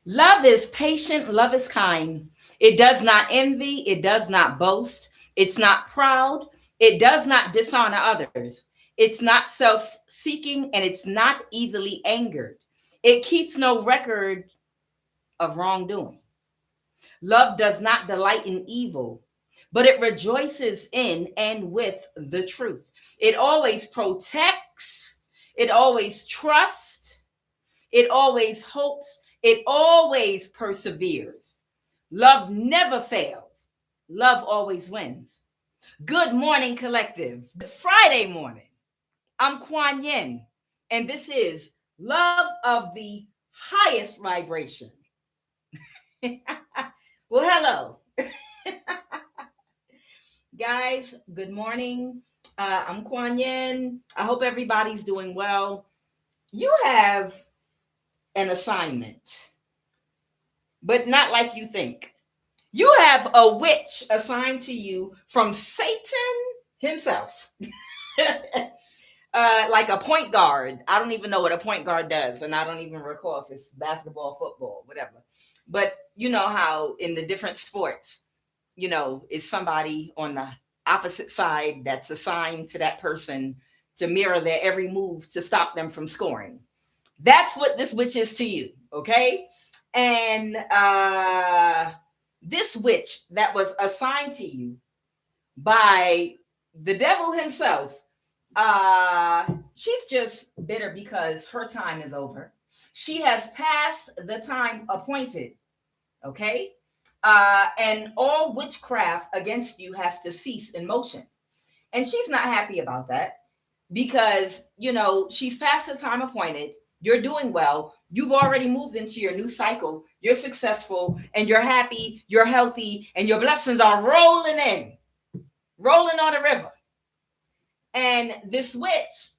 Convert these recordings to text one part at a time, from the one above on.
Love is patient, love is kind. It does not envy, it does not boast, it's not proud, it does not dishonor others. It's not self seeking and it's not easily angered. It keeps no record of wrongdoing. Love does not delight in evil, but it rejoices in and with the truth. It always protects, it always trusts, it always hopes, it always perseveres. Love never fails, love always wins. Good morning, collective. Friday morning. I'm Kuan Yin, and this is Love of the Highest Vibration. Well, hello, guys. Good morning. I'm Kuan Yin. I hope everybody's doing well. You have an assignment, but not like you think. You have a witch assigned to you from Satan himself. Like a point guard. I don't even know what a point guard does, and I don't even recall if it's basketball, football, whatever. But you know how in the different sports, is somebody on the opposite side that's assigned to that person to mirror their every move to stop them from scoring. That's what this witch is to you, okay? And this witch that was assigned to you by the devil himself, she's just bitter because her time is over. She has passed the time appointed, okay? And all witchcraft against you has to cease in motion. And she's not happy about that because, she's past the time appointed. You're doing well. You've already moved into your new cycle. You're successful and you're happy, you're healthy, and your blessings are rolling in, rolling on the river. And this witch,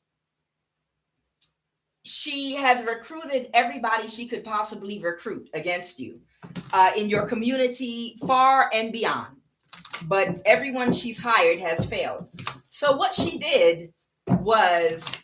she has recruited everybody she could possibly recruit against you in your community, far and beyond. But everyone she's hired has failed. So what she did was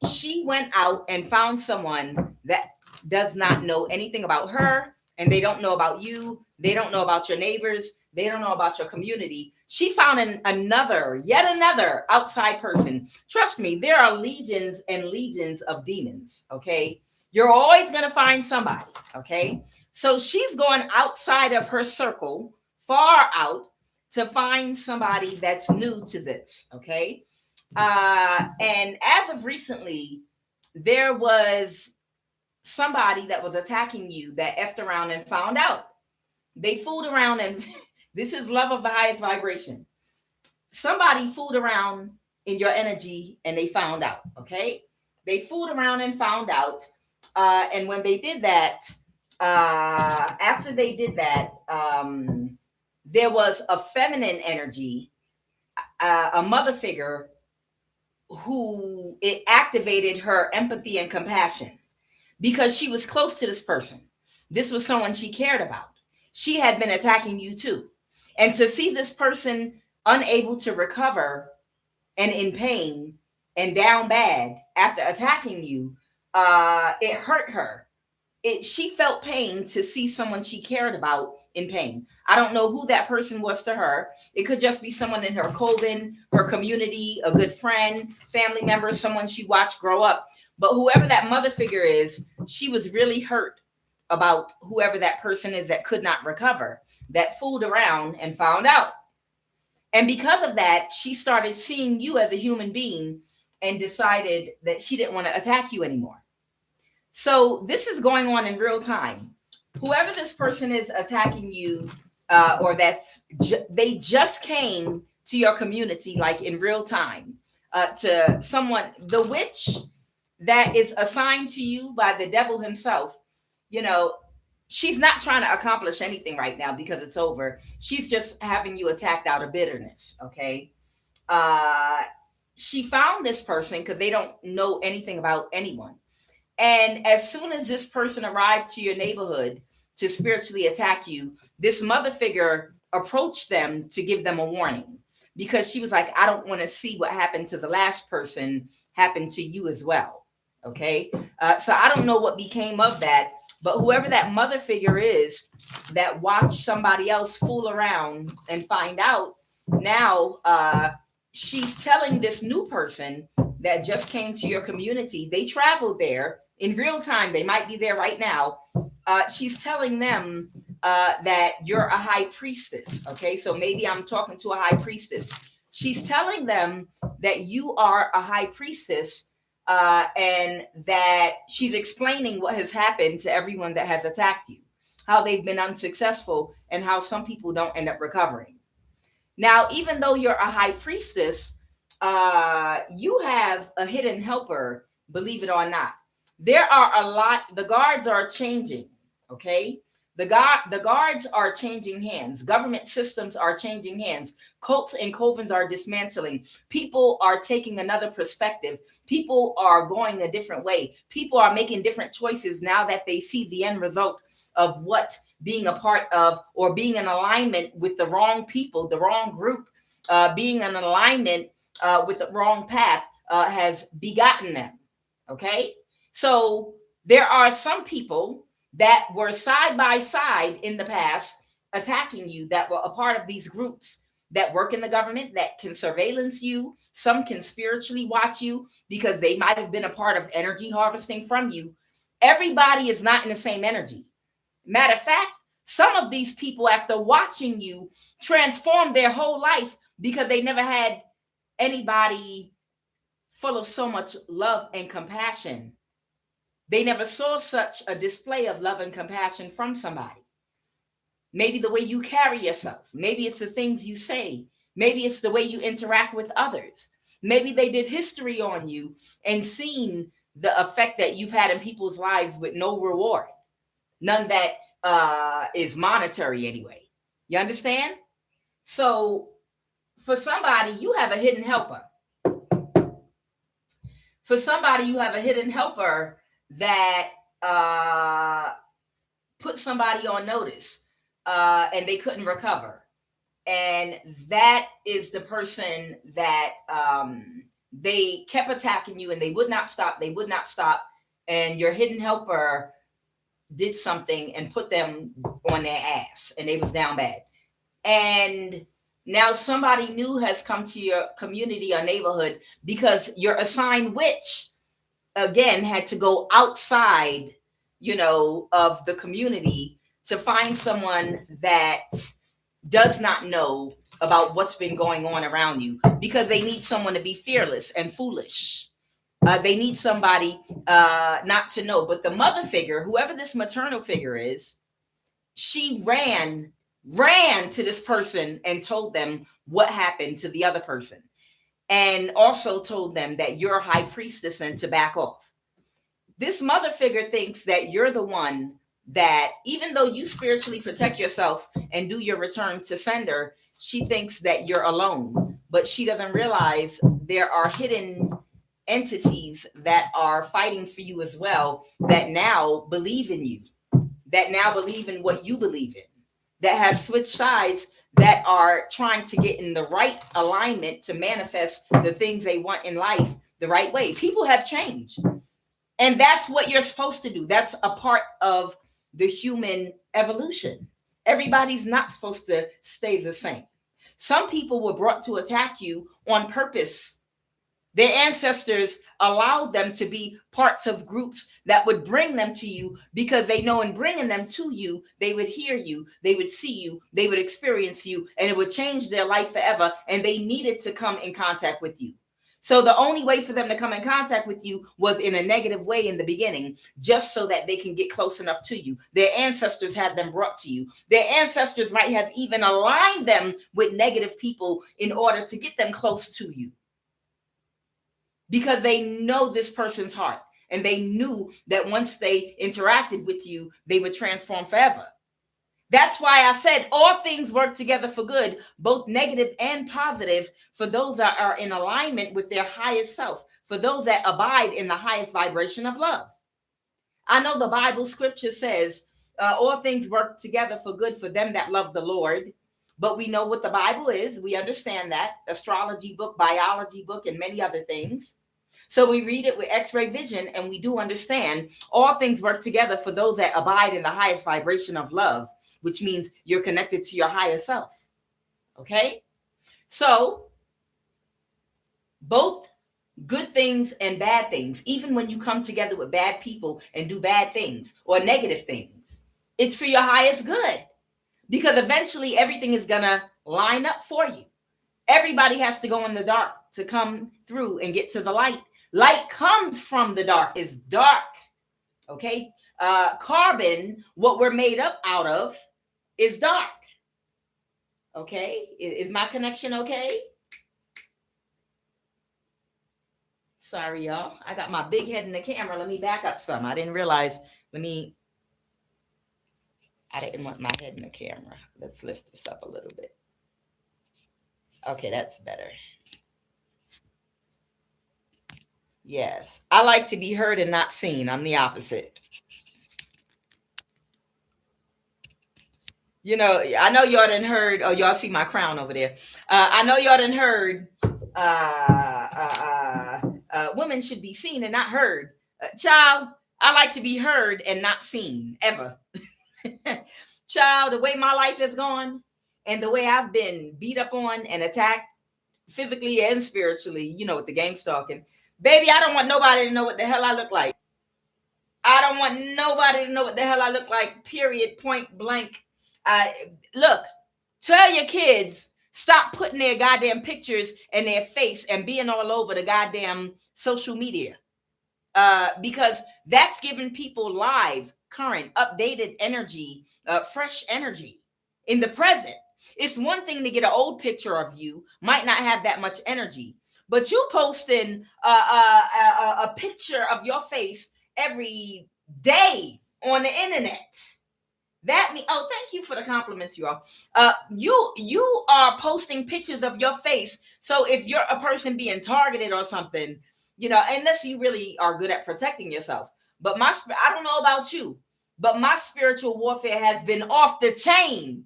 she went out and found someone that does not know anything about her, and they don't know about you. They don't know about your neighbors. They don't know about your community. She found yet another outside person. Trust me, there are legions and legions of demons, okay? You're always going to find somebody, okay? So she's going outside of her circle, far out, to find somebody that's new to this, okay? And as of recently, there was somebody that was attacking you that effed around and found out. They fooled around, and this is love of the highest vibration. Somebody fooled around in your energy and they found out, okay? They fooled around and found out. And when they did that, after they did that, there was a feminine energy, a mother figure who it activated her empathy and compassion because she was close to this person. This was someone she cared about. She had been attacking you too. And to see this person unable to recover and in pain and down bad after attacking you, it hurt her. She felt pain to see someone she cared about in pain. I don't know who that person was to her. It could just be someone in her coven, her community, a good friend, family member, someone she watched grow up. But whoever that mother figure is, she was really hurt about whoever that person is that could not recover, that fooled around and found out. And because of that, she started seeing you as a human being and decided that she didn't want to attack you anymore. So this is going on in real time. Whoever this person is attacking you, they just came to your community like in real time, to someone, the witch that is assigned to you by the devil himself. She's not trying to accomplish anything right now because it's over. She's just having you attacked out of bitterness, okay? She found this person because they don't know anything about anyone. And as soon as this person arrived to your neighborhood to spiritually attack you, this mother figure approached them to give them a warning because she was like, I don't want to see what happened to the last person happen to you as well. Okay. So I don't know what became of that, But whoever that mother figure is that watched somebody else fool around and find out, now she's telling this new person that just came to your community, they traveled there in real time, they might be there right now. She's telling them that you're a high priestess. Okay, so maybe I'm talking to a high priestess. She's telling them that you are a high priestess, and that she's explaining what has happened to everyone that has attacked you, how they've been unsuccessful, and how some people don't end up recovering. Now, even though you're a high priestess, you have a hidden helper, believe it or not. There are a lot, the guards are changing, okay? The guards are changing hands. Government systems are changing hands. Cults and covens are dismantling. People are taking another perspective. People are going a different way. People are making different choices now that they see the end result of what being a part of or being in alignment with the wrong people, the wrong group, being in alignment with the wrong path has begotten them. Okay? So there are some people that were side by side in the past attacking you, that were a part of these groups that work in the government, that can surveillance you. Some can spiritually watch you because they might have been a part of energy harvesting from you. Everybody is not in the same energy. Matter of fact, some of these people, after watching you, transformed their whole life because they never had anybody full of so much love and compassion. They never saw such a display of love and compassion from somebody. Maybe the way you carry yourself. Maybe it's the things you say. Maybe it's the way you interact with others. Maybe they did history on you and seen the effect that you've had in people's lives with no reward. None that is monetary anyway. You understand? So for somebody, you have a hidden helper. For somebody, you have a hidden helper that put somebody on notice and they couldn't recover. And that is the person that they kept attacking you and they would not stop. They would not stop. And your hidden helper did something and put them on their ass and they was down bad. And now somebody new has come to your community or neighborhood because your assigned witch, again, had to go outside, of the community to find someone that does not know about what's been going on around you, because they need someone to be fearless and foolish. They need somebody not to know. But the mother figure, whoever this maternal figure is, she ran to this person and told them what happened to the other person. And also told them that you're a high priestess and to back off. This mother figure thinks that you're the one that, even though you spiritually protect yourself and do your return to sender, she thinks that you're alone. But she doesn't realize there are hidden entities that are fighting for you as well, that now believe in you, that now believe in what you believe in, that have switched sides, that are trying to get in the right alignment to manifest the things they want in life the right way. People have changed. And that's what you're supposed to do. That's a part of the human evolution. Everybody's not supposed to stay the same. Some people were brought to attack you on purpose. Their ancestors allowed them to be parts of groups that would bring them to you, because they know in bringing them to you, they would hear you, they would see you, they would experience you, and it would change their life forever. And they needed to come in contact with you. So the only way for them to come in contact with you was in a negative way in the beginning, just so that they can get close enough to you. Their ancestors had them brought to you. Their ancestors might have even aligned them with negative people in order to get them close to you, because they know this person's heart and they knew that once they interacted with you, they would transform forever. That's why I said all things work together for good, both negative and positive, for those that are in alignment with their highest self, for those that abide in the highest vibration of love. I know the Bible scripture says all things work together for good for them that love the Lord. But we know what the Bible is. We understand that. Astrology book, biology book, and many other things. So we read it with x-ray vision, and we do understand all things work together for those that abide in the highest vibration of love, which means you're connected to your higher self. Okay? So both good things and bad things, even when you come together with bad people and do bad things or negative things, it's for your highest good, because eventually everything is gonna line up for you. Everybody has to go in the dark to come through and get to the light. Light comes from the dark. It's dark. Okay? Carbon, what we're made up out of, is dark. Okay? Is my connection okay? Sorry, y'all. I got my big head in the camera. Let me back up some. I didn't realize. I didn't want my head in the camera. Let's lift this up a little bit. Okay, that's better. Yes. I like to be heard and not seen. I'm the opposite. You know, I know y'all done heard. Oh, y'all see my crown over there. I know y'all done heard. Women should be seen and not heard. Child, I like to be heard and not seen ever. Child, the way my life has gone and the way I've been beat up on and attacked physically and spiritually, you know, with the gang stalking, baby, I don't want nobody to know what the hell I look like. I don't want nobody to know what the hell I look like, period, point blank. Look, tell your kids, stop putting their goddamn pictures and their face and being all over the goddamn social media. Because that's giving people live, current, updated energy, fresh energy in the present. It's one thing to get an old picture of you, might not have that much energy, but you posting a picture of your face every day on the internet. That means, oh, thank you for the compliments, you all. You are posting pictures of your face. So if you're a person being targeted or something, you know, unless you really are good at protecting yourself. But I don't know about you, but my spiritual warfare has been off the chain,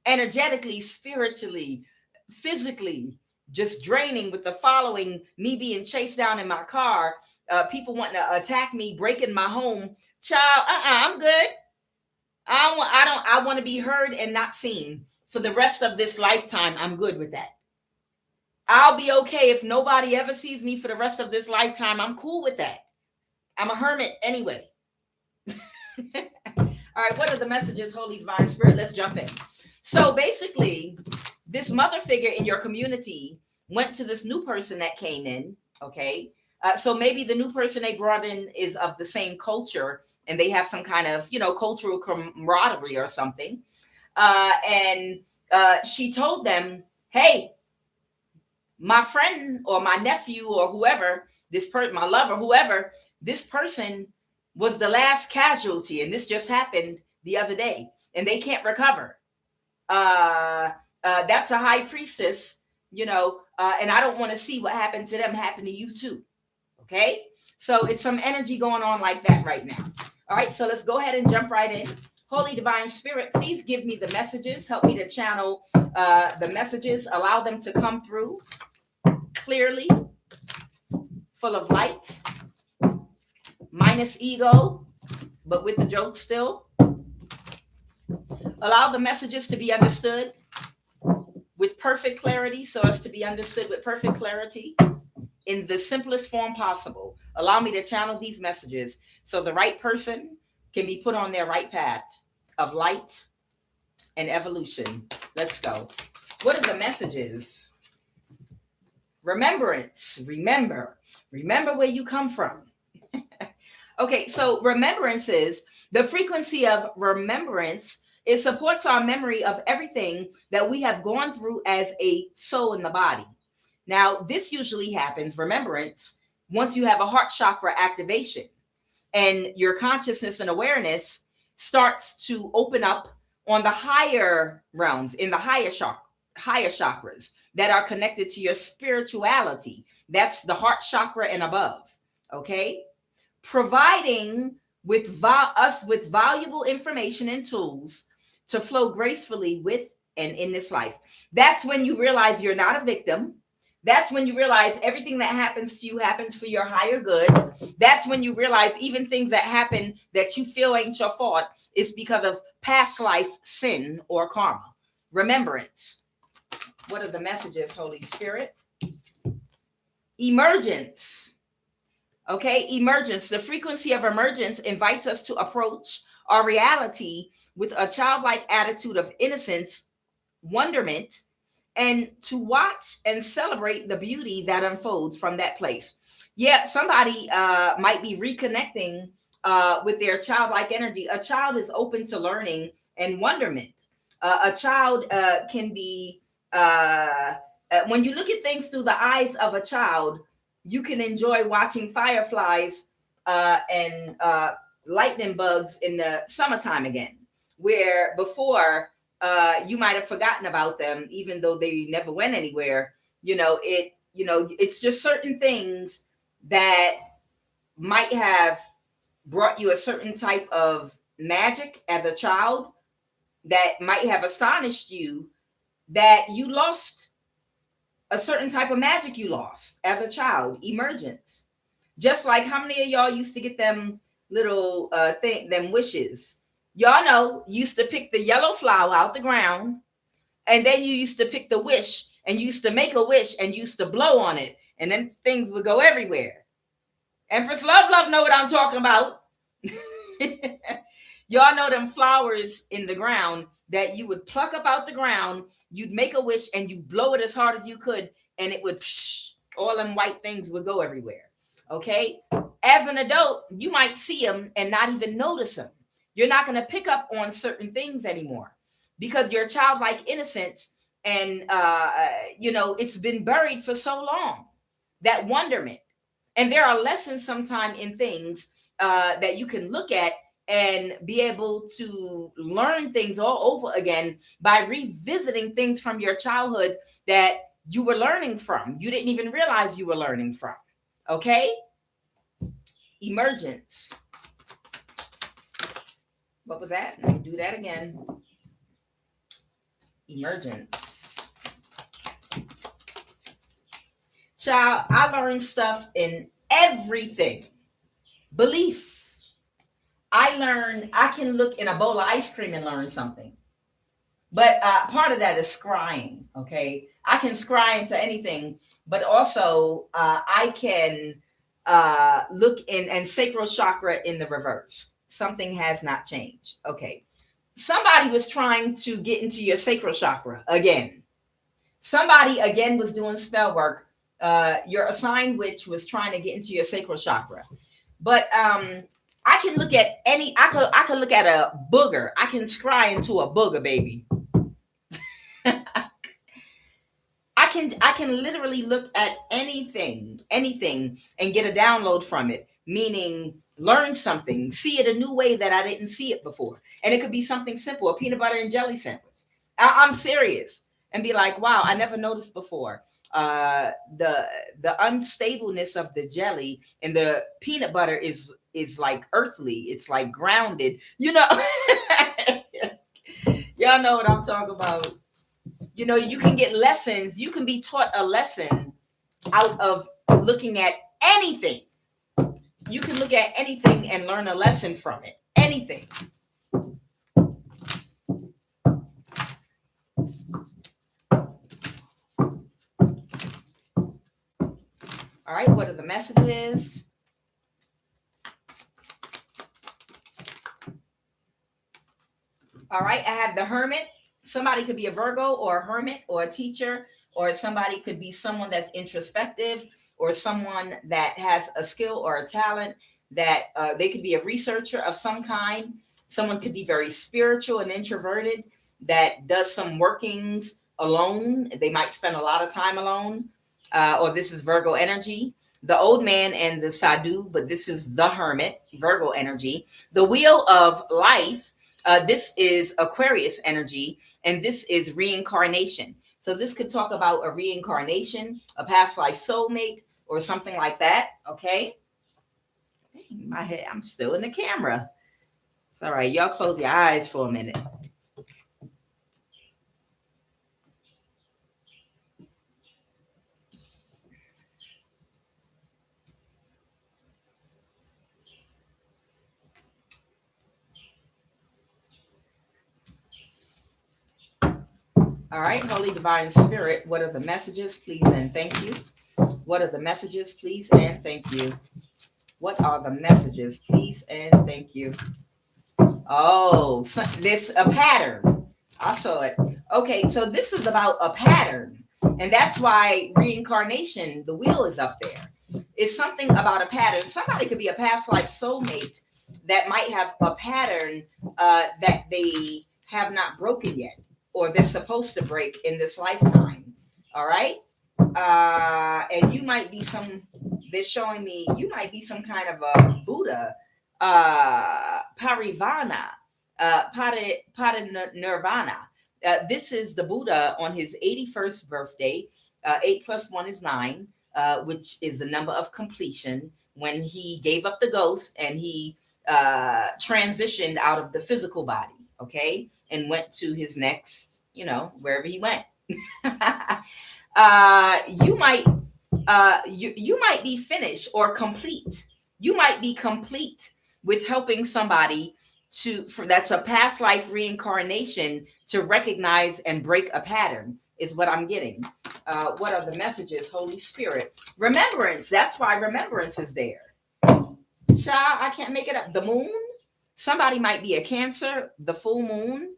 energetically, spiritually, physically, just draining with the following, me being chased down in my car, people wanting to attack me, breaking my home. Child, I'm good. I want to be heard and not seen for the rest of this lifetime. I'm good with that. I'll be okay if nobody ever sees me for the rest of this lifetime. I'm cool with that. I'm a hermit anyway. All right, what are the messages, Holy Divine Spirit? Let's jump in. So basically, this mother figure in your community went to this new person that came in, okay? So maybe the new person they brought in is of the same culture and they have some kind of, you know, cultural camaraderie or something. And she told them, hey, my friend or my nephew or whoever, my lover, whoever, this person was the last casualty. And this just happened the other day and they can't recover. That's a high priestess, you know, and I don't want to see what happened to them happen to you too. Okay. So it's some energy going on like that right now. All right. So let's go ahead and jump right in. Holy Divine Spirit, please give me the messages. Help me to channel the messages. Allow them to come through clearly, full of light, minus ego, but with the joke still. Allow the messages to be understood with perfect clarity, so as to be understood with perfect clarity in the simplest form possible. Allow me to channel these messages so the right person can be put on their right path of light and evolution. Let's go. What are the messages? Remembrance. Remember where you come from. Okay, so remembrance is the frequency of remembrance. It supports our memory of everything that we have gone through as a soul in the body. Now, this usually happens, remembrance, once you have a heart chakra activation and your consciousness and awareness starts to open up on the higher realms, in the higher chakras that are connected to your spirituality. That's the heart chakra and above, okay? Providing us with valuable information and tools to flow gracefully with and in this life. That's when you realize you're not a victim. That's when you realize everything that happens to you happens for your higher good. That's when you realize even things that happen that you feel ain't your fault is because of past life sin or karma. Remembrance. What are the messages, Holy Spirit? Emergence. Okay, emergence. The frequency of emergence invites us to approach our reality with a childlike attitude of innocence, wonderment, and to watch and celebrate the beauty that unfolds from that place. Yeah, somebody might be reconnecting with their childlike energy. A child is open to learning and wonderment. A child can be, when you look at things through the eyes of a child, you can enjoy watching fireflies and lightning bugs in the summertime again, where before you might have forgotten about them, even though they never went anywhere. It's just certain things that might have brought you a certain type of magic as a child that might have astonished you, that you lost a certain type of magic you lost as a child. Emergence. Just like how many of y'all used to get them little them wishes? Y'all know, used to pick the yellow flower out the ground, and then you used to pick the wish, and you used to make a wish and used to blow on it, and then things would go everywhere. Empress Love know what I'm talking about. Y'all know them flowers in the ground that you would pluck up out the ground, you'd make a wish and you blow it as hard as you could, and it would all them white things would go everywhere. Okay, as an adult, you might see them and not even notice them. You're not going to pick up on certain things anymore because your childlike innocence and it's been buried for so long, that wonderment. And there are lessons sometimes in things that you can look at and be able to learn things all over again by revisiting things from your childhood that you were learning from. You didn't even realize you were learning from. Okay? Emergence. What was that? Let me do that again. Emergence. Child, I learned stuff in everything. Belief. I can look in a bowl of ice cream and learn something. But part of that is scrying, okay? I can scry into anything, but also I can look in and sacral chakra in the reverse. Something has not changed. Okay. Somebody was trying to get into your sacral chakra again. Somebody again was doing spell work. Your assigned witch was trying to get into your sacral chakra. But I can look at I could look at a booger. I can scry into a booger, baby. I can literally look at anything, and get a download from it, meaning learn something, see it a new way that I didn't see it before. And it could be something simple, a peanut butter and jelly sandwich. I'm serious. And be like, wow, I never noticed before. The unstableness of the jelly and the peanut butter is like earthly. It's like grounded. Y'all know what I'm talking about. You can get lessons. You can be taught a lesson out of looking at anything. You can look at anything and learn a lesson from it. Anything. All right, what are the messages? All right, I have the Hermit. Somebody could be a Virgo or a hermit or a teacher, or somebody could be someone that's introspective, or someone that has a skill or a talent, that they could be a researcher of some kind. Someone could be very spiritual and introverted that does some workings alone. They might spend a lot of time alone, or this is Virgo energy. The old man and the sadhu, but this is the hermit, Virgo energy. The wheel of life. This is Aquarius energy, and this is reincarnation. So this could talk about a reincarnation, a past life soulmate, or something like that. Okay. Dang, my head, I'm still in the camera. It's all right. Y'all close your eyes for a minute. All right, Holy Divine Spirit, what are the messages, please and thank you? What are the messages, please and thank you? What are the messages, please and thank you? Oh, so this a pattern. I saw it. Okay, so this is about a pattern, and that's why reincarnation, the wheel is up there. It's something about a pattern. Somebody could be a past life soulmate that might have a pattern that they have not broken yet, or they're supposed to break in this lifetime. All right, and you might be some. They're showing me you might be some kind of a Buddha, Parivana, Parinirvana. This is the Buddha on his 81st birthday. 8 plus 1 is 9, which is the number of completion, when he gave up the ghost and he transitioned out of the physical body, okay, and went to his next, wherever he went. You might you might be finished or complete. You might be complete with helping somebody that's a past life reincarnation to recognize and break a pattern is what I'm getting. What are the messages, Holy Spirit? Remembrance. That's why remembrance is there. Child, I can't make it up. The moon. Somebody might be a Cancer. The full moon.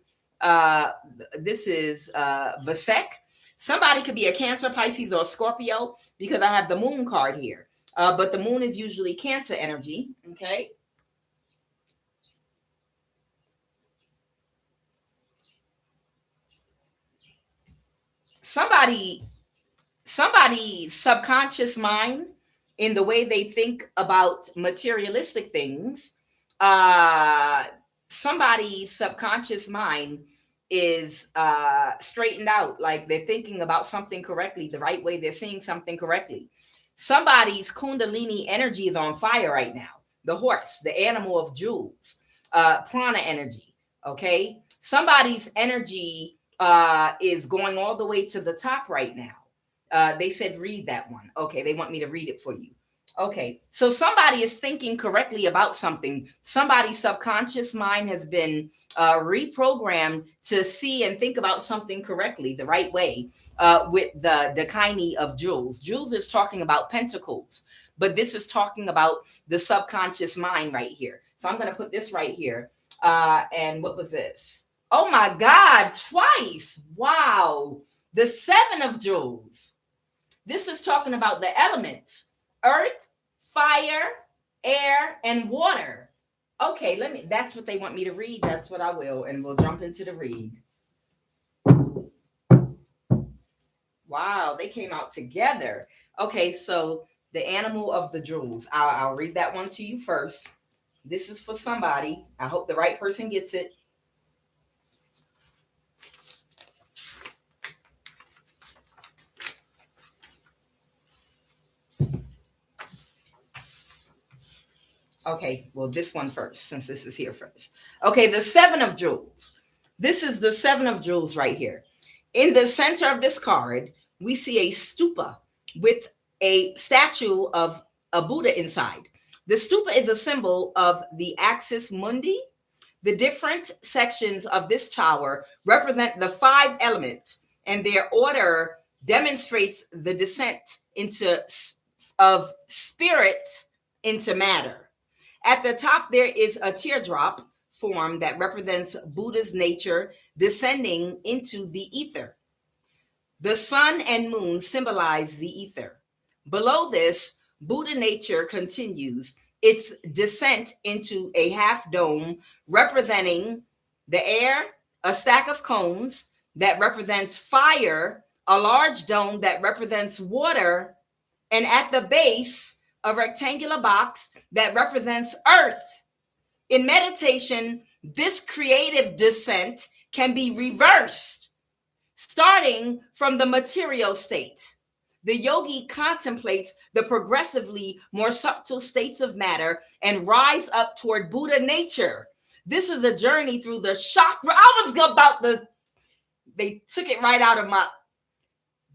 This is Vasek. Somebody could be a Cancer, Pisces, or Scorpio, because I have the moon card here. But the moon is usually Cancer energy. Okay. Somebody's subconscious mind, in the way they think about materialistic things, somebody's subconscious mind is straightened out, like they're thinking about something correctly, the right way, they're seeing something correctly. Somebody's kundalini energy is on fire right now. The horse, the animal of jewels, prana energy. Okay, somebody's energy is going all the way to the top right now. They said read that one. Okay, they want me to read it for you. Okay, so somebody is thinking correctly about something. Somebody's subconscious mind has been reprogrammed to see and think about something correctly, the right way, with the Dakini of jewels. Jewels is talking about pentacles, but this is talking about the subconscious mind right here. So I'm going to put this right here. And what was this? Oh my God, twice. Wow. The 7 of jewels. This is talking about the elements: earth, fire, air, and water. Okay, that's what they want me to read. That's what I will. And we'll jump into the read. Wow, they came out together. Okay, so the animal of the jewels. I'll read that one to you first. This is for somebody. I hope the right person gets it. Okay, well, this one first, since this is here first. Okay, the 7 of jewels. This is the 7 of jewels right here. In the center of this card, we see a stupa with a statue of a Buddha inside. The stupa is a symbol of the axis mundi. The different sections of this tower represent the 5 elements, and their order demonstrates the descent of spirit into matter. At the top, there is a teardrop form that represents Buddha's nature descending into the ether. The sun and moon symbolize the ether. Below this, Buddha nature continues its descent into a half dome representing the air, a stack of cones that represents fire, a large dome that represents water, and at the base, a rectangular box that represents earth. In meditation, this creative descent can be reversed, starting from the material state. The yogi contemplates the progressively more subtle states of matter and rise up toward Buddha nature. This is a journey through the chakra. They took it right out of my.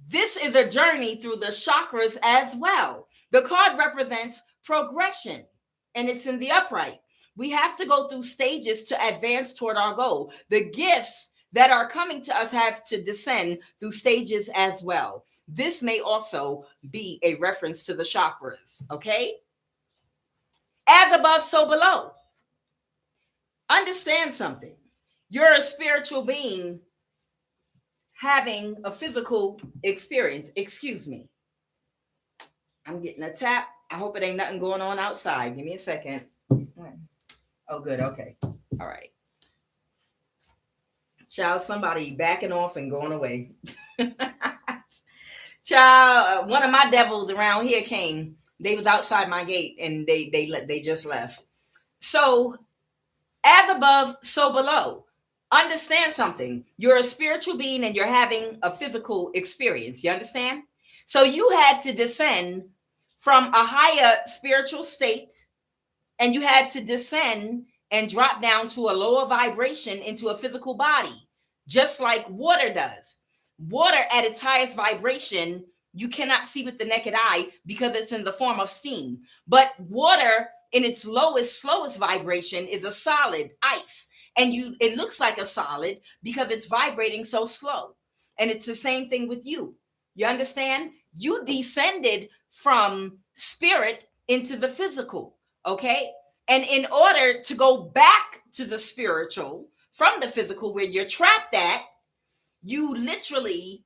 This is a journey through the chakras as well. The card represents progression, and it's in the upright. We have to go through stages to advance toward our goal. The gifts that are coming to us have to descend through stages as well. This may also be a reference to the chakras, okay? As above, so below. Understand something. You're a spiritual being having a physical experience. Excuse me. I'm getting a tap. I hope it ain't nothing going on outside. Give me a second. Oh, good. Okay. All right. Child, somebody backing off and going away. Child, one of my devils around here came. They was outside my gate and they just left. So, as above, so below. Understand something. You're a spiritual being and you're having a physical experience. You understand? So you had to descend from a higher spiritual state, and you had to descend and drop down to a lower vibration into a physical body, just like water does. Water at its highest vibration, you cannot see with the naked eye because it's in the form of steam. But water in its lowest, slowest vibration is a solid ice. And it looks like a solid because it's vibrating so slow. And it's the same thing with you. You understand? You descended from spirit into the physical, okay? And in order to go back to the spiritual from the physical where you're trapped at, you literally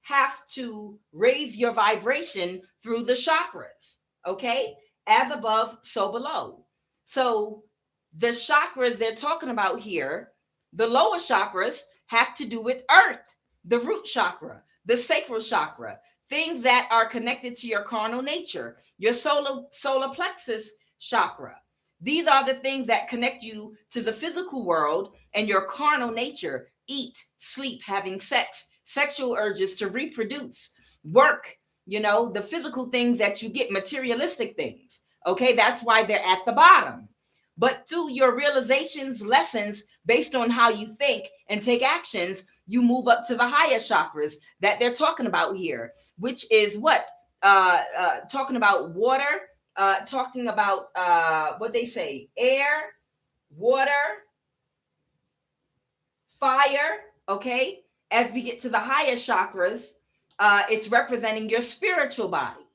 have to raise your vibration through the chakras, okay? As above, so below. So the chakras they're talking about here, the lower chakras have to do with earth, the root chakra, the sacral chakra, things that are connected to your carnal nature, your solar plexus chakra. These are the things that connect you to the physical world and your carnal nature. Eat, sleep, having sex, sexual urges to reproduce, work, the physical things that you get, materialistic things. Okay, that's why they're at the bottom. But through your realizations, lessons, based on how you think and take actions, you move up to the higher chakras that they're talking about here, which is what? Talking about water, talking about what they say, air, water, fire, okay? As we get to the higher chakras, it's representing your spiritual body.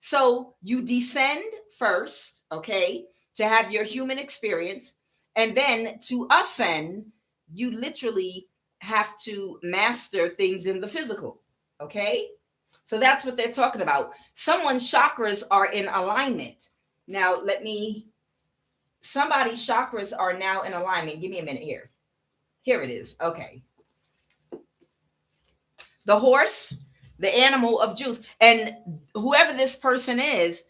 So you descend first, okay, to have your human experience. And then to ascend, you literally have to master things in the physical, okay? So that's what they're talking about. Someone's chakras are in alignment. Now, somebody's chakras are now in alignment. Give me a minute here. Here it is. Okay. The horse, the animal of juice. And whoever this person is,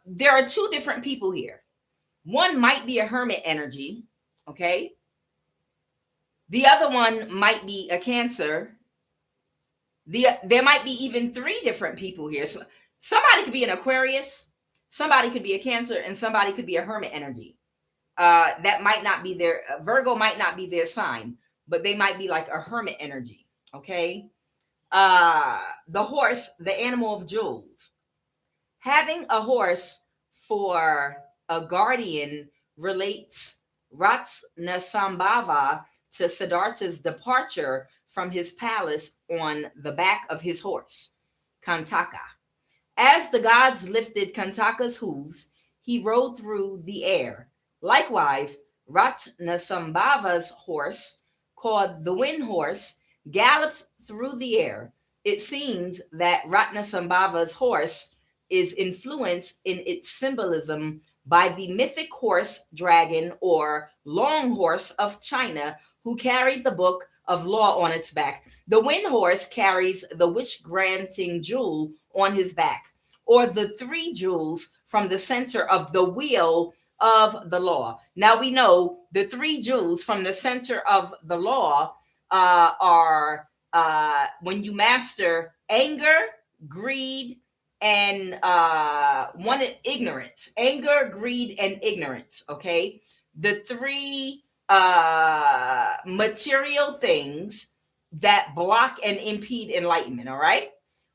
there are two different people here. One might be a hermit energy, okay? The other one might be a Cancer. There might be even three different people here. So somebody could be an Aquarius, somebody could be a Cancer, and somebody could be a hermit energy. That might not be their Virgo, might not be their sign, but they might be like a hermit energy, okay? The horse, the animal of jewels. Having a horse for a guardian relates Ratnasambhava to Siddhartha's departure from his palace on the back of his horse, Kantaka. As the gods lifted Kantaka's hooves, he rode through the air. Likewise, Ratnasambhava's horse, called the wind horse, gallops through the air. It seems that Ratnasambhava's horse is influenced in its symbolism by the mythic horse dragon or long horse of China, who carried the book of law on its back. The wind horse carries the wish-granting jewel on his back, or the three jewels from the center of the wheel of the law. Now we know the three jewels from the center of the law are when you master anger, greed, and ignorance. Anger, greed, and ignorance. Okay, the three material things that block and impede enlightenment. All right,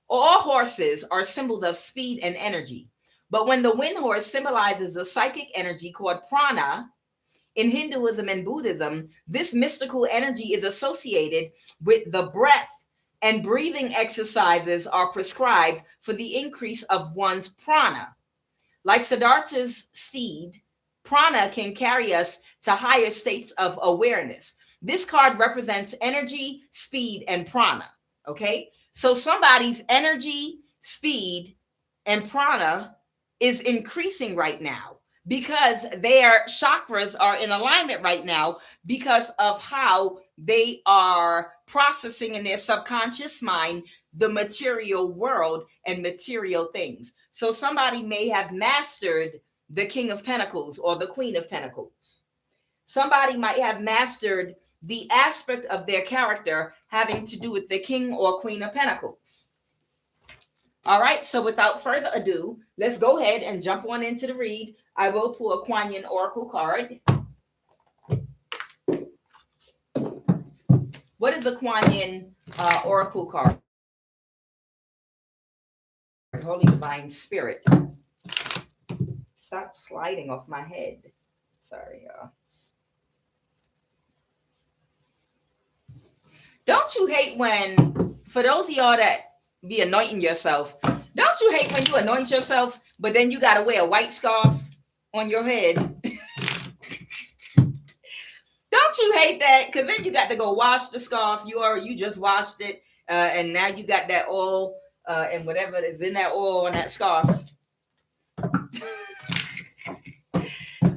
all horses are symbols of speed and energy, but when the wind horse symbolizes the psychic energy called prana, In Hinduism and Buddhism, this mystical energy is associated with the breath, and breathing exercises are prescribed for the increase of one's prana. Like Siddhartha's steed, prana can carry us to higher states of awareness. This card represents energy, speed, and prana. Okay, so somebody's energy, speed, and prana is increasing right now because their chakras are in alignment right now because of how they are processing in their subconscious mind the material world and material things. So somebody may have mastered the King of Pentacles or the Queen of Pentacles. Somebody might have mastered the aspect of their character having to do with the King or Queen of Pentacles. All right, so without further ado, let's go ahead and jump on into the read. I will pull a QUAN Oracle card. What is the QUAN Oracle card? Holy Divine Spirit. Stop sliding off my head. Sorry, y'all. Don't you hate when, for those of y'all that be anointing yourself, don't you hate when you anoint yourself, but then you got to wear a white scarf on your head? Don't you hate that? Because then you got to go wash the scarf. You just washed it, and now you got that oil and whatever is in that oil on that scarf.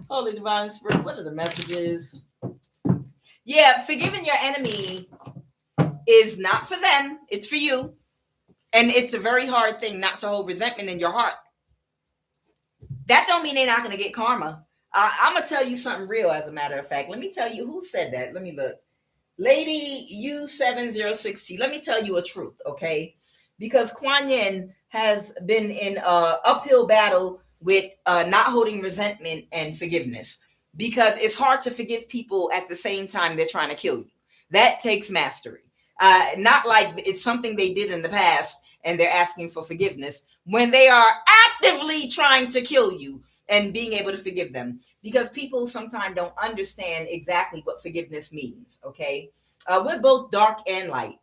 Holy Divine Spirit, what are the messages? Yeah, forgiving your enemy is not for them. It's for you. And it's a very hard thing not to hold resentment in your heart. That don't mean they're not going to get karma. I'm going to tell you something real, as a matter of fact. Let me tell you who said that. Let me look. Lady U7060. Let me tell you a truth, okay? Because Kuan Yin has been in an uphill battle with not holding resentment and forgiveness. Because it's hard to forgive people at the same time they're trying to kill you. That takes mastery. Not like it's something they did in the past and they're asking for forgiveness when they are actively trying to kill you and being able to forgive them, because people sometimes don't understand exactly what forgiveness means. Okay. We're both dark and light.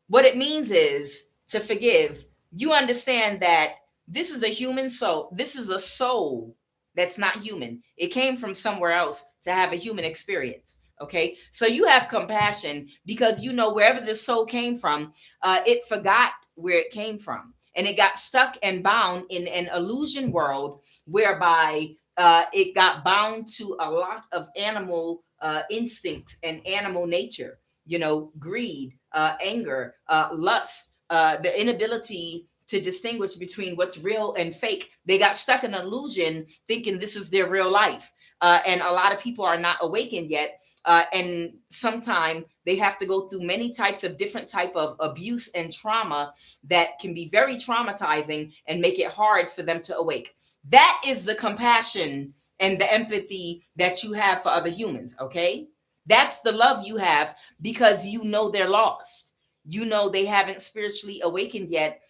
What it means is to forgive. You understand that this is a human soul. This is a soul that's not human. It came from somewhere else to have a human experience. Okay, so you have compassion because you know wherever this soul came from, it forgot where it came from. And it got stuck and bound in an illusion world whereby it got bound to a lot of animal instincts and animal nature, you know, greed, anger, lust, the inability to distinguish between what's real and fake. They got stuck in an illusion thinking this is their real life. And a lot of people are not awakened yet. And sometimes they have to go through many types of different type of abuse and trauma that can be very traumatizing and make it hard for them to awake. That is the compassion and the empathy that you have for other humans. Okay. That's the love you have because you know they're lost. You know they haven't spiritually awakened yet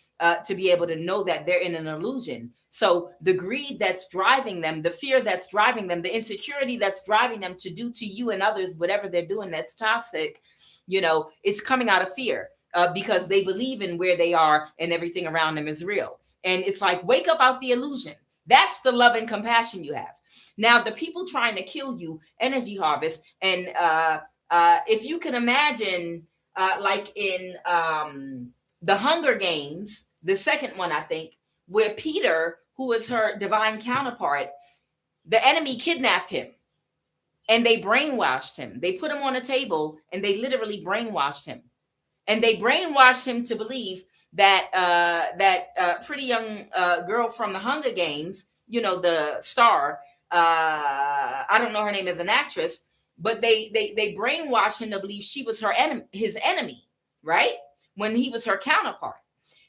to be able to know that they're in an illusion. So the greed that's driving them, the fear that's driving them, the insecurity that's driving them to do to you and others whatever they're doing that's toxic, you know, it's coming out of fear because they believe in where they are and everything around them is real. And it's like, wake up out the illusion. That's the love and compassion you have. Now, the people trying to kill you, energy harvest. And if you can imagine, like in the Hunger Games, the second one, I think, where Peter, who is her divine counterpart, the enemy kidnapped him and they brainwashed him. They put him on a table and they literally brainwashed him. And they brainwashed him to believe that that pretty young girl from the Hunger Games, you know, the star, I don't know her name as an actress, but they brainwashed him to believe she was his enemy, right? When he was her counterpart.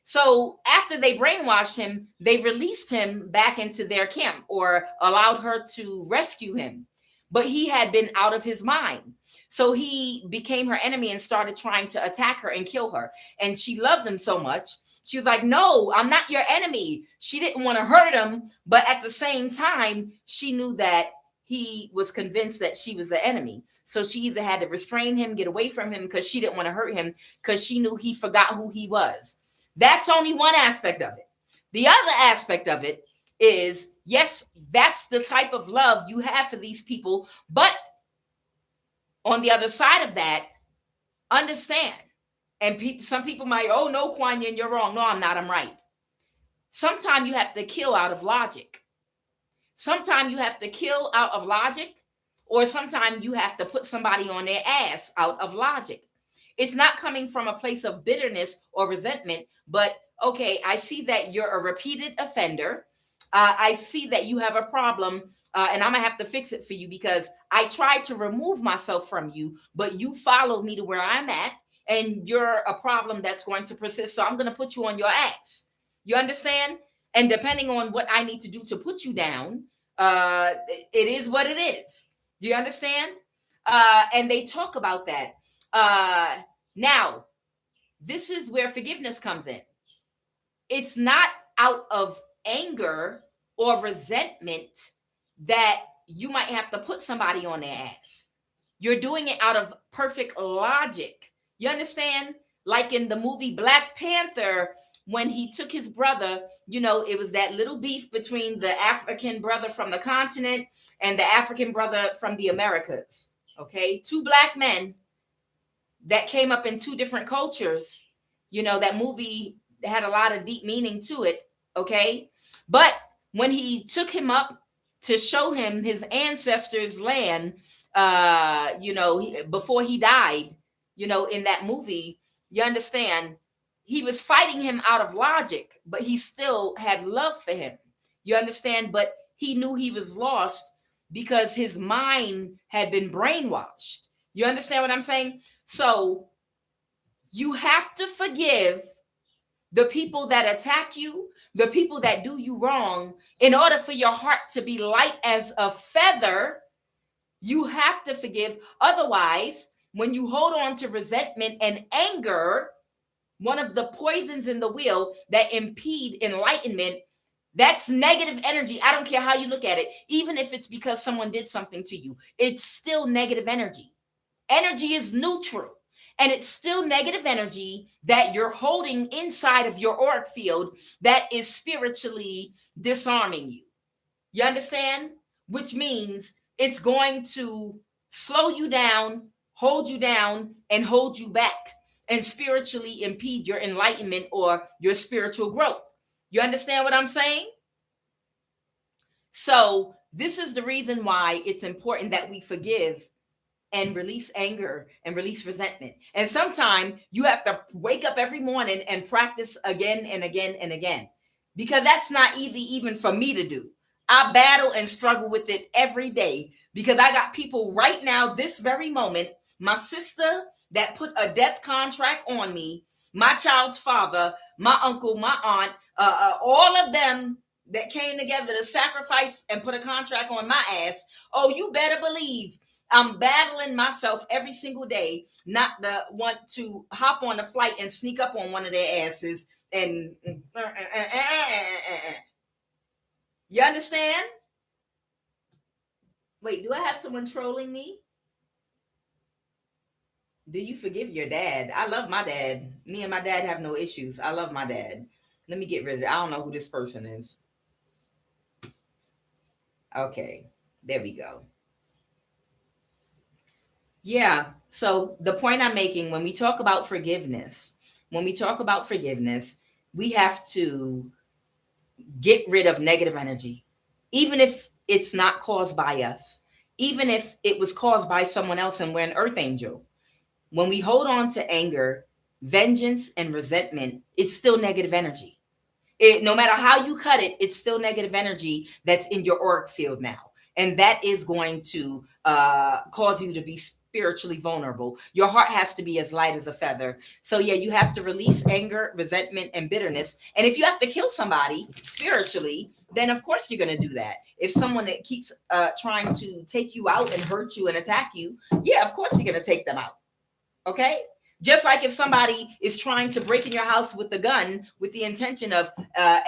So after they brainwashed him, they released him back into their camp or allowed her to rescue him. But he had been out of his mind. So he became her enemy and started trying to attack her and kill her. And she loved him so much. She was like, no, I'm not your enemy. She didn't want to hurt him. But at the same time, she knew that he was convinced that she was the enemy. So she either had to restrain him, get away from him because she didn't want to hurt him because she knew he forgot who he was. That's only one aspect of it. The other aspect of it is, yes, that's the type of love you have for these people. But on the other side of that, understand, and some people might, oh, no, Quan Yin, you're wrong. No, I'm not. I'm right. Sometimes you have to kill out of logic. Sometimes you have to kill out of logic, or sometimes you have to put somebody on their ass out of logic. It's not coming from a place of bitterness or resentment, but okay, I see that you're a repeated offender. I see that you have a problem, and I'm gonna have to fix it for you because I tried to remove myself from you, but you followed me to where I'm at, and you're a problem that's going to persist. So I'm gonna put you on your ass. You understand? And depending on what I need to do to put you down, it is what it is. Do you understand? And they talk about that. Now, this is where forgiveness comes in. It's not out of anger or resentment that you might have to put somebody on their ass. You're doing it out of perfect logic. You understand? Like in the movie Black Panther, when he took his brother, it was that little beef between the African brother from the continent and the African brother from the Americas. Okay, two black men that came up in two different cultures. That movie had a lot of deep meaning to it. Okay, but when he took him up to show him his ancestors' land, before he died, in that movie, you understand, he was fighting him out of logic, but he still had love for him. You understand? But he knew he was lost because his mind had been brainwashed. You understand what I'm saying? So you have to forgive the people that attack you, the people that do you wrong. In order for your heart to be light as a feather, you have to forgive. Otherwise, when you hold on to resentment and anger, one of the poisons in the wheel that impede enlightenment, that's negative energy. I don't care how you look at it. Even if it's because someone did something to you, it's still negative energy. Energy is neutral, and it's still negative energy that you're holding inside of your auric field that is spiritually disarming you. You understand? Which means it's going to slow you down, and hold you back, and spiritually impede your enlightenment or your spiritual growth. You understand what I'm saying? So this is the reason why it's important that we forgive and release anger and release resentment. And sometimes you have to wake up every morning and practice again and again and again, because that's not easy even for me to do. I battle and struggle with it every day because I got people right now, this very moment, my sister that put a death contract on me, my child's father, my uncle, my aunt, all of them that came together to sacrifice and put a contract on my ass. Oh, you better believe I'm battling myself every single day not to want to hop on a flight and sneak up on one of their asses and you understand? Wait, do I have someone trolling me? Do you forgive your dad? I love my dad. Me and my dad have no issues. I love my dad. Let me get rid of it. I don't know who this person is. Okay, there we go. Yeah, so the point I'm making, when we talk about forgiveness, we have to get rid of negative energy, even if it's not caused by us, even if it was caused by someone else and we're an earth angel. When we hold on to anger, vengeance, and resentment, it's still negative energy. No matter how you cut it, it's still negative energy that's in your auric field now. And that is going to cause you to be spiritually vulnerable. Your heart has to be as light as a feather. So yeah, you have to release anger, resentment, and bitterness. And if you have to kill somebody spiritually, then of course you're going to do that. If someone that keeps trying to take you out and hurt you and attack you, yeah, of course you're going to take them out. Okay? Just like if somebody is trying to break in your house with a gun with the intention of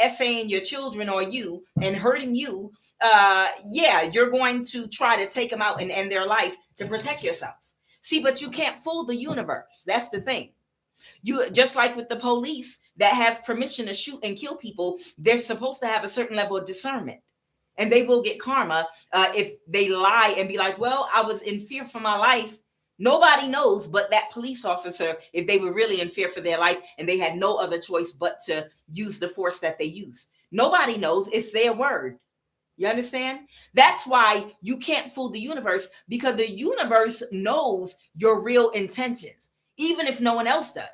essaying your children or you and hurting you, yeah, you're going to try to take them out and end their life to protect yourself. See, but you can't fool the universe. That's the thing. You just like with the police that has permission to shoot and kill people, they're supposed to have a certain level of discernment. And they will get karma if they lie and be like, well, I was in fear for my life. Nobody knows but that police officer if they were really in fear for their life and they had no other choice but to use the force that they used. Nobody knows. It's their word. You understand? That's why you can't fool the universe, because the universe knows your real intentions, even if no one else does.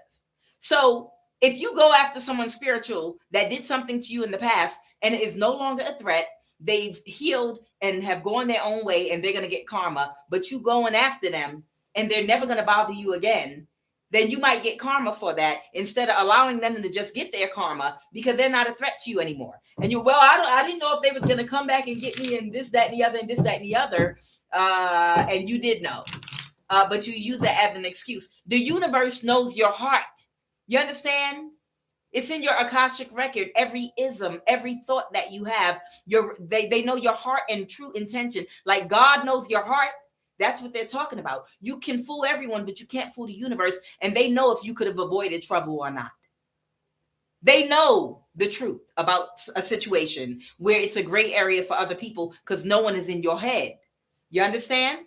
So if you go after someone spiritual that did something to you in the past and it is no longer a threat, they've healed and have gone their own way and they're going to get karma, but you going after them and they're never going to bother you again, then you might get karma for that instead of allowing them to just get their karma because they're not a threat to you anymore. And you, well, I didn't know if they was going to come back and get me and this, that, and the other, and this, that, and the other. And you did know, but you use it as an excuse. The universe knows your heart. You understand? It's in your Akashic record. Every ism, every thought that you have, they know your heart and true intention. Like God knows your heart. That's what they're talking about. You can fool everyone, but you can't fool the universe. And they know if you could have avoided trouble or not. They know the truth about a situation where it's a gray area for other people because no one is in your head. You understand?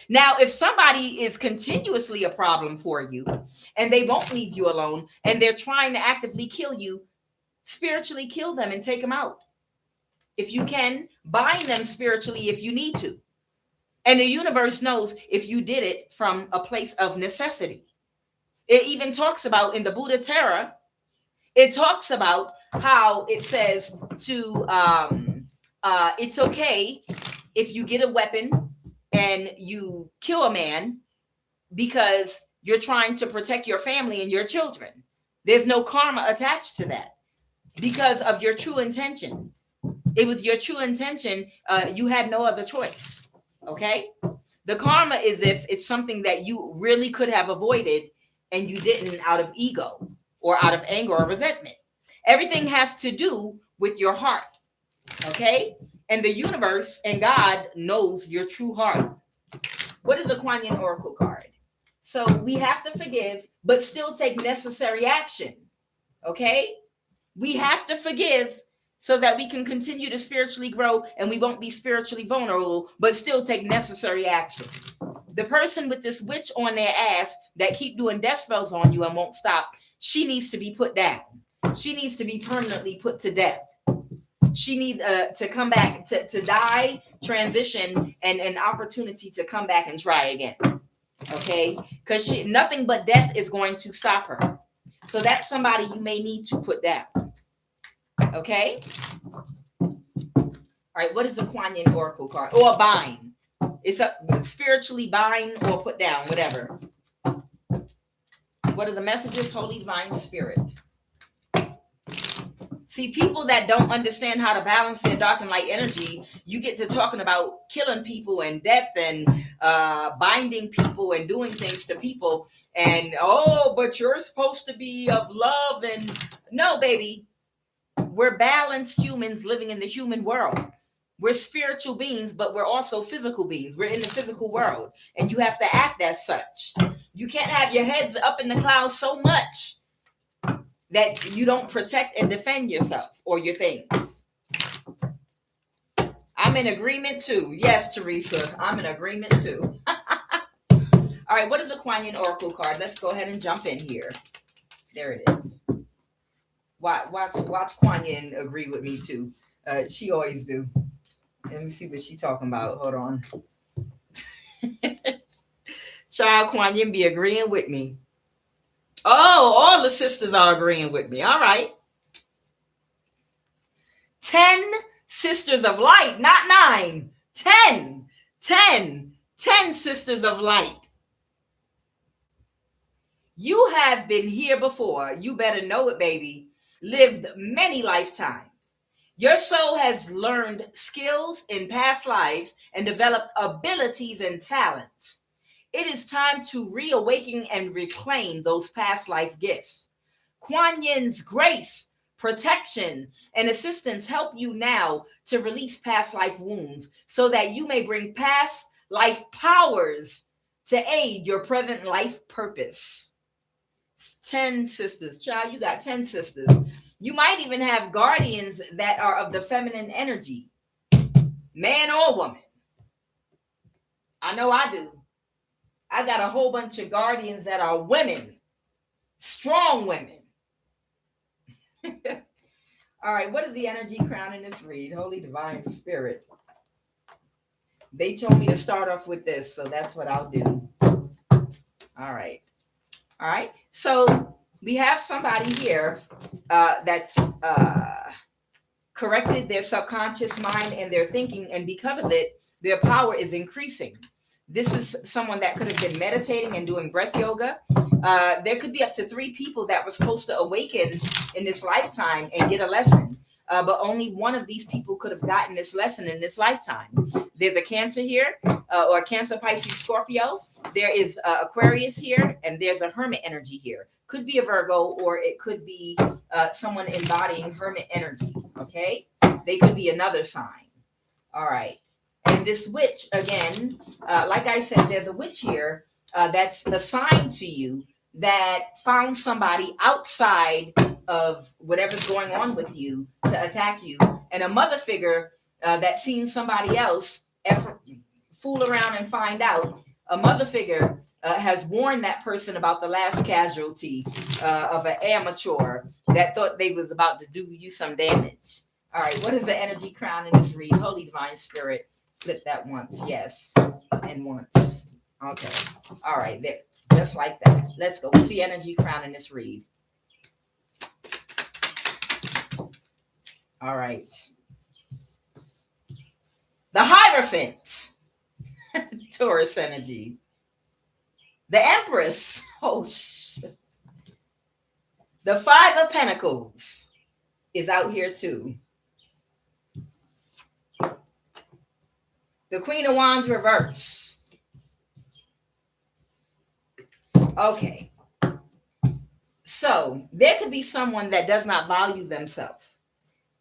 Now, if somebody is continuously a problem for you and they won't leave you alone and they're trying to actively kill you, spiritually kill them and take them out. If you can, bind them spiritually if you need to. And the universe knows if you did it from a place of necessity. It even talks about in the Buddha Tara, it talks about how it says to, it's okay if you get a weapon and you kill a man because you're trying to protect your family and your children. There's no karma attached to that because of your true intention. It was your true intention. You had no other choice. Okay. The karma is if it's something that you really could have avoided and you didn't out of ego or out of anger or resentment. Everything has to do with your heart. Okay. And the universe and God knows your true heart. What is a QUAN Oracle card? So we have to forgive, but still take necessary action. Okay. We have to forgive so that we can continue to spiritually grow and we won't be spiritually vulnerable, but still take necessary action. The person with this witch on their ass that keep doing death spells on you and won't stop, she needs to be put down. She needs to be permanently put to death. She needs to come back, to die, transition, and an opportunity to come back and try again. Okay? Because nothing but death is going to stop her. So that's somebody you may need to put down. Okay. All right. What is a QUAN Oracle card? Or a bind? It's a spiritually bind or put down, whatever. What are the messages? Holy Divine Spirit. See, people that don't understand how to balance their dark and light energy, you get to talking about killing people and death and binding people and doing things to people. And, oh, but you're supposed to be of love. And no, baby. We're balanced humans living in the human world. We're spiritual beings, but we're also physical beings. We're in the physical world, and you have to act as such. You can't have your heads up in the clouds so much that you don't protect and defend yourself or your things. I'm in agreement too. Yes, Teresa, I'm in agreement too. All right, what is a QUAN Oracle card? Let's go ahead and jump in here. There it is. Watch QUAN agree with me too. She always do. Let me see what she's talking about. Hold on. Child, QUAN be agreeing with me. Oh, all the sisters are agreeing with me. All right. 10 sisters of light, not 9. 10 sisters of light. You have been here before. You better know it, baby. Lived many lifetimes. Your soul has learned skills in past lives and developed abilities and talents. It is time to reawaken and reclaim those past life gifts. Kuan Yin's grace, protection, and assistance help you now to release past life wounds so that you may bring past life powers to aid your present life purpose. 10 sisters. Child, you got 10 sisters. You might even have guardians that are of the feminine energy, man or woman. I know I do. I got a whole bunch of guardians that are women, strong women. All right, what is the energy crown in this read? Holy Divine Spirit. They told me to start off with this, so that's what I'll do. All right. All right. So we have somebody here that's corrected their subconscious mind and their thinking, and because of it, their power is increasing. This is someone that could have been meditating and doing breath yoga. There could be up to 3 people that were supposed to awaken in this lifetime and get a lesson. But only one of these people could have gotten this lesson in this lifetime. There's a Cancer here, or Cancer, Pisces, Scorpio. There is Aquarius here, and there's a Hermit energy here. Could be a Virgo, or it could be someone embodying Hermit energy, okay? They could be another sign. All right. And this witch, again, like I said, there's a witch here that's assigned to you that found somebody outside of whatever's going on with you to attack you. And a mother figure that's seen somebody else fool around and find out. A mother figure has warned that person about the last casualty of an amateur that thought they was about to do you some damage. All right, what is the energy crown in this read? Holy Divine Spirit. Flip that once, yes, and once. Okay, all right, there, just like that. Let's go. What's the energy crown in this read? All right. The Hierophant, Taurus energy. The Empress, oh shit. The 5 of Pentacles is out here too. The Queen of Wands reverse. Okay. So there could be someone that does not value themselves.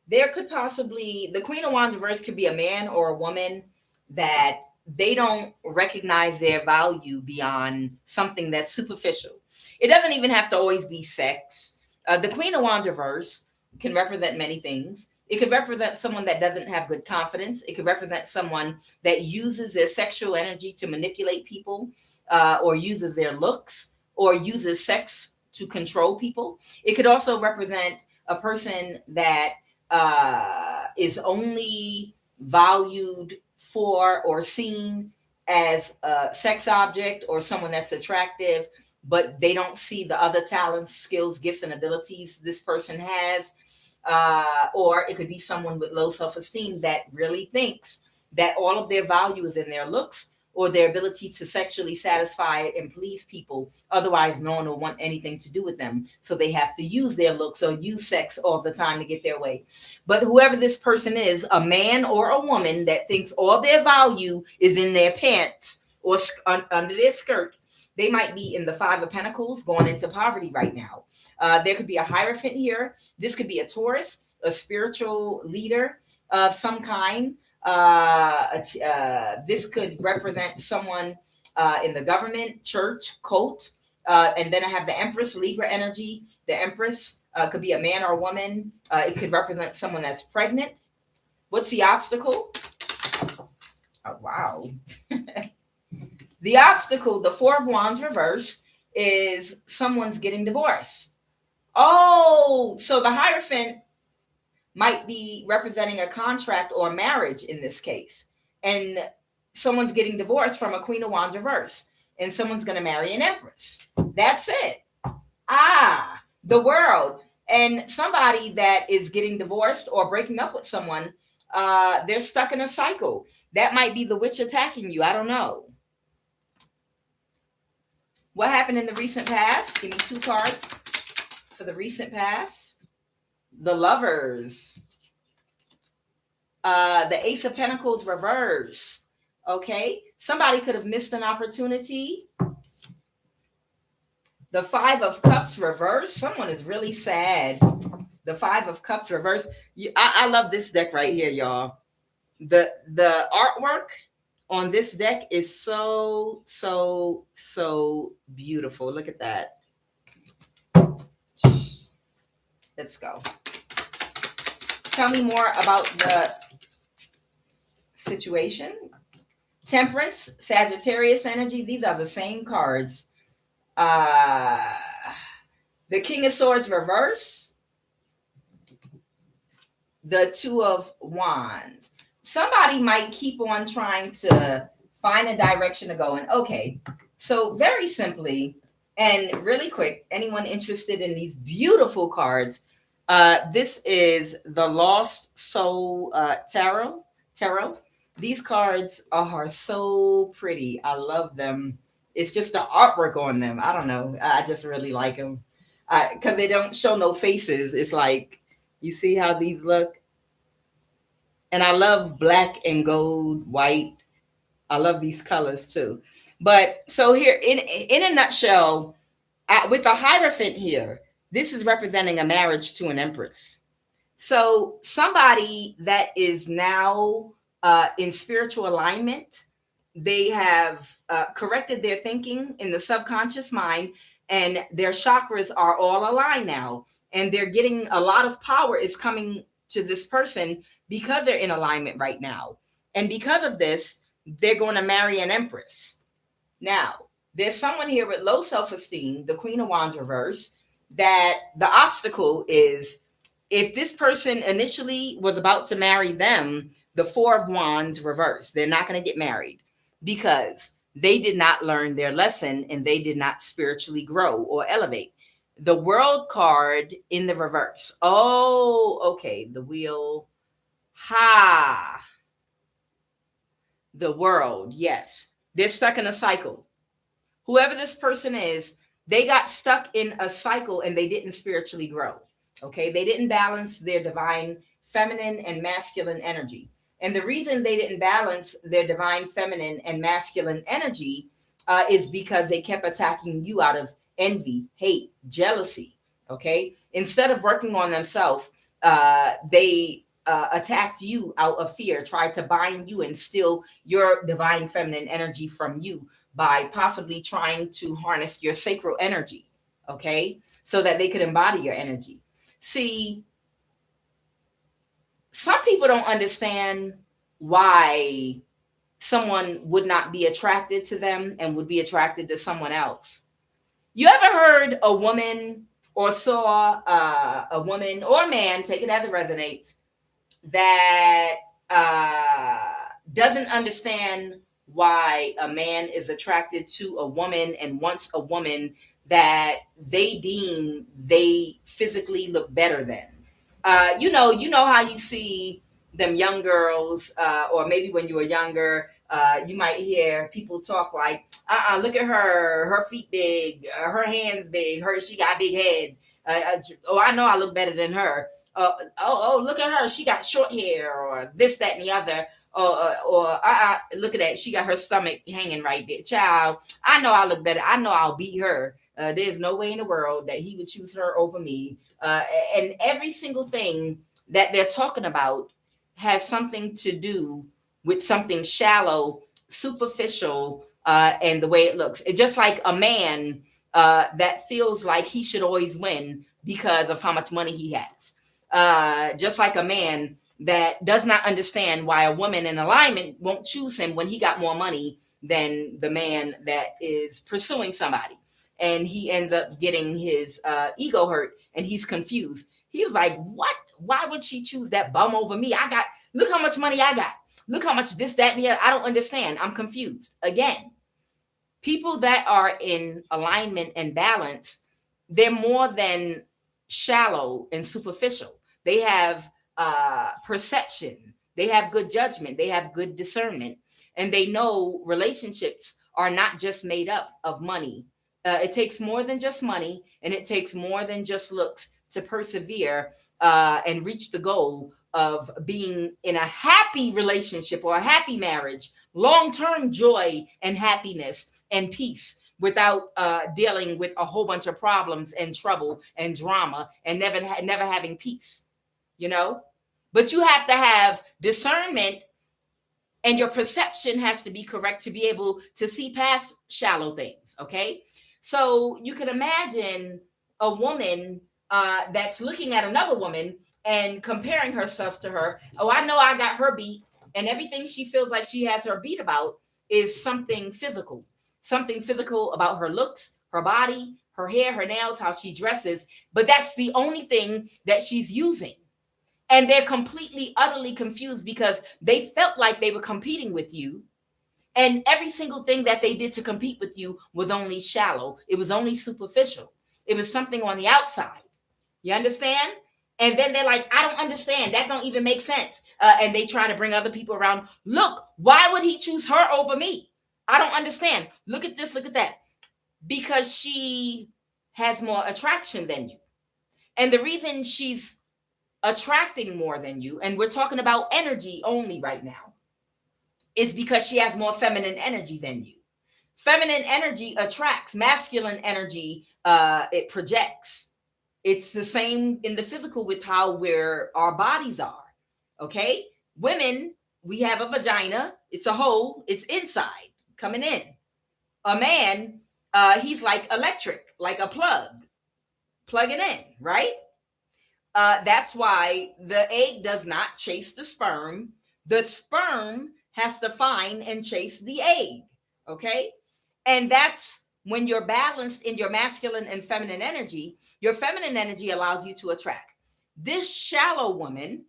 There could possibly, the Queen of Wands reverse could be a man or a woman that they don't recognize their value beyond something that's superficial. It doesn't even have to always be sex. The Queen of Wands reverse can represent many things. It could represent someone that doesn't have good confidence. It could represent someone that uses their sexual energy to manipulate people, or uses their looks, or uses sex to control people. It could also represent a person that is only valued for or seen as a sex object, or someone that's attractive, but they don't see the other talents, skills, gifts, and abilities this person has. Or it could be someone with low self-esteem that really thinks that all of their value is in their looks or their ability to sexually satisfy and please people. Otherwise, no one will want anything to do with them. So they have to use their looks or use sex all the time to get their way. But whoever this person is, a man or a woman that thinks all their value is in their pants or under their skirt, they might be in the 5 of Pentacles going into poverty right now. There could be a Hierophant here. This could be a Taurus, a spiritual leader of some kind. This could represent someone in the government, church, cult. And then I have the Empress, Libra energy. The Empress could be a man or a woman. It could represent someone that's pregnant. What's the obstacle? Oh, wow. The obstacle, the 4 of Wands reverse, is someone's getting divorced. Oh, so the Hierophant might be representing a contract or marriage in this case. And someone's getting divorced from a Queen of Wands reverse. And someone's going to marry an Empress. That's it. The World. And somebody that is getting divorced or breaking up with someone, they're stuck in a cycle. That might be the witch attacking you. I don't know. What happened in the recent past? Give me 2 cards for the recent past. The Lovers. The Ace of Pentacles reverse. Okay, somebody could have missed an opportunity. The Five of Cups reverse. Someone is really sad. The Five of Cups reverse. I love this deck right here, y'all. The artwork on this deck is so beautiful. Look at that. Let's go. Tell me more about the situation. Temperance, Sagittarius energy. These are the same cards. The King of Swords reverse. The Two of Wands. Somebody might keep on trying to find a direction to go in. Okay, so very simply and really quick, anyone interested in these beautiful cards, this is the Lost Soul Tarot. These cards are so pretty. I love them. It's just the artwork on them. I don't know. I just really like them because they don't show no faces. It's like, you see how these look? And I love black and gold, white. I love these colors too. But so here, in a nutshell, with the Hierophant here, this is representing a marriage to an empress. So somebody that is now in spiritual alignment, they have corrected their thinking in the subconscious mind, and their chakras are all aligned now. And they're getting a lot of power is coming to this person because they're in alignment right now. And because of this, they're going to marry an empress. Now, there's someone here with low self-esteem, the Queen of Wands reverse, that the obstacle is if this person initially was about to marry them, the Four of Wands reverse. They're not going to get married because they did not learn their lesson and they did not spiritually grow or elevate. The World card in the reverse. Oh, okay. The Wheel. Ha. The World. Yes. They're stuck in a cycle. Whoever this person is, they got stuck in a cycle and they didn't spiritually grow. Okay. They didn't balance their divine feminine and masculine energy. And the reason they didn't balance their divine feminine and masculine energy is because they kept attacking you out of envy, hate, jealousy. Okay. Instead of working on themselves, they attacked you out of fear, tried to bind you and steal your divine feminine energy from you by possibly trying to harness your sacral energy. Okay. So that they could embody your energy. See, some people don't understand why someone would not be attracted to them and would be attracted to someone else. You ever heard a woman or saw a woman or a man, take it as it resonates, that doesn't understand why a man is attracted to a woman and wants a woman that they deem they physically look better than? You know how you see them young girls, or maybe when you were younger, you might hear people talk like, look at her feet big, her hands big, she got a big head. Oh, I know I look better than her. Look at her, she got short hair, or this, that, and the other. Look at that, she got her stomach hanging right there. Child, I know I look better. I know I'll beat her. There's no way in the world that he would choose her over me. And every single thing that they're talking about has something to do with something shallow, superficial, and the way it looks. It's just like a man that feels like he should always win because of how much money he has. Just like a man that does not understand why a woman in alignment won't choose him when he got more money than the man that is pursuing somebody. And he ends up getting his ego hurt and he's confused. He was like, what? Why would she choose that bum over me? Look how much money I got. Look how much this, that, and the other. I don't understand. I'm confused. Again, people that are in alignment and balance, they're more than shallow and superficial. They have perception. They have good judgment. They have good discernment. And they know relationships are not just made up of money. It takes more than just money, and it takes more than just looks to persevere and reach the goal of being in a happy relationship or a happy marriage long-term joy and happiness and peace without dealing with a whole bunch of problems and trouble and drama and never having peace, you know. But you have to have discernment, and your perception has to be correct to be able to see past shallow things. Okay, so you can imagine a woman that's looking at another woman and comparing herself to her. Oh, I know I got her beat, and everything she feels like she has her beat about is something physical about her looks, her body, her hair, her nails, how she dresses. But that's the only thing that she's using. And they're completely, utterly confused because they felt like they were competing with you. And every single thing that they did to compete with you was only shallow. It was only superficial. It was something on the outside. You understand? And then they're like, I don't understand. That don't even make sense. And they try to bring other people around. Look, why would he choose her over me? I don't understand. Look at this, look at that. Because she has more attraction than you. And the reason she's attracting more than you, and we're talking about energy only right now, is because she has more feminine energy than you. Feminine energy attracts, masculine energy it projects. It's the same in the physical with how our bodies are. Okay, women, we have a vagina, it's a hole, it's inside coming in. A man, he's like electric, like a plugging in, right? That's why the egg does not chase the sperm. The sperm has to find and chase the egg. Okay. And that's when you're balanced in your masculine and feminine energy. Your feminine energy allows you to attract. This shallow woman,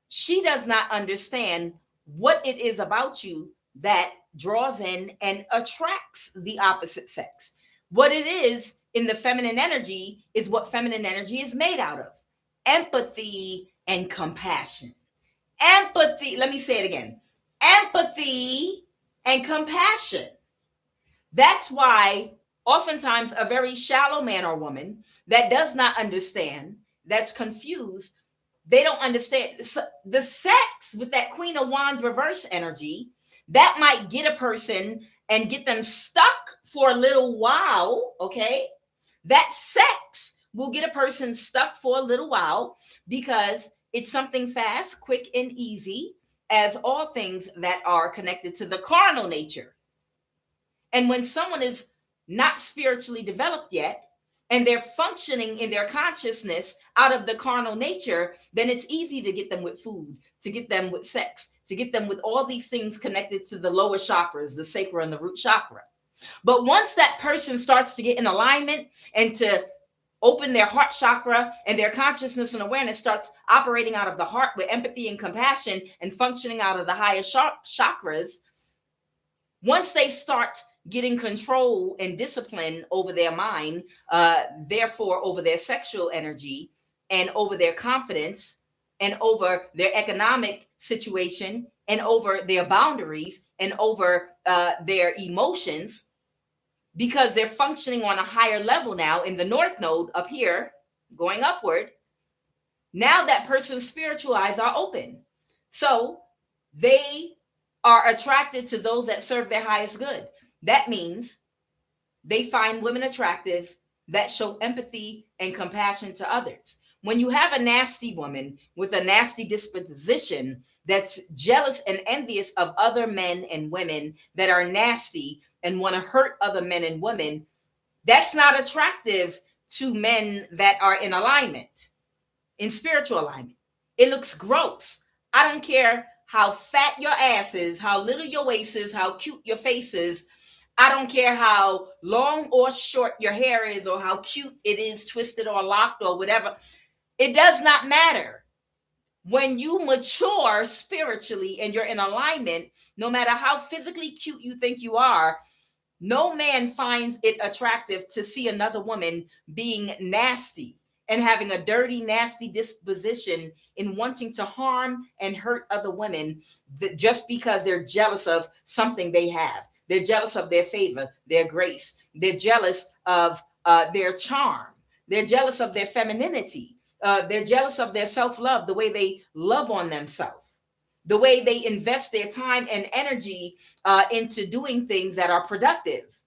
she does not understand what it is about you that draws in and attracts the opposite sex. What it is in the feminine energy is what feminine energy is made out of. Empathy and compassion. Empathy, let me say it again. Empathy and compassion. That's why oftentimes a very shallow man or woman that does not understand, that's confused, they don't understand the sex with that Queen of Wands reverse energy. That might get a person and get them stuck for a little while, okay? That sex will get a person stuck for a little while because it's something fast, quick, and easy, as all things that are connected to the carnal nature. And when someone is not spiritually developed yet, and they're functioning in their consciousness out of the carnal nature, then it's easy to get them with food, to get them with sex, to get them with all these things connected to the lower chakras, the sacral and the root chakra. But once that person starts to get in alignment and to open their heart chakra, and their consciousness and awareness starts operating out of the heart with empathy and compassion and functioning out of the higher chakras, once they start getting control and discipline over their mind, therefore over their sexual energy and over their confidence and over their economic situation and over their boundaries and over their emotions, because they're functioning on a higher level now in the north node up here, going upward. Now that person's spiritual eyes are open. So they are attracted to those that serve their highest good. That means they find women attractive that show empathy and compassion to others. When you have a nasty woman with a nasty disposition that's jealous and envious of other men and women that are nasty and want to hurt other men and women, that's not attractive to men that are in alignment, in spiritual alignment. It looks gross. I don't care how fat your ass is, how little your waist is, how cute your face is. I don't care how long or short your hair is or how cute it is, twisted or locked or whatever. It does not matter. When you mature spiritually and you're in alignment, no matter how physically cute you think you are, no man finds it attractive to see another woman being nasty and having a dirty, nasty disposition in wanting to harm and hurt other women just because they're jealous of something they have. They're jealous of their favor, their grace. They're jealous of their charm. They're jealous of their femininity. They're jealous of their self-love, the way they love on themselves. the way they invest their time and energy into doing things that are productive.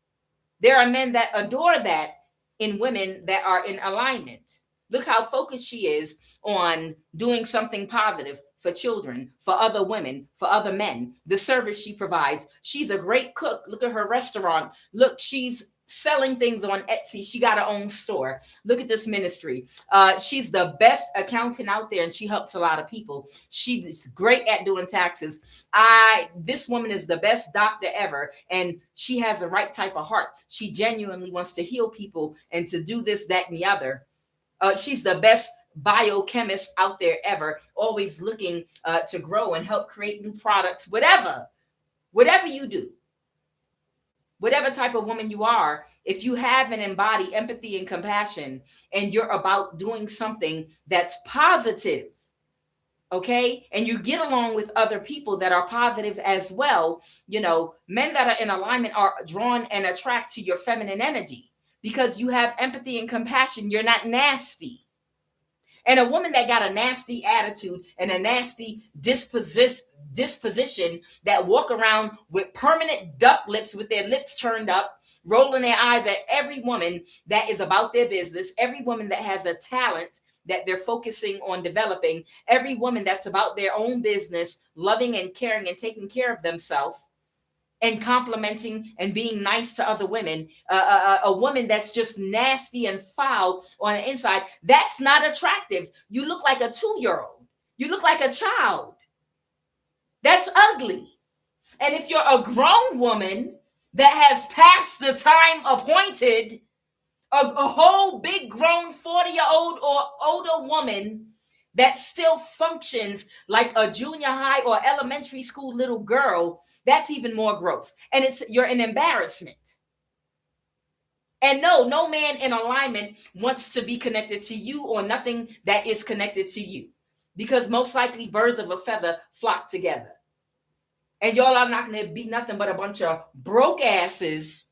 There are men that adore that in women that are in alignment. Look how focused she is on doing something positive for children, for other women, for other men, the service she provides. She's a great cook. Look at her restaurant. Look, she's selling things on Etsy. She got her own store. Look at this ministry. She's the best accountant out there, and she helps a lot of people. She's great at doing taxes. This woman is the best doctor ever, and she has the right type of heart. She genuinely wants to heal people and to do this, that, and the other. She's the best biochemist out there ever, always looking to grow and help create new products, whatever you do. Whatever type of woman you are, if you have and embody empathy and compassion, and you're about doing something that's positive, okay, and you get along with other people that are positive as well, men that are in alignment are drawn and attract to your feminine energy because you have empathy and compassion. You're not nasty. And a woman that got a nasty attitude and a nasty disposition that walk around with permanent duck lips, with their lips turned up, rolling their eyes at every woman that is about their business, every woman that has a talent that they're focusing on developing, every woman that's about their own business, loving and caring and taking care of themselves, and complimenting and being nice to other women, a woman that's just nasty and foul on the inside, that's not attractive. You look like a 2-year-old. You look like a child. That's ugly. And if you're a grown woman that has passed the time appointed, a whole big grown 40-year-old or older woman that still functions like a junior high or elementary school little girl, that's even more gross. And you're an embarrassment. And no man in alignment wants to be connected to you or nothing that is connected to you, because most likely birds of a feather flock together. And y'all are not going to be nothing but a bunch of broke asses,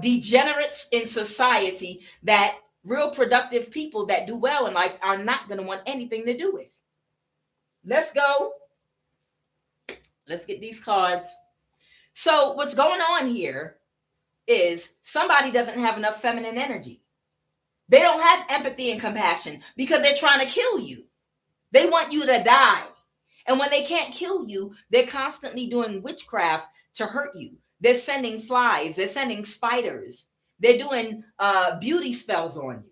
degenerates in society that real productive people that do well in life are not going to want anything to do with. Let's go. Let's get these cards. So what's going on here is somebody doesn't have enough feminine energy. They don't have empathy and compassion because they're trying to kill you. They want you to die. And when they can't kill you, they're constantly doing witchcraft to hurt you. They're sending flies. They're sending spiders. They're doing beauty spells on you.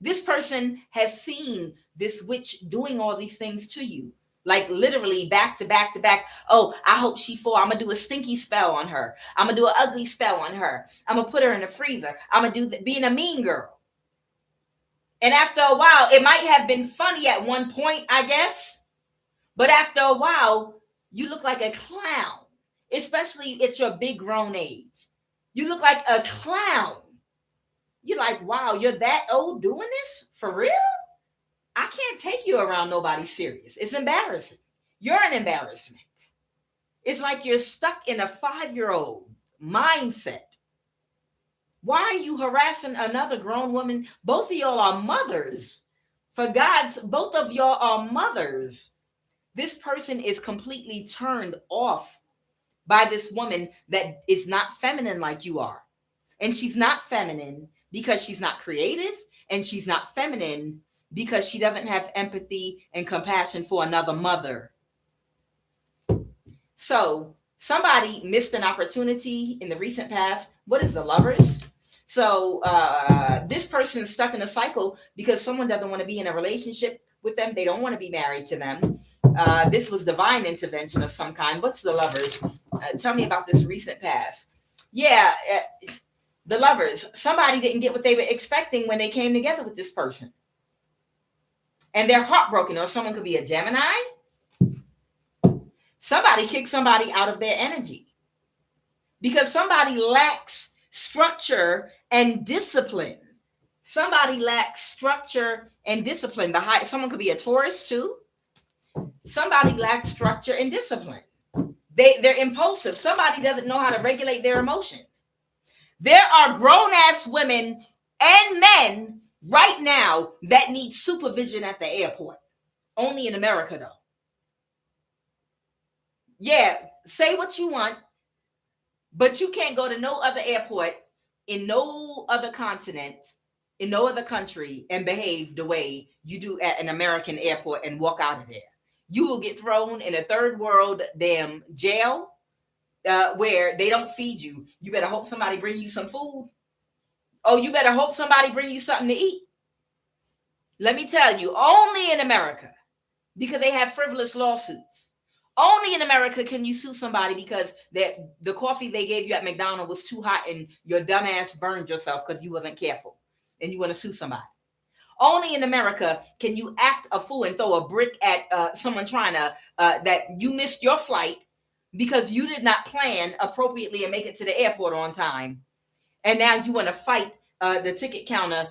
This person has seen this witch doing all these things to you, like literally back to back to back. Oh, I hope she fall. I'm going to do a stinky spell on her. I'm going to do an ugly spell on her. I'm going to put her in the freezer. I'm going to do being a mean girl. And after a while, it might have been funny at one point, I guess. But after a while, you look like a clown, especially at your big grown age. You look like a clown. You're like, wow, you're that old doing this? For real? I can't take you around nobody serious. It's embarrassing. You're an embarrassment. It's like you're stuck in a 5-year-old mindset. Why are you harassing another grown woman? Both of y'all are mothers. Both of y'all are mothers. This person is completely turned off by this woman that is not feminine like you are. And she's not feminine because she's not creative, and she's not feminine because she doesn't have empathy and compassion for another mother. So somebody missed an opportunity in the recent past. What is the Lovers? So this person is stuck in a cycle because someone doesn't want to be in a relationship with them. They don't want to be married to them. This was divine intervention of some kind. What's the Lovers? Tell me about this recent past. Yeah, the Lovers. Somebody didn't get what they were expecting when they came together with this person. And they're heartbroken. Or someone could be a Gemini. Somebody kicked somebody out of their energy because somebody lacks structure and discipline. Somebody lacks structure and discipline. Someone could be a Taurus too. Somebody lacks structure and discipline. They're impulsive. Somebody doesn't know how to regulate their emotions. There are grown-ass women and men right now that need supervision at the airport. Only in America, though. Yeah, say what you want, but you can't go to no other airport in no other continent, in no other country, and behave the way you do at an American airport and walk out of there. You will get thrown in a third world damn jail where they don't feed you. You better hope somebody bring you some food. Oh, you better hope somebody bring you something to eat. Let me tell you, only in America, because they have frivolous lawsuits. Only in America can you sue somebody because the coffee they gave you at McDonald's was too hot and your dumb ass burned yourself because you wasn't careful and you want to sue somebody. Only in America can you act a fool and throw a brick at someone trying to, that you missed your flight because you did not plan appropriately and make it to the airport on time. And now you want to fight the ticket counter,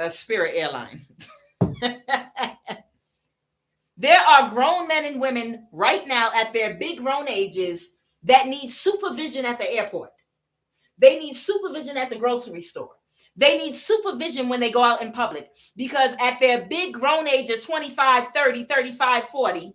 Spirit Airline. There are grown men and women right now at their big grown ages that need supervision at the airport. They need supervision at the grocery store. They need supervision when they go out in public because at their big grown age of 25, 30, 35, 40,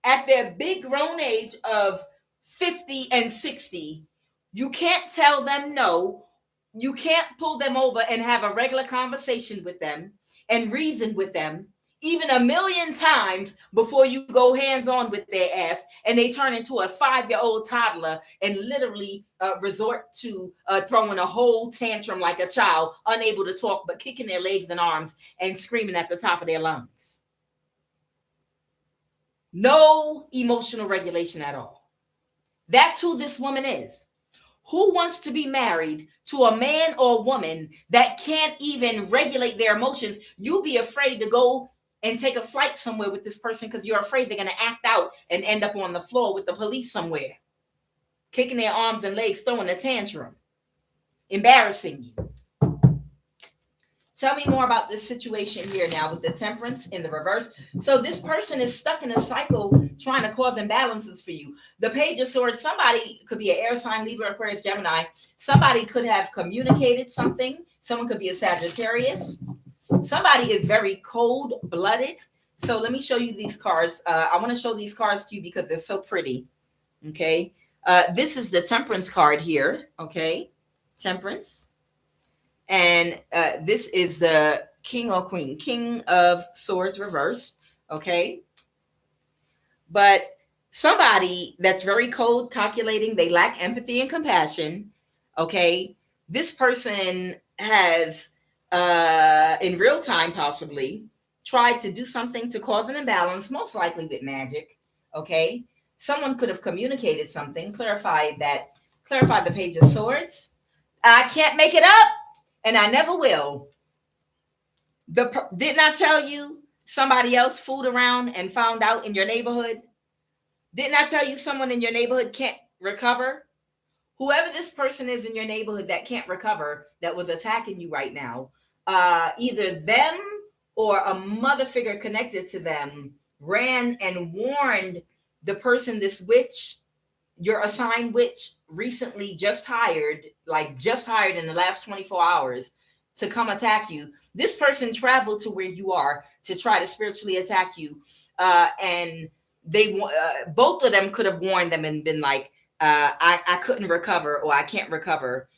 at their big grown age of 50 and 60, you can't tell them no. You can't pull them over and have a regular conversation with them and reason with them even a million times before you go hands-on with their ass and they turn into a 5-year-old toddler and literally resort to throwing a whole tantrum like a child, unable to talk but kicking their legs and arms and screaming at the top of their lungs. No emotional regulation at all. That's who this woman is. Who wants to be married to a man or woman that can't even regulate their emotions? You be afraid to go and take a flight somewhere with this person because you're afraid they're going to act out and end up on the floor with the police somewhere, kicking their arms and legs, throwing a tantrum, embarrassing you. Tell me more about this situation here now with the temperance in the reverse. So this person is stuck in a cycle trying to cause imbalances for you. The page of swords, somebody could be an air sign, Libra, Aquarius, Gemini. Somebody could have communicated something. Someone could be a Sagittarius. Somebody is very cold-blooded. So let me show you these cards. I want to show these cards to you because they're so pretty. Okay. This is the temperance card here. Okay. Temperance. And this is the king or queen, king of swords reversed. Okay. But somebody that's very cold, calculating, they lack empathy and compassion. Okay. This person has, in real time, possibly tried to do something to cause an imbalance, most likely with magic. Okay. Someone could have communicated something, clarified the page of swords. I can't make it up. And I never will. Didn't I tell you somebody else fooled around and found out in your neighborhood? Didn't I tell you someone in your neighborhood can't recover? Whoever this person is in your neighborhood that can't recover, that was attacking you right now, either them or a mother figure connected to them ran and warned the person, this witch, your assigned witch, recently just hired in the last 24 hours to come attack you. This person traveled to where you are to try to spiritually attack you. And they both of them could have warned them and been like, I couldn't recover, or I can't recover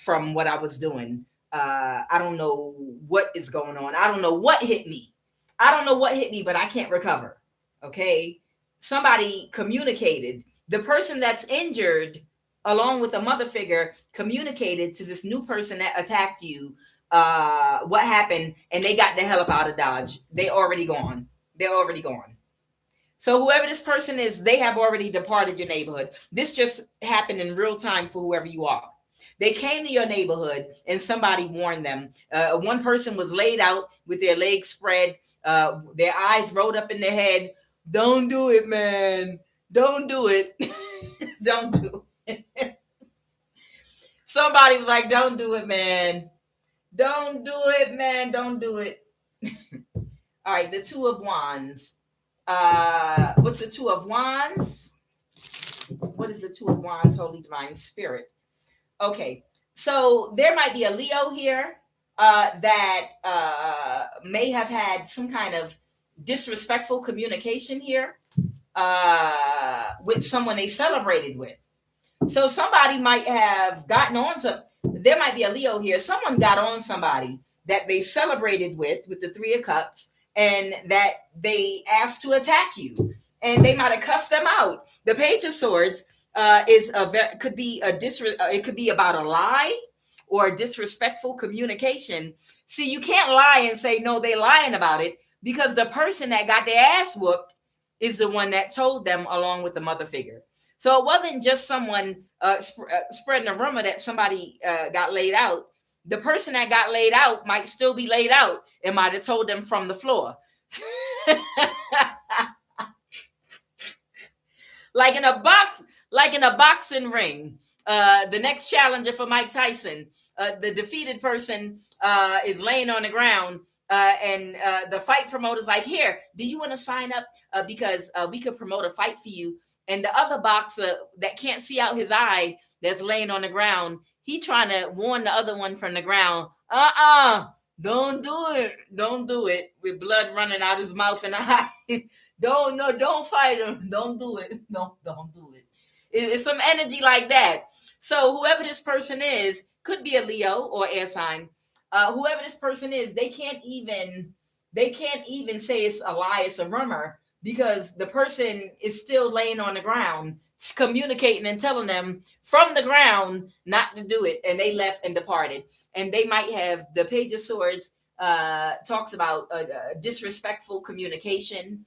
from what I was doing. I don't know what is going on. I don't know what hit me. But I can't recover. Okay. Somebody communicated. The person that's injured, along with a mother figure, communicated to this new person that attacked you what happened, and they got the hell up out of Dodge. They're already gone. So whoever this person is, they have already departed your neighborhood. This just happened in real time for whoever you are. They came to your neighborhood and somebody warned them. One person was laid out with their legs spread, their eyes rolled up in their head. Don't do it, man. Don't do it. Don't do it. Somebody was like, don't do it, man. Don't do it, man. Don't do it. All right, the Two of Wands. What's the Two of Wands? What is the Two of Wands, Holy Divine Spirit? Okay, so there might be a Leo here that may have had some kind of disrespectful communication here. with someone they celebrated with. So somebody might have gotten on some. There might be a Leo here. Someone got on somebody that they celebrated with the Three of Cups, and that they asked to attack you, and they might have cussed them out. The Page of Swords could be it could be about a lie or disrespectful communication. See, you can't lie and say no, they lying about it, because the person that got their ass whooped is the one that told them, along with the mother figure. So it wasn't just someone spreading a rumor that somebody got laid out. The person that got laid out might still be laid out and might have told them from the floor. like in a boxing ring. The next challenger for Mike Tyson, the defeated person is laying on the ground, and the fight promoter's like, here, do you want to sign up? Because we could promote a fight for you. And the other boxer that can't see out his eye, that's laying on the ground, he trying to warn the other one from the ground, don't do it. Don't do it. With blood running out his mouth and eye. Don't fight him. Don't do it. Don't do it. It's some energy like that. So whoever this person is, could be a Leo or air sign. Whoever this person is, they can't even say it's a lie, it's a rumor, because the person is still laying on the ground, communicating and telling them from the ground not to do it, and they left and departed. And they might have, the Page of Swords talks about disrespectful communication.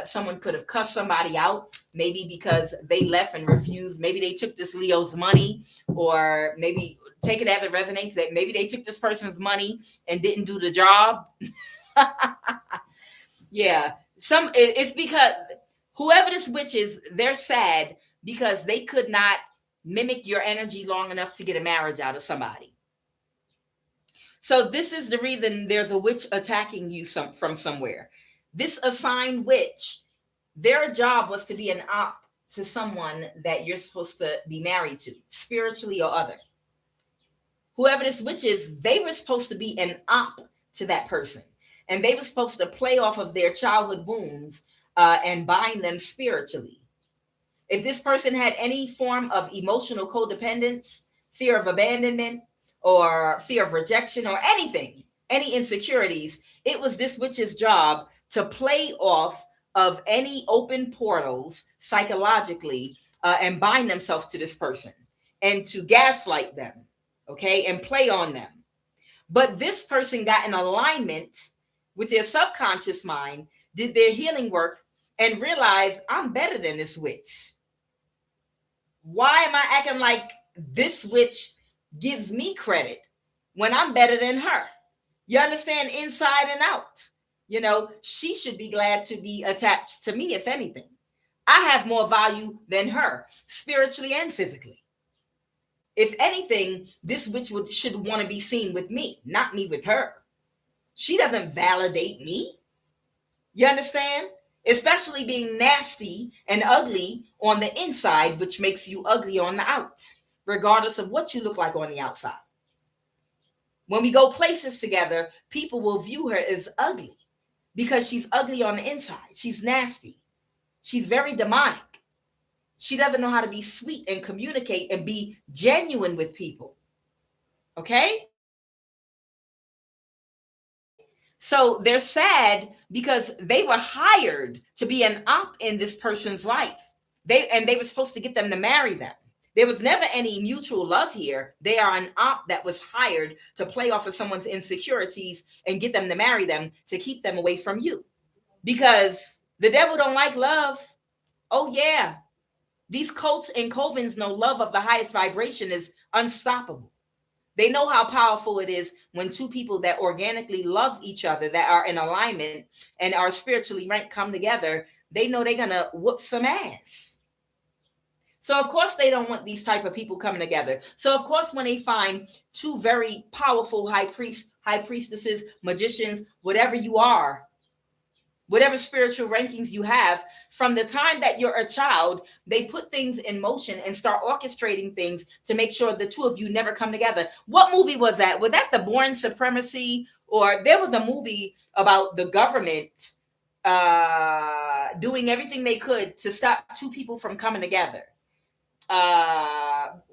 Someone could have cussed somebody out, maybe because they left and refused. Maybe they took this Leo's money, or maybe take it as it resonates that maybe they took this person's money and didn't do the job. Yeah. It's because whoever this witch is, they're sad because they could not mimic your energy long enough to get a marriage out of somebody. So this is the reason there's a witch attacking you from somewhere. This assigned witch, their job was to be an op to someone that you're supposed to be married to, spiritually or other. Whoever this witch is, they were supposed to be an op to that person. And they were supposed to play off of their childhood wounds and bind them spiritually. If this person had any form of emotional codependence, fear of abandonment, or fear of rejection, or anything, any insecurities, it was this witch's job to play off of any open portals psychologically and bind themselves to this person and to gaslight them, okay, and play on them. But this person got in alignment with their subconscious mind, did their healing work, and realized, I'm better than this witch. Why am I acting like this witch gives me credit when I'm better than her? You understand? Inside and out. You know, she should be glad to be attached to me, if anything. I have more value than her, spiritually and physically. If anything, this witch should want to be seen with me, not me with her. She doesn't validate me. You understand? Especially being nasty and ugly on the inside, which makes you ugly on the out, regardless of what you look like on the outside. When we go places together, people will view her as ugly because she's ugly on the inside. She's nasty. She's very demonic. She doesn't know how to be sweet and communicate and be genuine with people. Okay? So they're sad because they were hired to be an op in this person's life. They were supposed to get them to marry them. There was never any mutual love here. They are an op that was hired to play off of someone's insecurities and get them to marry them to keep them away from you. Because the devil don't like love. Oh yeah. These cults and covens know love of the highest vibration is unstoppable. They know how powerful it is when two people that organically love each other, that are in alignment and are spiritually ranked, come together. They know they're going to whoop some ass. So, of course, they don't want these type of people coming together. So, of course, when they find two very powerful high priestesses, magicians, whatever you are, whatever spiritual rankings you have, from the time that you're a child, they put things in motion and start orchestrating things to make sure the two of you never come together. What movie was that? Was that The Born Supremacy? Or there was a movie about the government doing everything they could to stop two people from coming together.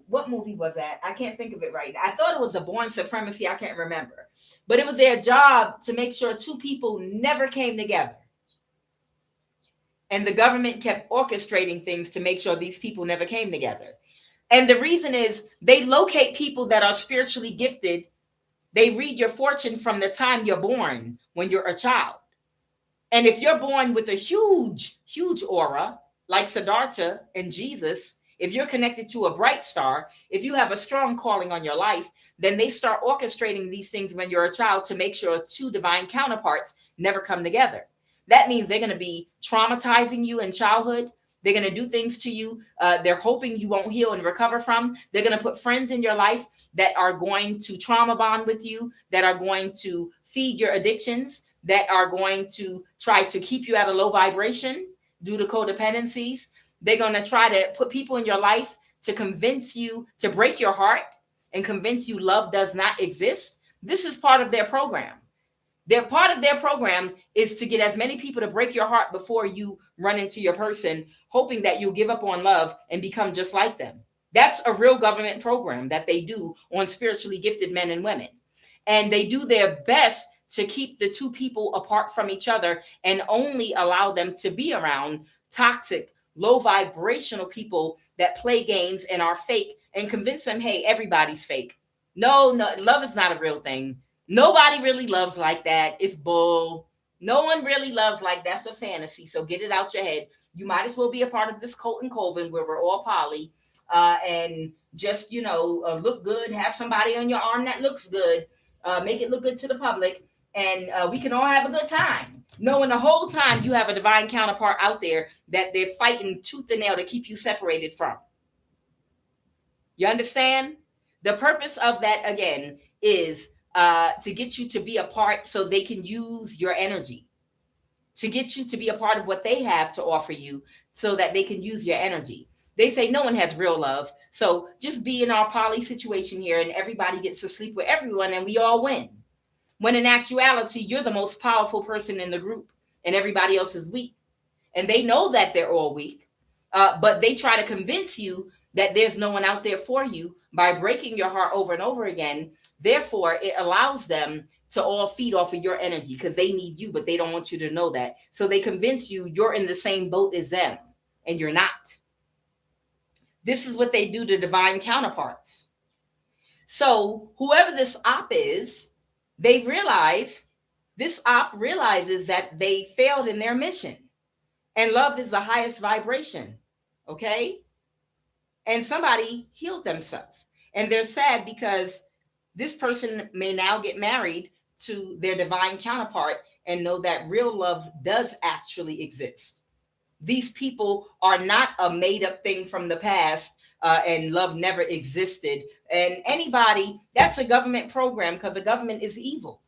What movie was that? I can't think of it right now. I thought it was a Born Supremacy. I can't remember. But it was their job to make sure two people never came together. And the government kept orchestrating things to make sure these people never came together. And the reason is they locate people that are spiritually gifted. They read your fortune from the time you're born, when you're a child. And if you're born with a huge, huge aura, like Siddhartha and Jesus, if you're connected to a bright star, if you have a strong calling on your life, then they start orchestrating these things when you're a child to make sure two divine counterparts never come together. That means they're going to be traumatizing you in childhood. They're going to do things to you they're hoping you won't heal and recover from. They're going to put friends in your life that are going to trauma bond with you, that are going to feed your addictions, that are going to try to keep you at a low vibration due to codependencies. They're going to try to put people in your life to convince you, to break your heart and convince you love does not exist. This is part of their program. Their part of their program is to get as many people to break your heart before you run into your person, hoping that you'll give up on love and become just like them. That's a real government program that they do on spiritually gifted men and women. And they do their best to keep the two people apart from each other and only allow them to be around toxic, low vibrational people that play games and are fake, and convince them, hey, everybody's fake. No, love is not a real thing. Nobody really loves like that. It's bull. No one really loves like that's a fantasy. So get it out your head. You might as well be a part of this cult and coven where we're all poly and just, look good. Have somebody on your arm that looks good. Make it look good to the public. And we can all have a good time. Knowing the whole time you have a divine counterpart out there that they're fighting tooth and nail to keep you separated from. You understand? The purpose of that, again, is to get you to be a part so they can use your energy, to get you to be a part of what they have to offer you so that they can use your energy. They say no one has real love. So just be in our poly situation here and everybody gets to sleep with everyone and we all win. When in actuality, you're the most powerful person in the group and everybody else is weak. And they know that they're all weak, but they try to convince you that there's no one out there for you by breaking your heart over and over again. Therefore, it allows them to all feed off of your energy because they need you, but they don't want you to know that. So they convince you you're in the same boat as them, and you're not. This is what they do to divine counterparts. So whoever this op is, they've realized, this op realizes that they failed in their mission. And love is the highest vibration, okay? And somebody healed themselves. And they're sad because this person may now get married to their divine counterpart and know that real love does actually exist. These people are not a made-up thing from the past and love never existed. And anybody, that's a government program because the government is evil.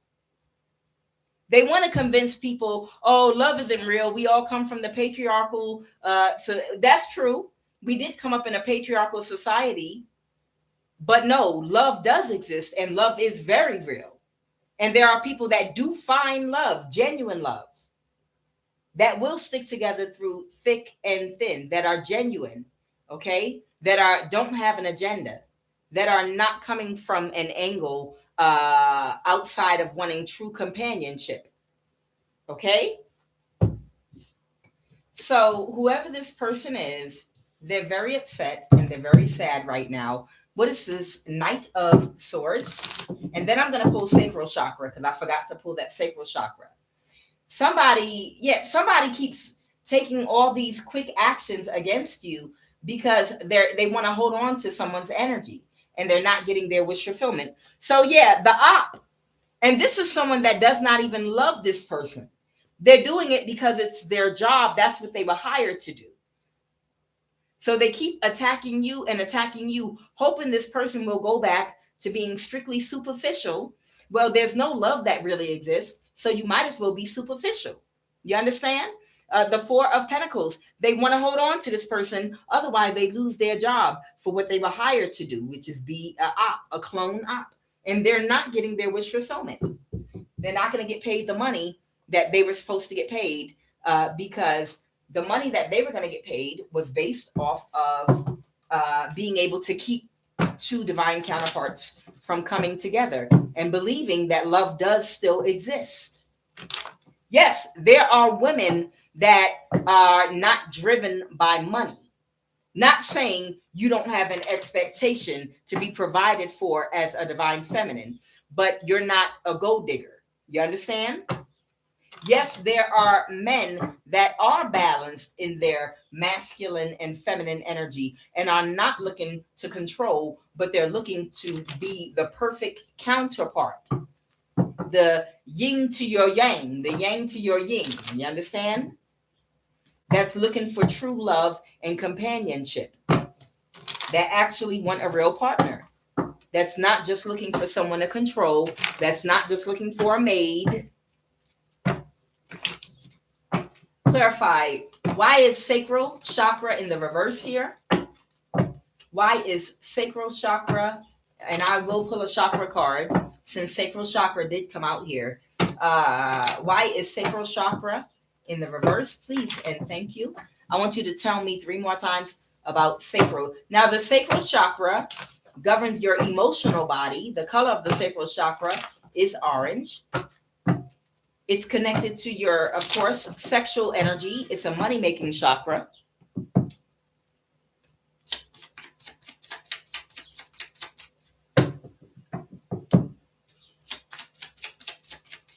They want to convince people, oh, love isn't real. We all come from the patriarchal. So that's true. We did come up in a patriarchal society. But no, love does exist and love is very real. And there are people that do find love, genuine love, that will stick together through thick and thin, that are genuine, okay? That don't have an agenda, that are not coming from an angle outside of wanting true companionship, okay? So whoever this person is, they're very upset and they're very sad right now. What is this? Knight of Swords. And then I'm going to pull sacral chakra because I forgot to pull that sacral chakra. Somebody keeps taking all these quick actions against you because they want to hold on to someone's energy and they're not getting their wish fulfillment. So yeah, the op. And this is someone that does not even love this person. They're doing it because it's their job. That's what they were hired to do. So they keep attacking you and attacking you, hoping this person will go back to being strictly superficial. Well, there's no love that really exists. So you might as well be superficial. You understand? The Four of Pentacles. They want to hold on to this person. Otherwise, they lose their job for what they were hired to do, which is be a clone op. And they're not getting their wish fulfillment. They're not going to get paid the money that they were supposed to get paid because the money that they were going to get paid was based off of being able to keep two divine counterparts from coming together and believing that love does still exist. Yes, there are women that are not driven by money. Not saying you don't have an expectation to be provided for as a divine feminine, but you're not a gold digger. You understand? Yes, there are men that are balanced in their masculine and feminine energy and are not looking to control, but they're looking to be the perfect counterpart. The yin to your yang, the yang to your yin. You understand? That's looking for true love and companionship. That actually want a real partner. That's not just looking for someone to control. That's not just looking for a maid. Clarify, why is sacral chakra in the reverse here? Why is sacral chakra, and I will pull a chakra card since sacral chakra did come out here. Why is sacral chakra in the reverse, please, and thank you. I want you to tell me 3 more times about sacral. Now, the sacral chakra governs your emotional body. The color of the sacral chakra is orange. It's connected to your, of course, sexual energy. It's a money-making chakra.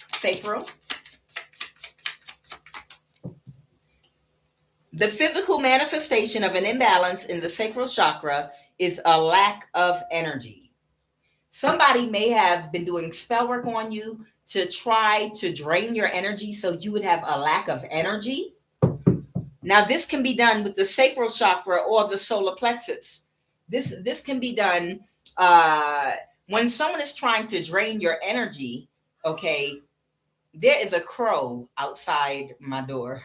Sacral. The physical manifestation of an imbalance in the sacral chakra is a lack of energy. Somebody may have been doing spell work on you to try to drain your energy so you would have a lack of energy. Now, this can be done with the sacral chakra or the solar plexus. This can be done when someone is trying to drain your energy, okay? There is a crow outside my door.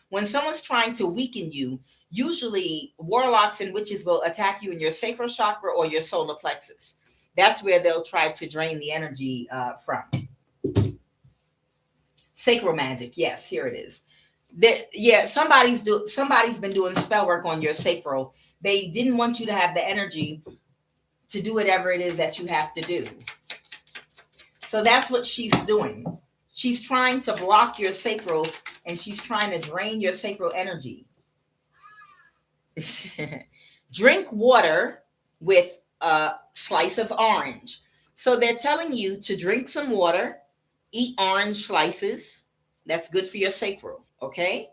When someone's trying to weaken you, usually warlocks and witches will attack you in your sacral chakra or your solar plexus. That's where they'll try to drain the energy from. Sacral magic. Yes, here it is. Somebody's been doing spell work on your sacral. They didn't want you to have the energy to do whatever it is that you have to do. So that's what she's doing. She's trying to block your sacral and she's trying to drain your sacral energy. Drink water with a slice of orange. So they're telling you to drink some water, eat orange slices. That's good for your sacral, okay?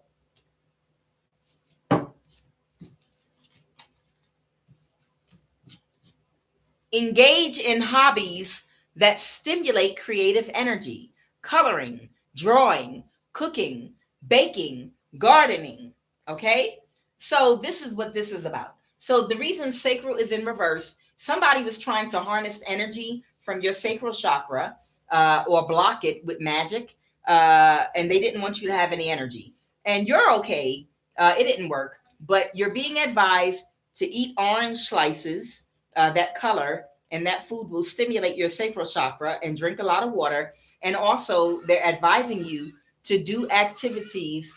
Engage in hobbies that stimulate creative energy. Coloring, drawing, cooking, baking, gardening, okay? So this is what this is about. So the reason sacral is in reverse, somebody was trying to harness energy from your sacral chakra or block it with magic, and they didn't want you to have any energy. And you're okay. It didn't work, but you're being advised to eat orange slices, that color, and that food will stimulate your sacral chakra, and drink a lot of water. And also, they're advising you to do activities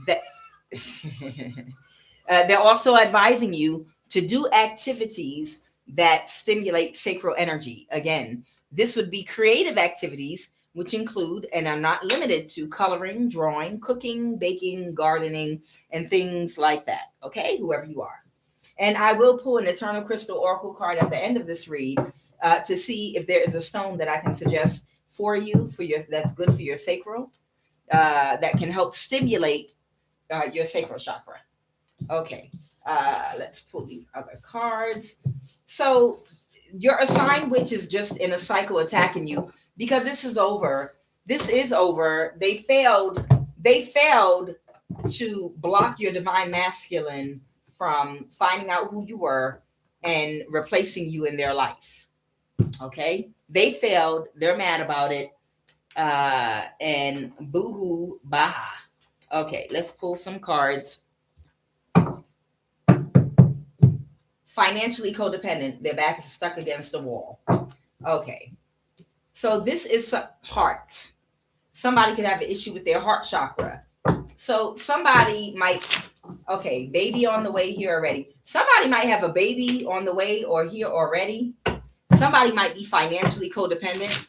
that they're also advising you to do activities that stimulate sacral energy. Again, this would be creative activities, which include, and are not limited to, coloring, drawing, cooking, baking, gardening, and things like that. Okay, whoever you are. And I will pull an Eternal Crystal Oracle card at the end of this read to see if there is a stone that I can suggest for you, that's good for your sacral, that can help stimulate your sacral chakra. Okay, let's pull these other cards. So your assigned witch is just in a cycle attacking you because this is over. This is over. They failed to block your divine masculine from finding out who you were and replacing you in their life. Okay, they failed. They're mad about it. And boo-hoo, baha. Okay, let's pull some cards. Financially codependent. Their back is stuck against the wall. Okay, so this is heart. Somebody could have an issue with their heart chakra. So somebody might, okay, baby on the way here already. Somebody might have a baby on the way or here already. Somebody might be financially codependent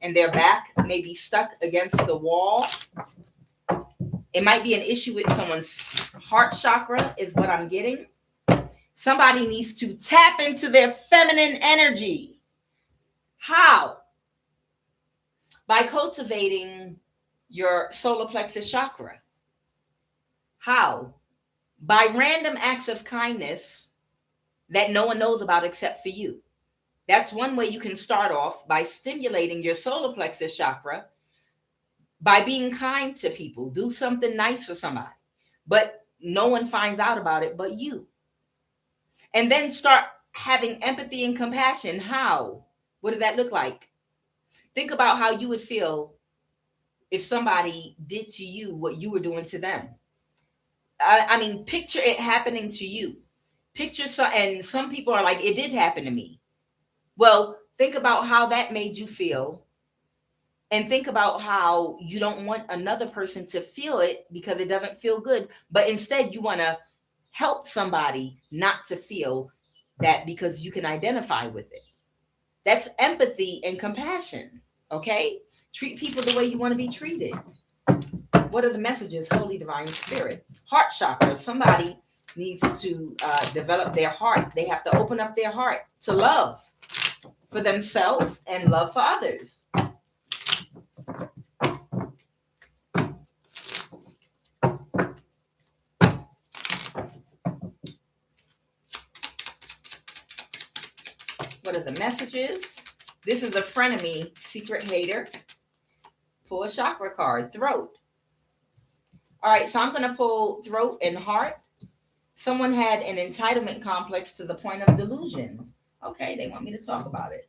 and their back may be stuck against the wall. It might be an issue with someone's heart chakra, is what I'm getting. Somebody needs to tap into their feminine energy. How? By cultivating your solar plexus chakra. How? By random acts of kindness that no one knows about except for you. That's one way you can start off, by stimulating your solar plexus chakra, by being kind to people. Do something nice for somebody, but no one finds out about it but you. And then start having empathy and compassion. How? What does that look like? Think about how you would feel if somebody did to you what you were doing to them. I mean, picture it happening to you. Picture and some people are like, it did happen to me. Well, think about how that made you feel, and think about how you don't want another person to feel it because it doesn't feel good, but instead you want to help somebody not to feel that because you can identify with it. That's empathy and compassion. Okay? Treat people the way you want to be treated. What are the messages? Holy Divine Spirit. Heart chakra. Somebody needs to develop their heart. They have to open up their heart to love for themselves and love for others. What are the messages? This is a frenemy, secret hater. Pull a chakra card, throat. All right, so I'm going to pull throat and heart. Someone had an entitlement complex to the point of delusion. Okay, they want me to talk about it.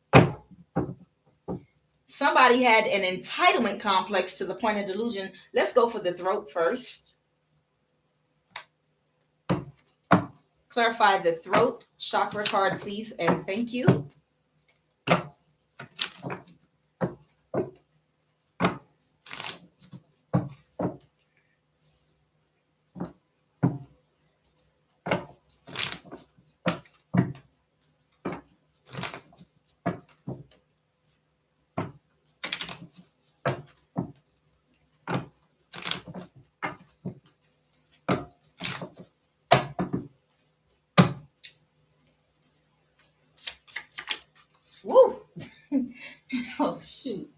Somebody had an entitlement complex to the point of delusion. Let's go for the throat first. Clarify the throat chakra card, please, and thank you. Woo! Oh, shoot.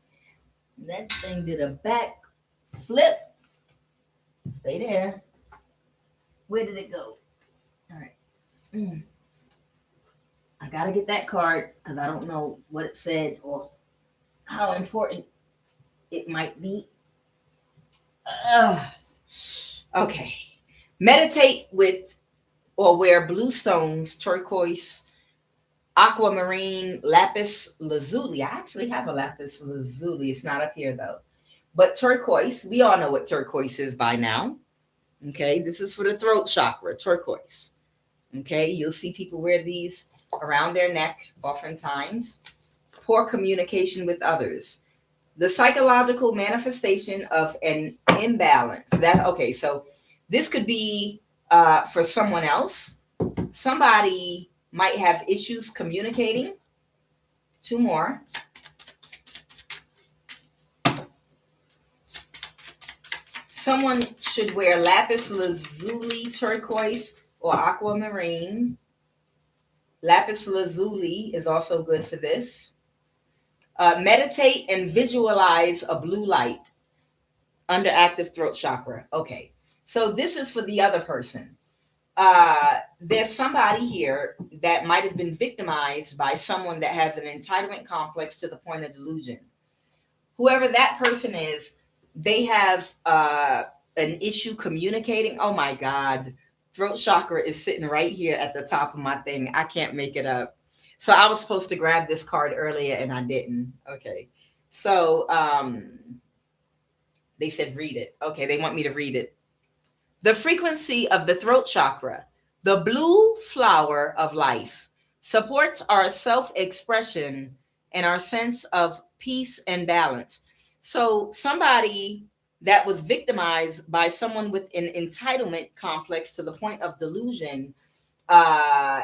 That thing did a back flip. Stay there. Where did it go? All right. I got to get that card because I don't know what it said or how important it might be. Okay. Meditate with or wear blue stones, turquoise, aquamarine, lapis lazuli. I actually have a lapis lazuli. It's not up here though. But turquoise, we all know what turquoise is by now. Okay, this is for the throat chakra, turquoise. Okay, you'll see people wear these around their neck oftentimes. Poor communication with others. The psychological manifestation of an imbalance. So this could be for someone else. Somebody might have issues communicating. Two more. Someone should wear lapis lazuli, turquoise, or aquamarine. Lapis lazuli is also good for this. Meditate and visualize a blue light under active throat chakra. Okay, so this is for the other person. There's somebody here that might have been victimized by someone that has an entitlement complex to the point of delusion. Whoever that person is, they have an issue communicating. Oh my God. Throat chakra is sitting right here at the top of my thing. I can't make it up. So I was supposed to grab this card earlier and I didn't. Okay. So they said read it. Okay, they want me to read it. The frequency of the throat chakra, the blue flower of life, supports our self-expression and our sense of peace and balance. So somebody that was victimized by someone with an entitlement complex to the point of delusion,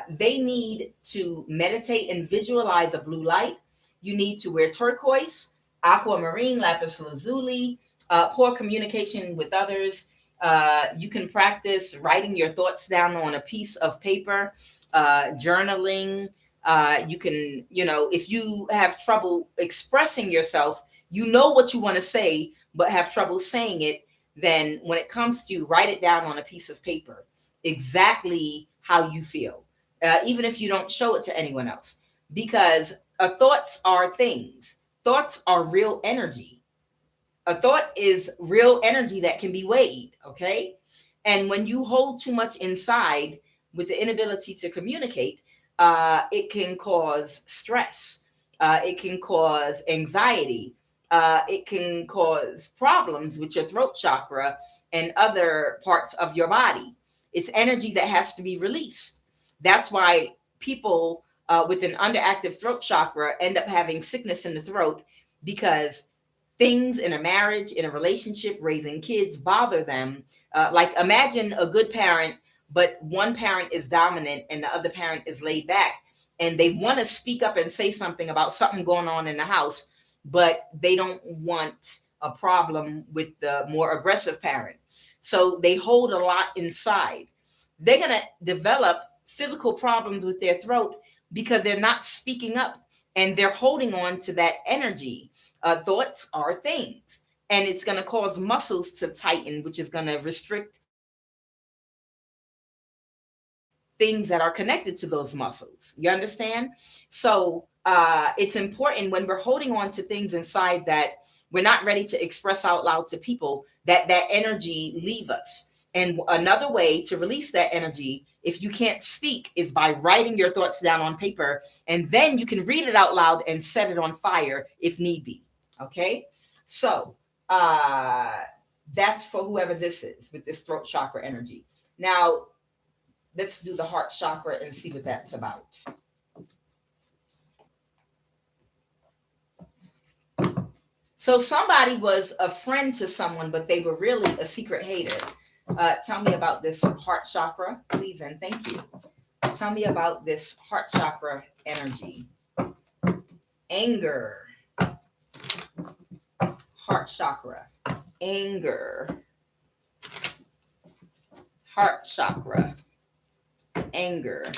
they need to meditate and visualize a blue light. You need to wear turquoise, aquamarine, lapis lazuli, poor communication with others. You can practice writing your thoughts down on a piece of paper, journaling. You can, if you have trouble expressing yourself, you know what you want to say, but have trouble saying it, then when it comes to you, write it down on a piece of paper, exactly how you feel, even if you don't show it to anyone else, because thoughts are things. Thoughts are real energy. A thought is real energy that can be weighed, okay? And when you hold too much inside with the inability to communicate, it can cause stress. It can cause anxiety. It can cause problems with your throat chakra and other parts of your body. It's energy that has to be released. That's why people with an underactive throat chakra end up having sickness in the throat, because things in a marriage, in a relationship, raising kids bother them. Like imagine a good parent, but one parent is dominant and the other parent is laid back, and they want to speak up and say something about something going on in the house, but they don't want a problem with the more aggressive parent. So they hold a lot inside. They're going to develop physical problems with their throat because they're not speaking up and they're holding on to that energy. Thoughts are things, and it's going to cause muscles to tighten, which is going to restrict things that are connected to those muscles. You understand? So it's important when we're holding on to things inside that we're not ready to express out loud to people, that that energy leave us. And another way to release that energy, if you can't speak, is by writing your thoughts down on paper, and then you can read it out loud and set it on fire if need be. Okay? So that's for whoever this is with this throat chakra energy. Now, let's do the heart chakra and see what that's about. So somebody was a friend to someone, but they were really a secret hater. Tell me about this heart chakra, please, and thank you. Tell me about this heart chakra energy. Anger. Heart chakra. Anger. Heart chakra. Anger.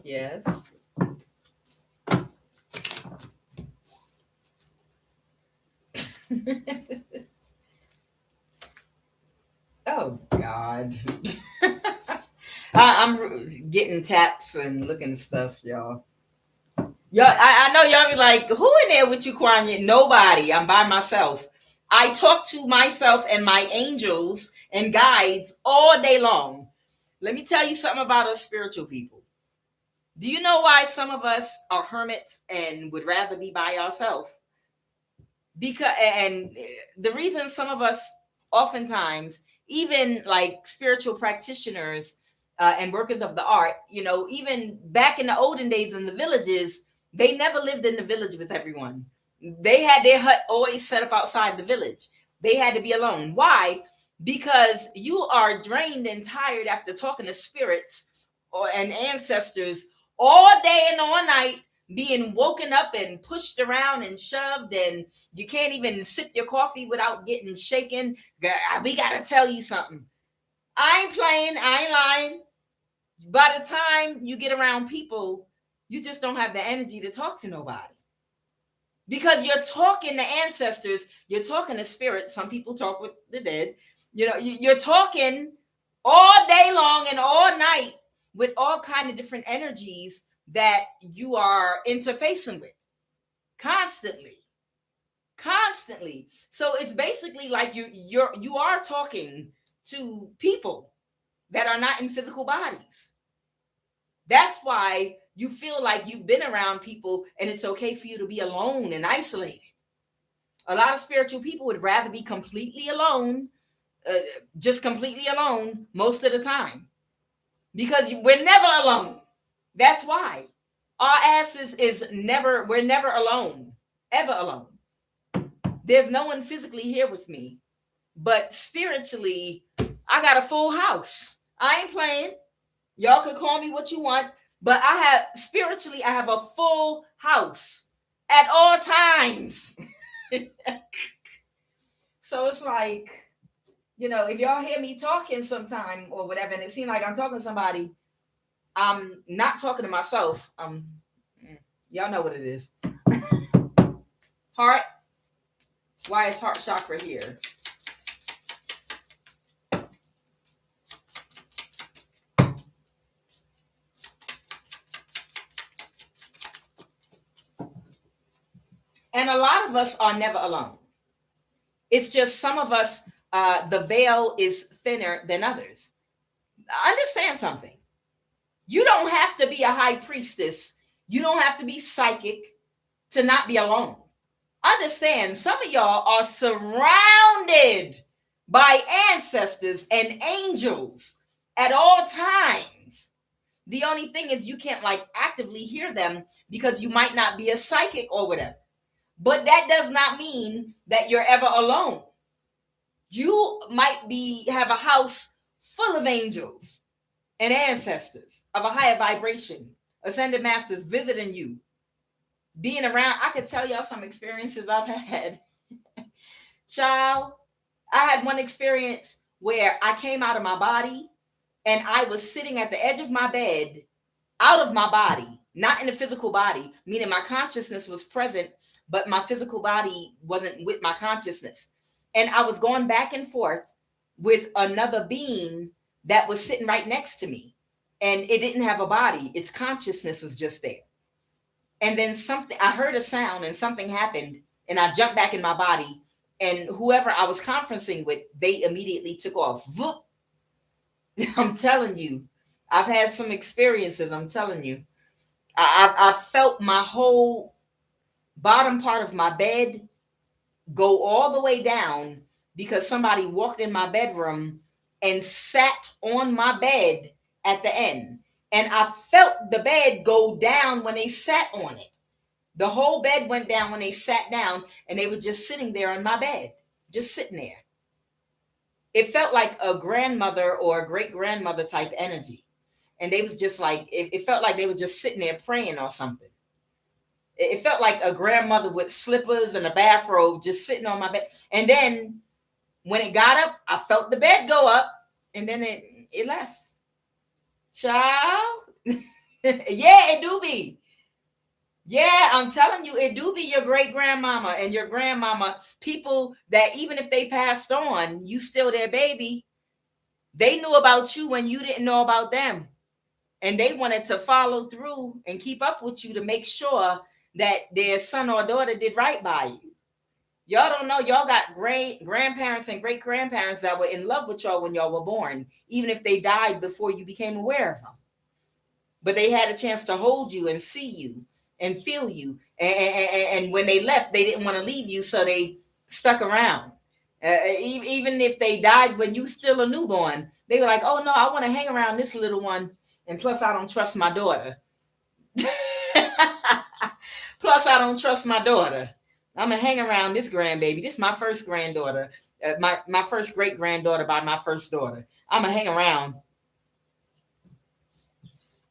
Yes. Oh God. I'm getting taps and looking at stuff, y'all. I know y'all be like, who in there with you, QUAN? Nobody. I'm by myself. I talk to myself and my angels and guides all day long. Let me tell you something about us spiritual people. Do you know why some of us are hermits and would rather be by ourselves? Because, and the reason some of us oftentimes, even like spiritual practitioners and workers of the art, even back in the olden days in the villages, they never lived in the village with everyone. They had their hut always set up outside the village. They had to be alone. Why? Because you are drained and tired after talking to spirits and ancestors all day and all night, being woken up and pushed around and shoved, and you can't even sip your coffee without getting shaken. We got to tell you something. I ain't playing. I ain't lying. By the time you get around people, you just don't have the energy to talk to nobody. Because you're talking to ancestors, you're talking to spirits. Some people talk with the dead. You're talking all day long and all night with all kind of different energies that you are interfacing with constantly. So it's basically like you are talking to people that are not in physical bodies. That's why you feel like you've been around people and it's okay for you to be alone and isolated. A lot of spiritual people would rather be completely alone, just completely alone most of the time, because we're never alone. That's why our asses is never, we're never alone, ever alone. There's no one physically here with me, but spiritually, I got a full house. I ain't playing. Y'all can call me what you want, but I have spiritually, I have a full house at all times. So it's like, if y'all hear me talking sometime or whatever, and it seems like I'm talking to somebody, I'm not talking to myself. Y'all know what it is. Heart. Why is heart chakra here? And a lot of us are never alone. It's just some of us, the veil is thinner than others. Understand something. You don't have to be a high priestess. You don't have to be psychic to not be alone. Understand, some of y'all are surrounded by ancestors and angels at all times. The only thing is you can't actively hear them because you might not be a psychic or whatever. But that does not mean that you're ever alone. You might have a house full of angels and ancestors of a higher vibration, ascended masters visiting you, being around. I could tell y'all some experiences I've had. Child, I had one experience where I came out of my body and I was sitting at the edge of my bed, out of my body, not in the physical body, meaning my consciousness was present, but my physical body wasn't with my consciousness. And I was going back and forth with another being that was sitting right next to me. And it didn't have a body. Its consciousness was just there. And then I heard a sound and something happened. And I jumped back in my body. And whoever I was conferencing with, they immediately took off. Voop. I'm telling you, I've had some experiences. I'm telling you. I felt my whole bottom part of my bed go all the way down because somebody walked in my bedroom and sat on my bed at the end. And I felt the bed go down when they sat on it. The whole bed went down when they sat down, and they were just sitting there on my bed, just sitting there. It felt like a grandmother or a great-grandmother type energy. And they was just it felt like they were just sitting there praying or something. It felt like a grandmother with slippers and a bathrobe just sitting on my bed. And then when it got up, I felt the bed go up, and then it left. Child. Yeah, it do be. Yeah, I'm telling you, it do be your great grandmama and your grandmama, people that even if they passed on, you still their baby. They knew about you when you didn't know about them. And they wanted to follow through and keep up with you to make sure that their son or daughter did right by you. Y'all don't know, y'all got great grandparents and great grandparents that were in love with y'all when y'all were born, even if they died before you became aware of them. But they had a chance to hold you and see you and feel you. And when they left, they didn't want to leave you, so they stuck around. Even if they died when you still a newborn, they were like, oh no, I want to hang around this little one. And plus, I don't trust my daughter. Plus, I don't trust my daughter. I'm going to hang around this grandbaby. This is my first granddaughter. My first great-granddaughter by my first daughter. I'm going to hang around.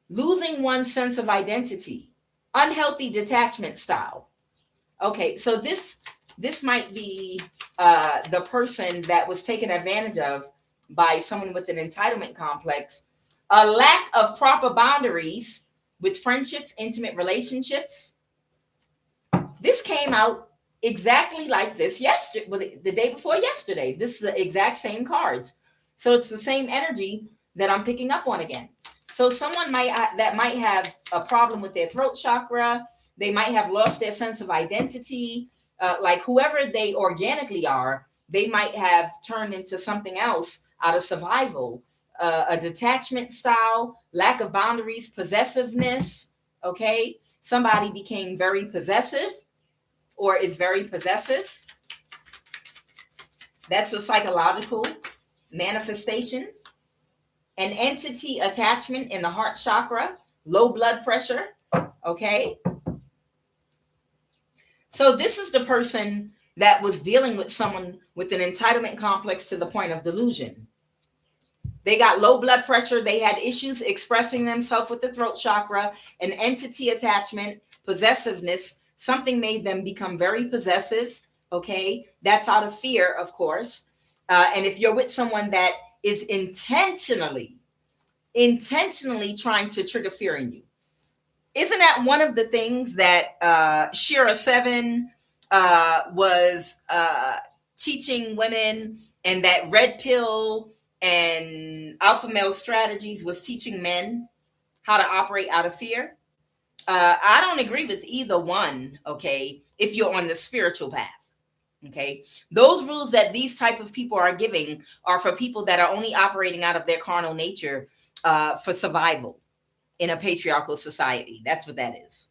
Losing one's sense of identity. Unhealthy detachment style. Okay, so this might be the person that was taken advantage of by someone with an entitlement complex. A lack of proper boundaries with friendships, intimate relationships. This came out exactly like this yesterday, the day before yesterday. This is the exact same cards. So it's the same energy that I'm picking up on again. So someone might have a problem with their throat chakra. They might have lost their sense of identity. Like whoever they organically are, they might have turned into something else out of survival. A detachment style, lack of boundaries, possessiveness. Okay. Somebody became very possessive or is very possessive. That's a psychological manifestation. An entity attachment in the heart chakra, low blood pressure. Okay. So this is the person that was dealing with someone with an entitlement complex to the point of delusion. They got low blood pressure. They had issues expressing themselves with the throat chakra, an entity attachment, possessiveness. Something made them become very possessive. Okay. That's out of fear, of course. And if you're with someone that is intentionally trying to trigger fear in you, isn't that one of the things that Shira 7 was teaching women, and that red pill and alpha male strategies was teaching men how to operate out of fear? I don't agree with either one, okay, if you're on the spiritual path. Okay, those rules that these type of people are giving are for people that are only operating out of their carnal nature for survival in a patriarchal society. That's what that is.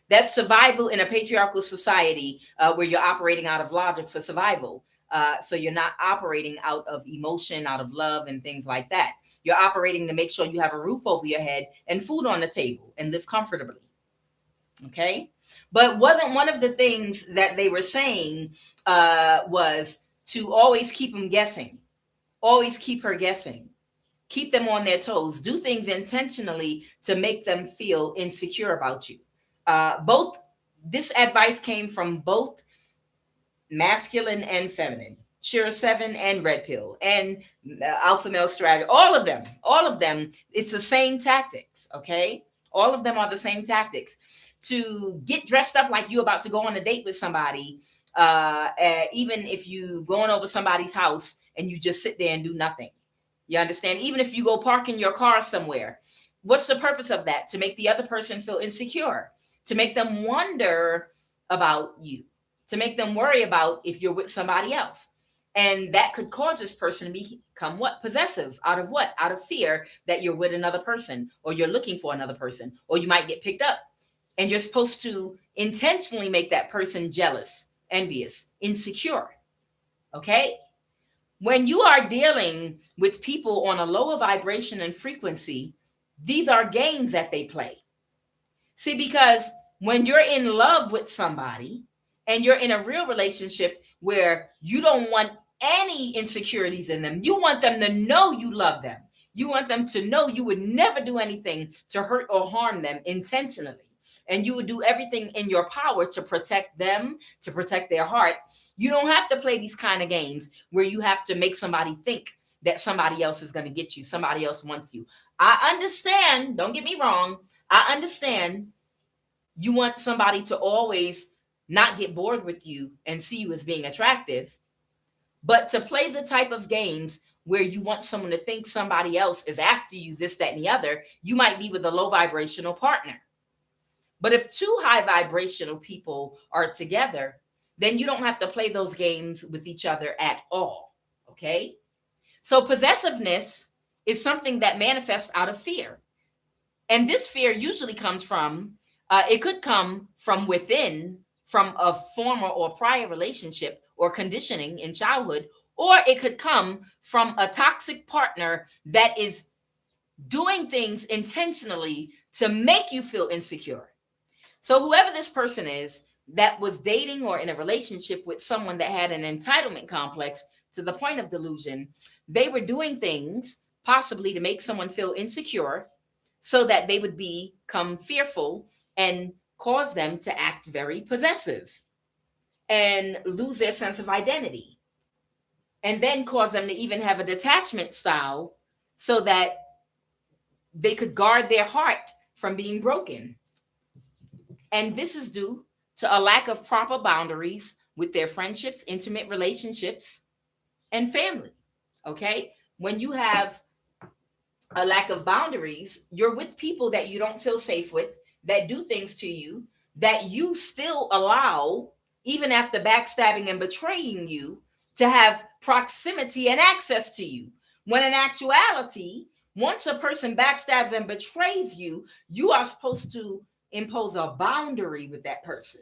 That's survival in a patriarchal society where you're operating out of logic for survival. So you're not operating out of emotion, out of love, and things like that. You're operating to make sure you have a roof over your head and food on the table and live comfortably. Okay. But wasn't one of the things that they were saying was to always keep them guessing, always keep her guessing, keep them on their toes, do things intentionally to make them feel insecure about you. Both this advice came from both masculine and feminine, Shira 7 and red pill and alpha male strategy. All of them, it's the same tactics. Okay. All of them are the same tactics to get dressed up like you're about to go on a date with somebody. Even if you going over somebody's house and you just sit there and do nothing. You understand? Even if you go park in your car somewhere, what's the purpose of that? To make the other person feel insecure, to make them wonder about you, to make them worry about if you're with somebody else. And that could cause this person to become what? Possessive. Out of what? Out of fear that you're with another person, or you're looking for another person, or you might get picked up. And you're supposed to intentionally make that person jealous, envious, insecure. Okay? When you are dealing with people on a lower vibration and frequency, these are games that they play. See, because when you're in love with somebody and you're in a real relationship where you don't want any insecurities in them, you want them to know you love them. You want them to know you would never do anything to hurt or harm them intentionally. And you would do everything in your power to protect them, to protect their heart. You don't have to play these kind of games where you have to make somebody think that somebody else is going to get you, somebody else wants you. I understand, don't get me wrong, I understand you want somebody to always not get bored with you and see you as being attractive. But to play the type of games where you want someone to think somebody else is after you, this, that, and the other, you might be with a low vibrational partner. But if two high vibrational people are together, then you don't have to play those games with each other at all. Okay? So possessiveness is something that manifests out of fear. And this fear usually comes from, it could come from within, from a former or prior relationship or conditioning in childhood, or it could come from a toxic partner that is doing things intentionally to make you feel insecure. So whoever this person is that was dating or in a relationship with someone that had an entitlement complex to the point of delusion, they were doing things possibly to make someone feel insecure so that they would become fearful and cause them to act very possessive and lose their sense of identity, and then cause them to even have a detachment style so that they could guard their heart from being broken. And this is due to a lack of proper boundaries with their friendships, intimate relationships, and family. Okay? When you have a lack of boundaries, you're with people that you don't feel safe with, that do things to you, that you still allow, even after backstabbing and betraying you, to have proximity and access to you. When in actuality, once a person backstabs and betrays you, you are supposed to impose a boundary with that person.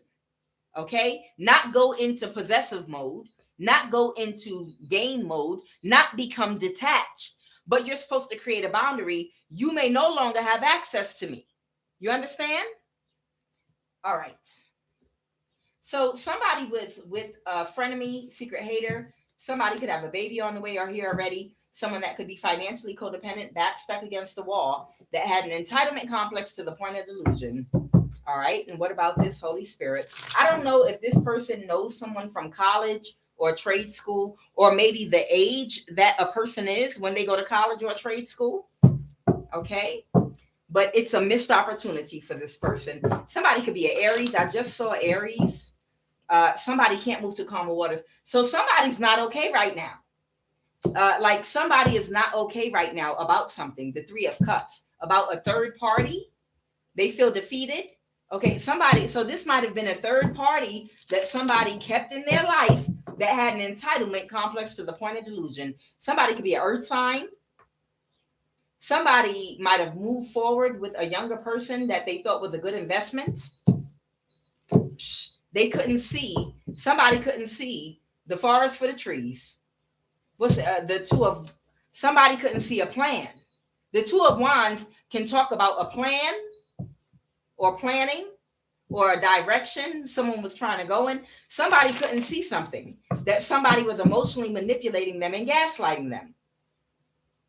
Okay? Not go into possessive mode, not go into gain mode, not become detached, but you're supposed to create a boundary. You may no longer have access to me. You understand? All right. So somebody with a frenemy, secret hater, somebody could have a baby on the way or here already. Someone that could be financially codependent, back stuck against the wall, that had an entitlement complex to the point of delusion. All right. And what about this Holy Spirit? I don't know if this person knows someone from college or trade school, or maybe the age that a person is when they go to college or trade school. Okay. But it's a missed opportunity for this person. Somebody could be an Aries. I just saw Aries. Somebody can't move to calmer waters. So somebody's not okay right now. Like somebody is not okay right now about something. The Three of Cups, about a third party. They feel defeated. Okay, somebody, so this might have been a third party that somebody kept in their life that had an entitlement complex to the point of delusion. Somebody could be an earth sign. Somebody might have moved forward with a younger person that they thought was a good investment. They couldn't see, somebody couldn't see the forest for the trees. What's the two of, somebody couldn't see a plan. The Two of Wands can talk about a plan or planning or a direction someone was trying to go in. Somebody couldn't see something, that somebody was emotionally manipulating them and gaslighting them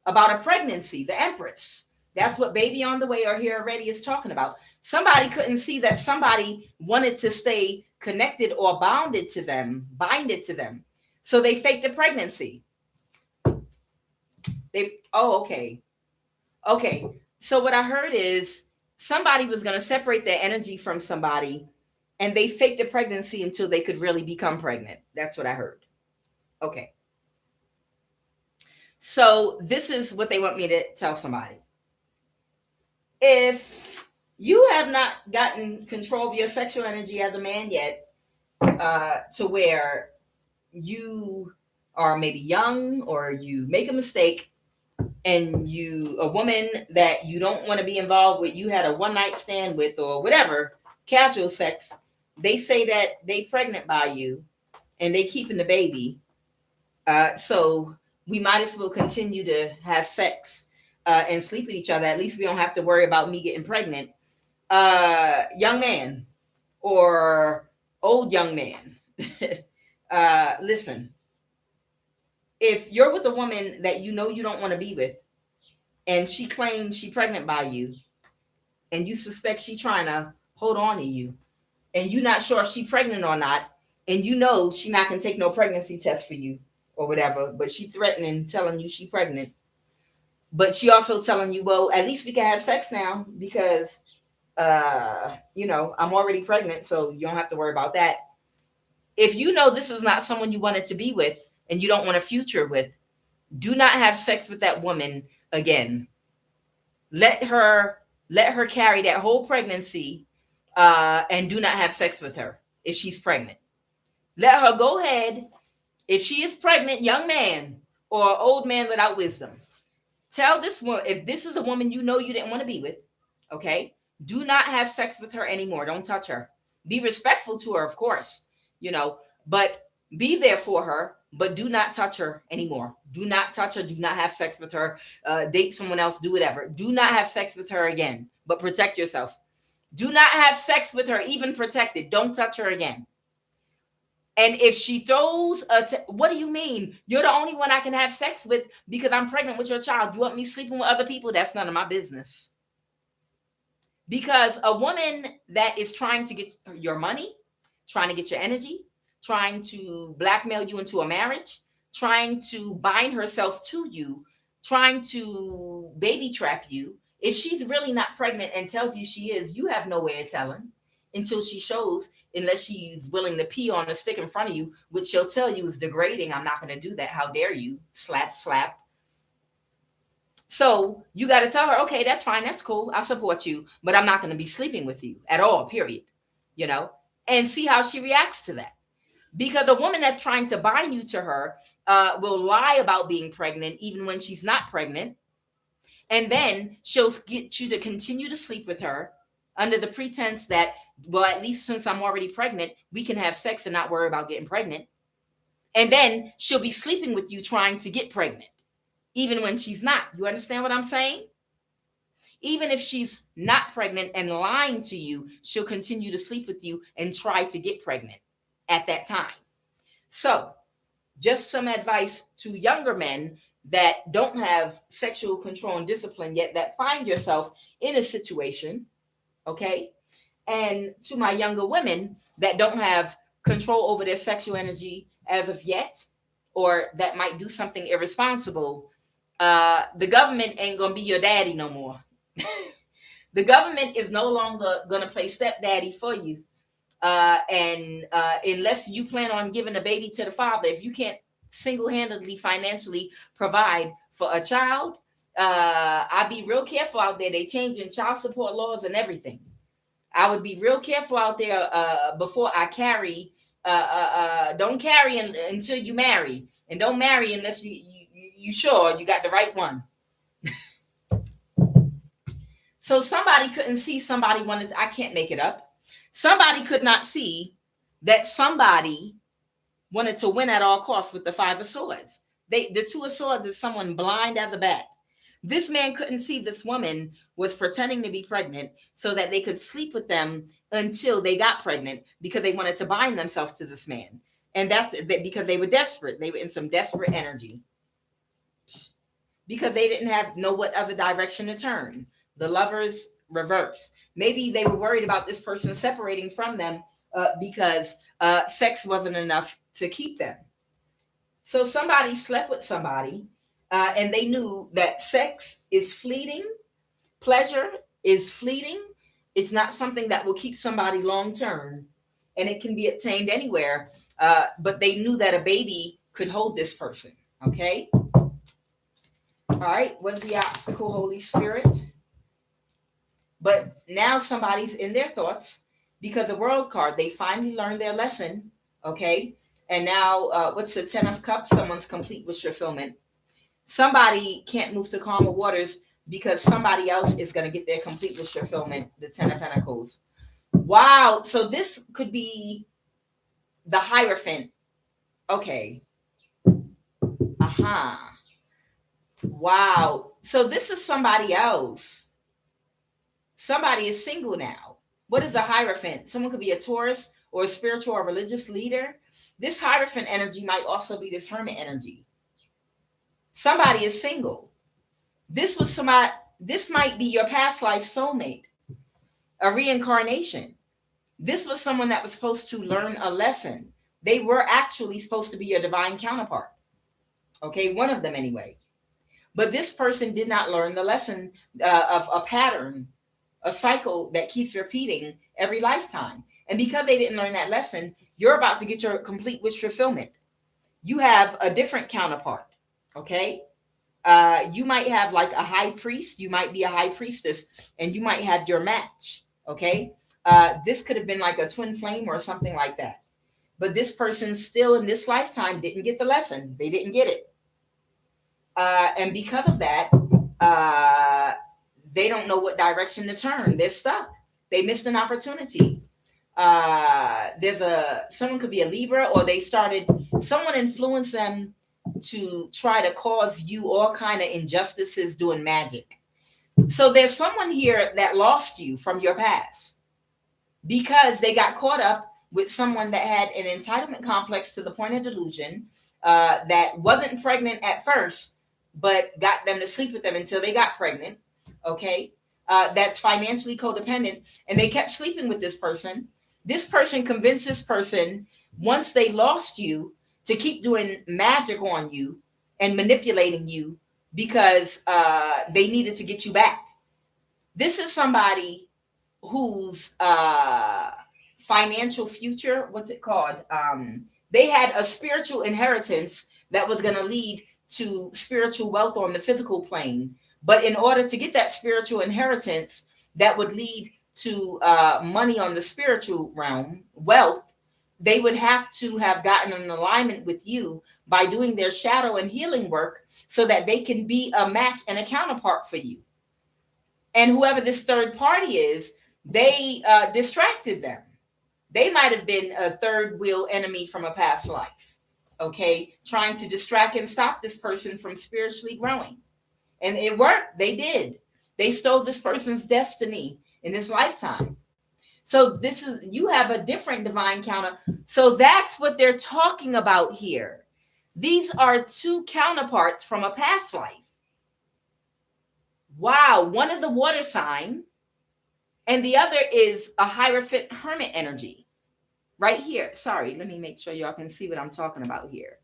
about a pregnancy, the Empress. That's what baby on the way or here already is talking about. Somebody couldn't see that somebody wanted to stay connected or binded to them. So they faked the pregnancy. Okay. So what I heard is somebody was going to separate their energy from somebody, and they faked the pregnancy until they could really become pregnant. That's what I heard. Okay. So this is what they want me to tell somebody. If you have not gotten control of your sexual energy as a man yet, to where you are maybe young or you make a mistake and you, a woman that you don't want to be involved with, you had a one night stand with or whatever, casual sex, they say that they pregnant by you and they keeping the baby. So we might as well continue to have sex and sleep with each other. At least we don't have to worry about me getting pregnant. Young man or old young man. Listen, if you're with a woman that you know you don't want to be with, and she claims she's pregnant by you, and you suspect she's trying to hold on to you, and you're not sure if she's pregnant or not, and you know she's not going to take no pregnancy test for you or whatever, but she threatening, telling you she's pregnant. But she also telling you, well, at least we can have sex now because, I'm already pregnant, so you don't have to worry about that. If you know this is not someone you wanted to be with and you don't want a future with, do not have sex with that woman again. Let her carry that whole pregnancy, and do not have sex with her if she's pregnant. Let her go ahead. If she is pregnant, young man or old man without wisdom, tell this one, if this is a woman you know you didn't want to be with, okay, do not have sex with her anymore. Don't touch her. Be respectful to her, of course, but be there for her, but do not touch her anymore. Do not touch her. Do not have sex with her. Date someone else. Do whatever. Do not have sex with her again, but protect yourself. Do not have sex with her, even protected. Don't touch her again. And if she throws what do you mean? You're the only one I can have sex with because I'm pregnant with your child. You want me sleeping with other people? That's none of my business. Because a woman that is trying to get your money, trying to get your energy, trying to blackmail you into a marriage, trying to bind herself to you, trying to baby trap you, if she's really not pregnant and tells you she is, you have no way of telling until she shows, unless she's willing to pee on a stick in front of you, which she'll tell you is degrading. I'm not going to do that. How dare you? Slap, slap. So you got to tell her, okay, that's fine. That's cool. I support you, but I'm not going to be sleeping with you at all, period. And see how she reacts to that. Because a woman that's trying to bind you to her will lie about being pregnant, even when she's not pregnant. And then she'll get you to continue to sleep with her under the pretense that, well, at least since I'm already pregnant, we can have sex and not worry about getting pregnant. And then she'll be sleeping with you trying to get pregnant, even when she's not. You understand what I'm saying? Even if she's not pregnant and lying to you, she'll continue to sleep with you and try to get pregnant at that time. So, just some advice to younger men that don't have sexual control and discipline yet, that find yourself in a situation, okay? And to my younger women that don't have control over their sexual energy as of yet, or that might do something irresponsible, the government ain't gonna be your daddy no more. The government is no longer gonna play stepdaddy for you. And unless you plan on giving a baby to the father, if you can't single-handedly financially provide for a child, I'd be real careful out there. They changing child support laws and everything. I would be real careful out there before I carry. Don't carry until you marry, and don't marry unless you sure you got the right one. So somebody couldn't see, somebody wanted to, I can't make it up. Somebody could not see that somebody wanted to win at all costs with the Five of Swords. The Two of Swords is someone blind as a bat. This man couldn't see this woman was pretending to be pregnant so that they could sleep with them until they got pregnant, because they wanted to bind themselves to this man. And that's because they were desperate. They were in some desperate energy, because they didn't know what other direction to turn. The Lovers reverse. Maybe they were worried about this person separating from them because sex wasn't enough to keep them. So somebody slept with somebody, and they knew that sex is fleeting, pleasure is fleeting. It's not something that will keep somebody long term, and it can be obtained anywhere. But they knew that a baby could hold this person. Okay. All right. What's the obstacle, Holy Spirit? But now somebody's in their thoughts, because the World card, they finally learned their lesson, okay? And now, what's the 10 of Cups? Someone's complete wish fulfillment. Somebody can't move to calmer waters because somebody else is going to get their complete wish fulfillment, the 10 of Pentacles. Wow. So this could be the Hierophant. Okay. Aha. Wow. So this is somebody else. Somebody is single now. What is a Hierophant? Someone could be a Taurus or a spiritual or religious leader. This Hierophant energy might also be this Hermit energy. Somebody is single. This might be your past life soulmate, a reincarnation. This was someone that was supposed to learn a lesson. They were actually supposed to be your divine counterpart. Okay, one of them anyway. But this person did not learn the lesson of a pattern, a cycle that keeps repeating every lifetime. And because they didn't learn that lesson, you're about to get your complete wish fulfillment. You have a different counterpart, okay? You might have like a high priest. You might be a high priestess, and you might have your match, okay? This could have been like a twin flame or something like that. But this person still in this lifetime didn't get the lesson. They didn't get it. And because of that, they don't know what direction to turn. They're stuck. They missed an opportunity. Someone could be a Libra, or someone influenced them to try to cause you all kind of injustices doing magic. So there's someone here that lost you from your past because they got caught up with someone that had an entitlement complex to the point of delusion, that wasn't pregnant at first, but got them to sleep with them until they got pregnant. Okay. That's financially codependent, and they kept sleeping with this person. This person convinced this person, once they lost you, to keep doing magic on you and manipulating you because they needed to get you back. This is somebody whose financial future, what's it called? They had a spiritual inheritance that was going to lead to spiritual wealth on the physical plane. But in order to get that spiritual inheritance that would lead to money on the spiritual realm, wealth, they would have to have gotten an alignment with you by doing their shadow and healing work so that they can be a match and a counterpart for you. And whoever this third party is, they distracted them. They might have been a third wheel enemy from a past life, okay, trying to distract and stop this person from spiritually growing. And it worked. They did. They stole this person's destiny in this lifetime. So this is, you have a different divine counter. So that's what they're talking about here. These are two counterparts from a past life. Wow, one is a water sign and the other is a Hierophant Hermit energy. Right here. Sorry, let me make sure y'all can see what I'm talking about here.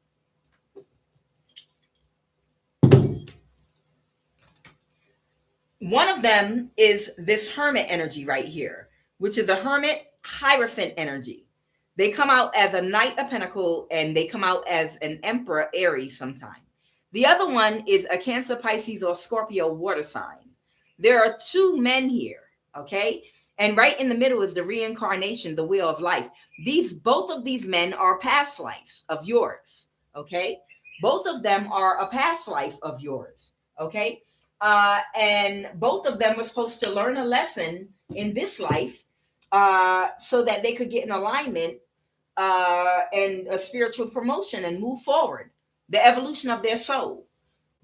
One of them is this Hermit energy right here, which is a Hermit Hierophant energy. They come out as a Knight of Pentacle and they come out as an Emperor Aries sometime. The other one is a Cancer, Pisces, or Scorpio water sign. There are two men here, okay? And right in the middle is the reincarnation, the wheel of life. Both of these men are past lives of yours, okay? Both of them are a past life of yours, okay? And both of them were supposed to learn a lesson in this life so that they could get in alignment and a spiritual promotion and move forward, the evolution of their soul.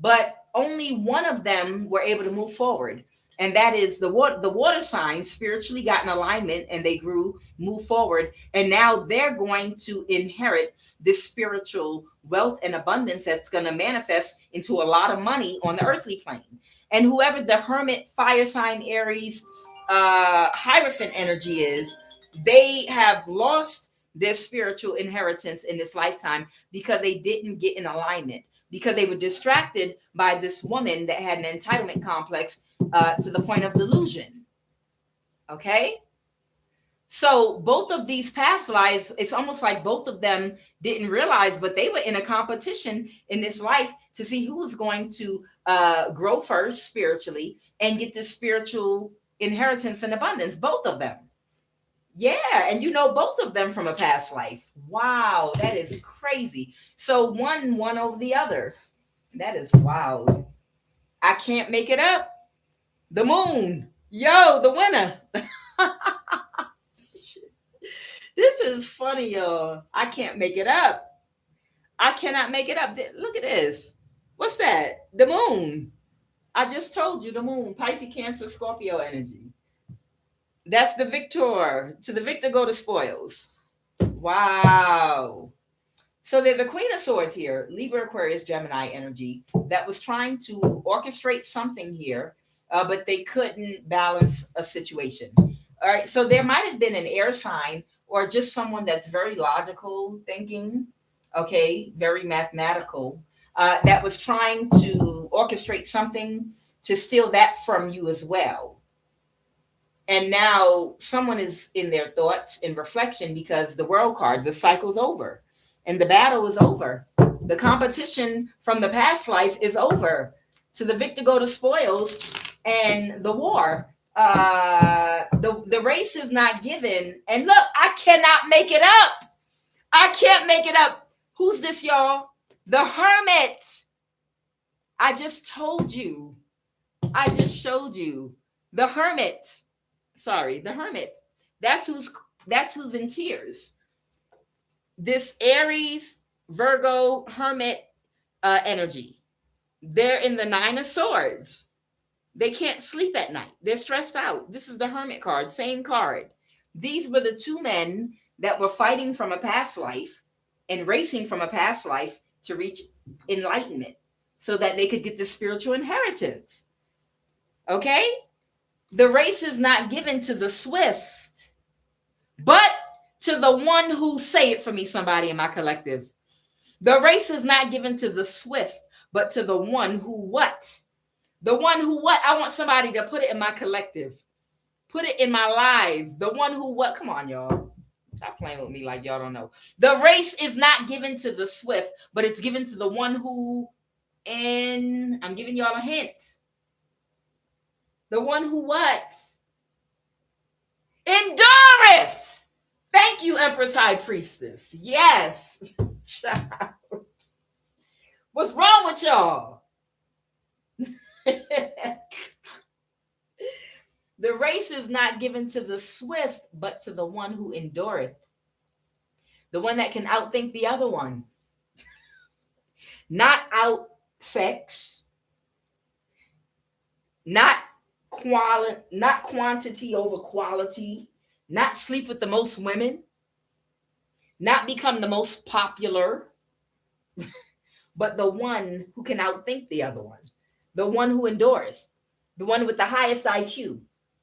But only one of them were able to move forward. And that is the water signs spiritually got in alignment and they grew, move forward. And now they're going to inherit this spiritual wealth and abundance that's going to manifest into a lot of money on the earthly plane. And whoever the Hermit, fire sign, Aries, Hierophant energy is, they have lost their spiritual inheritance in this lifetime because they didn't get in alignment, because they were distracted by this woman that had an entitlement complex to the point of delusion. Okay? So both of these past lives, it's almost like both of them didn't realize, but they were in a competition in this life to see who was going to grow first spiritually and get this spiritual inheritance and abundance. Both of them. Yeah, and you know both of them from a past life. Wow, that is crazy. So one won over the other. That is wild. I can't make it up. The moon. Yo, the winner. This is funny, y'all. I can't make it up. I cannot make it up. Look at this. What's that? The moon. I just told you the moon. Pisces, Cancer, Scorpio energy. That's the victor. To the victor go the spoils. Wow. So they're the Queen of Swords here. Libra, Aquarius, Gemini energy that was trying to orchestrate something here, but they couldn't balance a situation. All right. So there might have been an air sign or just someone that's very logical thinking, okay, very mathematical, that was trying to orchestrate something to steal that from you as well. And now someone is in their thoughts in reflection because the world card, the cycle's over and the battle is over. The competition from the past life is over. To the victor go the spoils and the war. The race is not given. And look, I cannot make it up. I can't make it up. Who's this, y'all? The Hermit. I just told you. I just showed you. The Hermit. Sorry, the Hermit. That's who's in tears. This Aries, Virgo, Hermit energy. They're in the Nine of Swords. They can't sleep at night. They're stressed out. This is the Hermit card, same card. These were the two men that were fighting from a past life and racing from a past life to reach enlightenment so that they could get the spiritual inheritance. Okay? The race is not given to the swift, but to the one who, say it for me, somebody in my collective. The race is not given to the swift, but to the one who what? The one who what? I want somebody to put it in my collective. Put it in my live. The one who what? Come on, y'all. Stop playing with me like y'all don't know. The race is not given to the swift, but it's given to the one who, and I'm giving y'all a hint. The one who what? Endureth. Thank you, Empress High Priestess. Yes. What's wrong with y'all? The race is not given to the swift, but to the one who endureth. The one that can outthink the other one. Not out sex. Not not quantity over quality, not sleep with the most women, not become the most popular, but the one who can outthink the other one, the one who endures, the one with the highest IQ,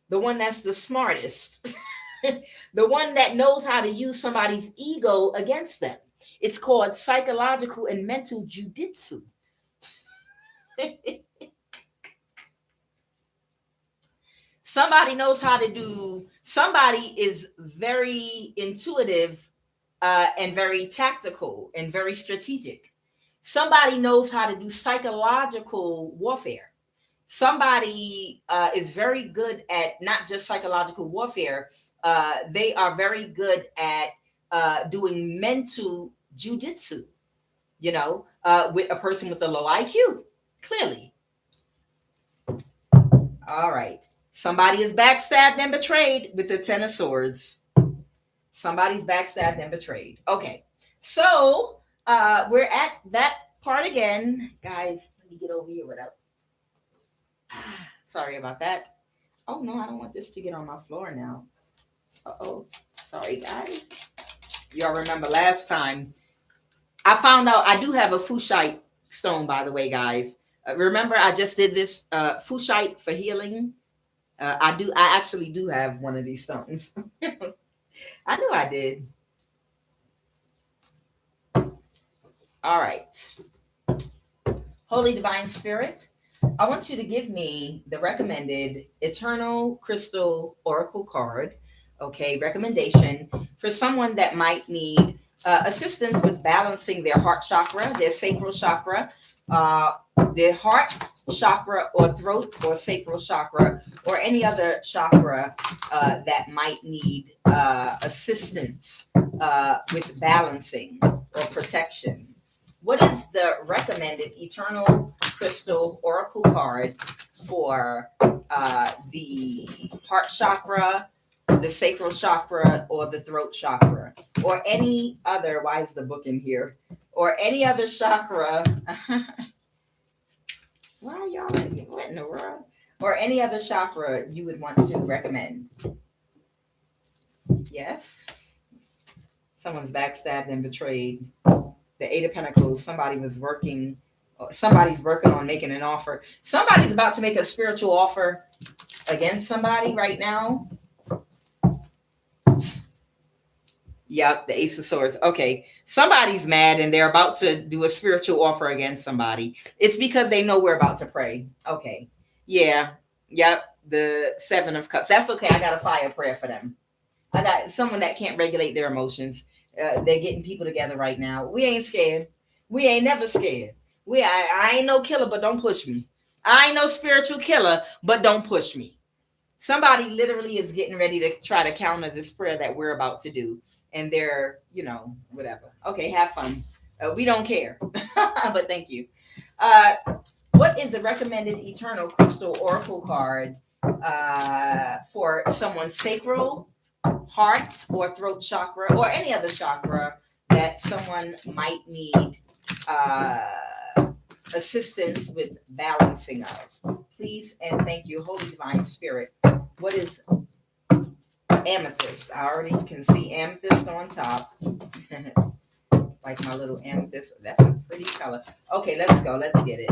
the one that's the smartest, the one that knows how to use somebody's ego against them. It's called psychological and mental jujitsu. Somebody knows how to do, somebody is very intuitive and very tactical and very strategic. Somebody knows how to do psychological warfare. Somebody is very good at not just psychological warfare, they are very good at doing mental jujitsu, with a person with a low IQ, clearly. All right. Somebody is backstabbed and betrayed with the Ten of Swords. Somebody's backstabbed and betrayed. Okay. So we're at that part again. Guys, let me get over here without. Sorry about that. Oh, no, I don't want this to get on my floor now. Uh-oh. Sorry, guys. Y'all remember last time I found out I do have a Fushite stone, by the way, guys. Remember I just did this Fushite for healing? I actually do have one of these stones. I knew I did. All right. Holy Divine Spirit, I want you to give me the recommended Eternal Crystal Oracle card, okay, recommendation for someone that might need assistance with balancing their heart chakra, their sacral chakra, their heart chakra or throat or sacral chakra, or any other chakra that might need assistance with balancing or protection. What is the recommended Eternal Crystal Oracle card for the heart chakra, the sacral chakra, or the throat chakra, or any other? Why is the book in here? Or any other chakra? Why are y'all in here? What in the world? Or any other chakra you would want to recommend? Yes. Someone's backstabbed and betrayed. The Eight of Pentacles. Somebody's working on making an offer. Somebody's about to make a spiritual offer against somebody right now. Yep, the Ace of Swords. Okay, somebody's mad and they're about to do a spiritual offer against somebody. It's because they know we're about to pray. Okay, yeah, yep, the Seven of Cups. That's okay. I got a fire prayer for them. I got someone that can't regulate their emotions. They're getting people together right now. We ain't scared. We ain't never scared. I ain't no killer, but don't push me. I ain't no spiritual killer, but don't push me. Somebody literally is getting ready to try to counter this prayer that we're about to do. And they're, whatever. Okay, have fun. We don't care. But thank you. What is the recommended Eternal Crystal Oracle card for someone's sacral, heart, or throat chakra, or any other chakra that someone might need assistance with balancing of? Please and thank you, Holy Divine Spirit. What is amethyst? I already can see amethyst on top. Like my little amethyst. That's a pretty color. Okay, let's go. Let's get it.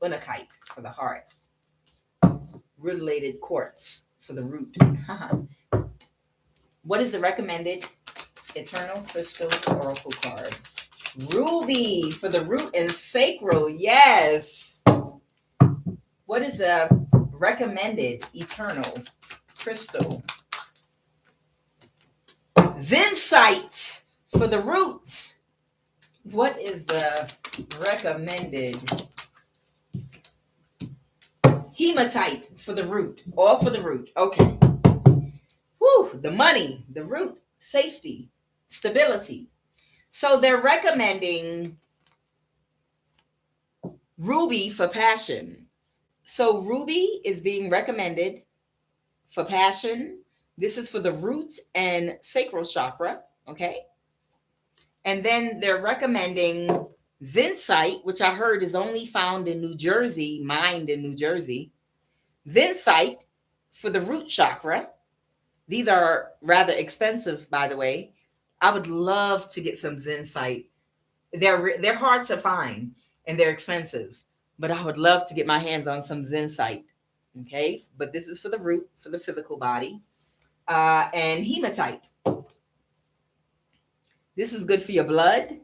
Unakite for the heart. Rutilated quartz for the root. What is the recommended Eternal Crystal Oracle card? Ruby for the root and sacral. Yes. What is the recommended Eternal Crystal? Zinsite for the root. What is the recommended hematite for the root? All for the root. Okay. Whew, the money, the root, safety, stability. So they're recommending ruby for passion. So ruby is being recommended for passion. This is for the root and sacral chakra, okay? And then they're recommending zinsite, which I heard is only found in New Jersey, mined in New Jersey. Zincite for the root chakra. These are rather expensive, by the way. I would love to get some Zincite. They're hard to find and they're expensive, but I would love to get my hands on some Zincite. Okay, but this is for the root, for the physical body. And hematite. This is good for your blood.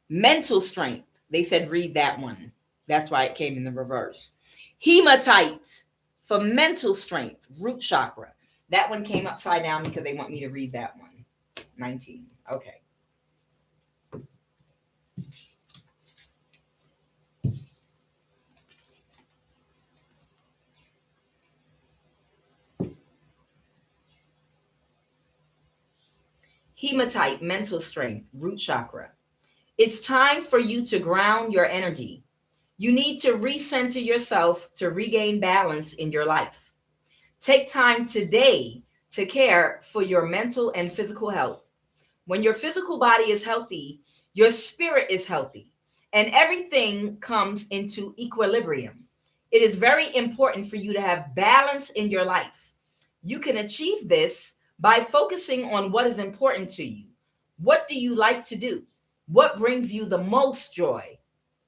Mental strength. They said read that one. That's why it came in the reverse. Hematite for mental strength, root chakra. That one came upside down because they want me to read that one. 19. Okay. Hematite, mental strength, root chakra. It's time for you to ground your energy. You need to recenter yourself to regain balance in your life. Take time today to care for your mental and physical health. When your physical body is healthy, your spirit is healthy, and everything comes into equilibrium. It is very important for you to have balance in your life. You can achieve this by focusing on what is important to you. What do you like to do? What brings you the most joy?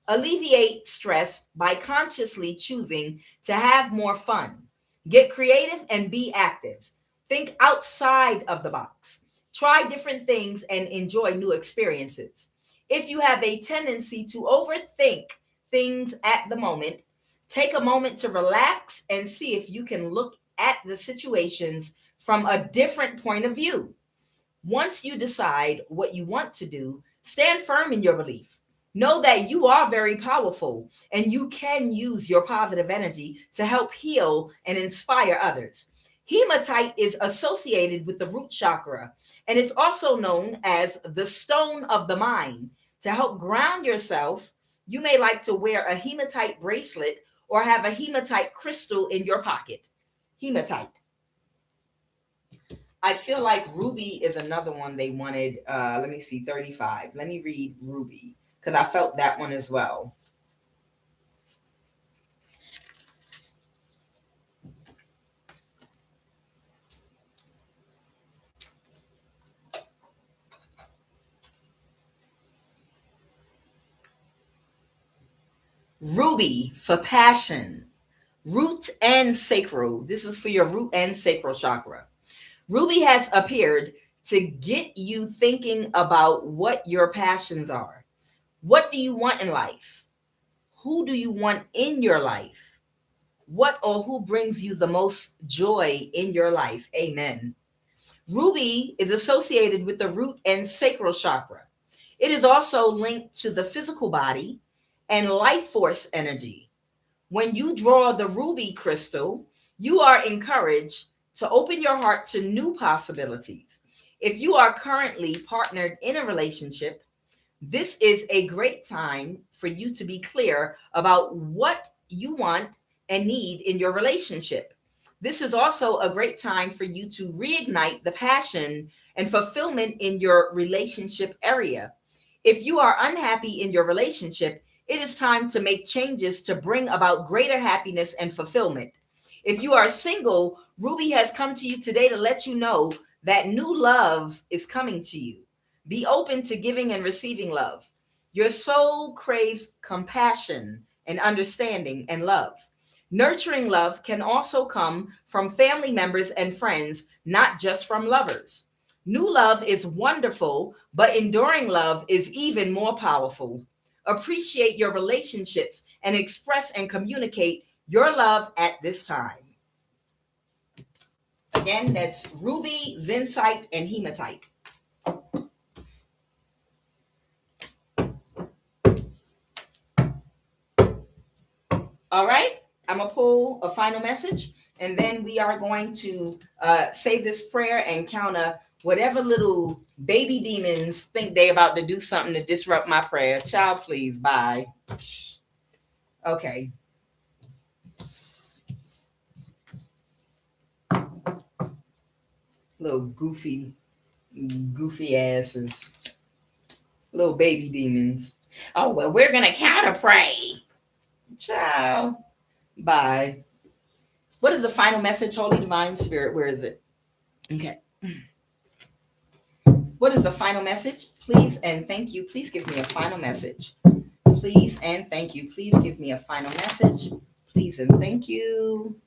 Alleviate stress by consciously choosing to have more fun. Get creative and be active. Think outside of the box. Try different things and enjoy new experiences. If you have a tendency to overthink things at the moment, take a moment to relax and see if you can look at the situations from a different point of view. Once you decide what you want to do, stand firm in your belief. Know that you are very powerful and you can use your positive energy to help heal and inspire others. Hematite is associated with the root chakra and it's also known as the stone of the mind. To help ground yourself, you may like to wear a hematite bracelet or have a hematite crystal in your pocket. Hematite. I feel like ruby is another one they wanted. Let me see, 35. Let me read ruby because I felt that one as well. Ruby for passion, root and sacral. This is for your root and sacral chakra. Ruby has appeared to get you thinking about what your passions are. What do you want in life? Who do you want in your life? What or who brings you the most joy in your life? Amen. Ruby is associated with the root and sacral chakra. It is also linked to the physical body and life force energy. When you draw the ruby crystal, you are encouraged to open your heart to new possibilities. If you are currently partnered in a relationship, this is a great time for you to be clear about what you want and need in your relationship. This is also a great time for you to reignite the passion and fulfillment in your relationship area. If you are unhappy in your relationship, it is time to make changes to bring about greater happiness and fulfillment. If you are single, Ruby has come to you today to let you know that new love is coming to you. Be open to giving and receiving love. Your soul craves compassion and understanding and love. Nurturing love can also come from family members and friends, not just from lovers. New love is wonderful, but enduring love is even more powerful. Appreciate your relationships and express and communicate your love at this time. Again, that's ruby, zincite, and hematite. All right, I'm gonna pull a final message, and then we are going to say this prayer and counter whatever little baby demons think they about to do something to disrupt my prayer. Child, please, bye. Okay. Little goofy asses. Little baby demons. Oh, well, we're gonna counter pray. Ciao. Bye. What is the final message, Holy Divine Spirit? Where is it? Okay. What is the final message? Please and thank you. Please give me a final message. Please and thank you. Please give me a final message. Please and thank you.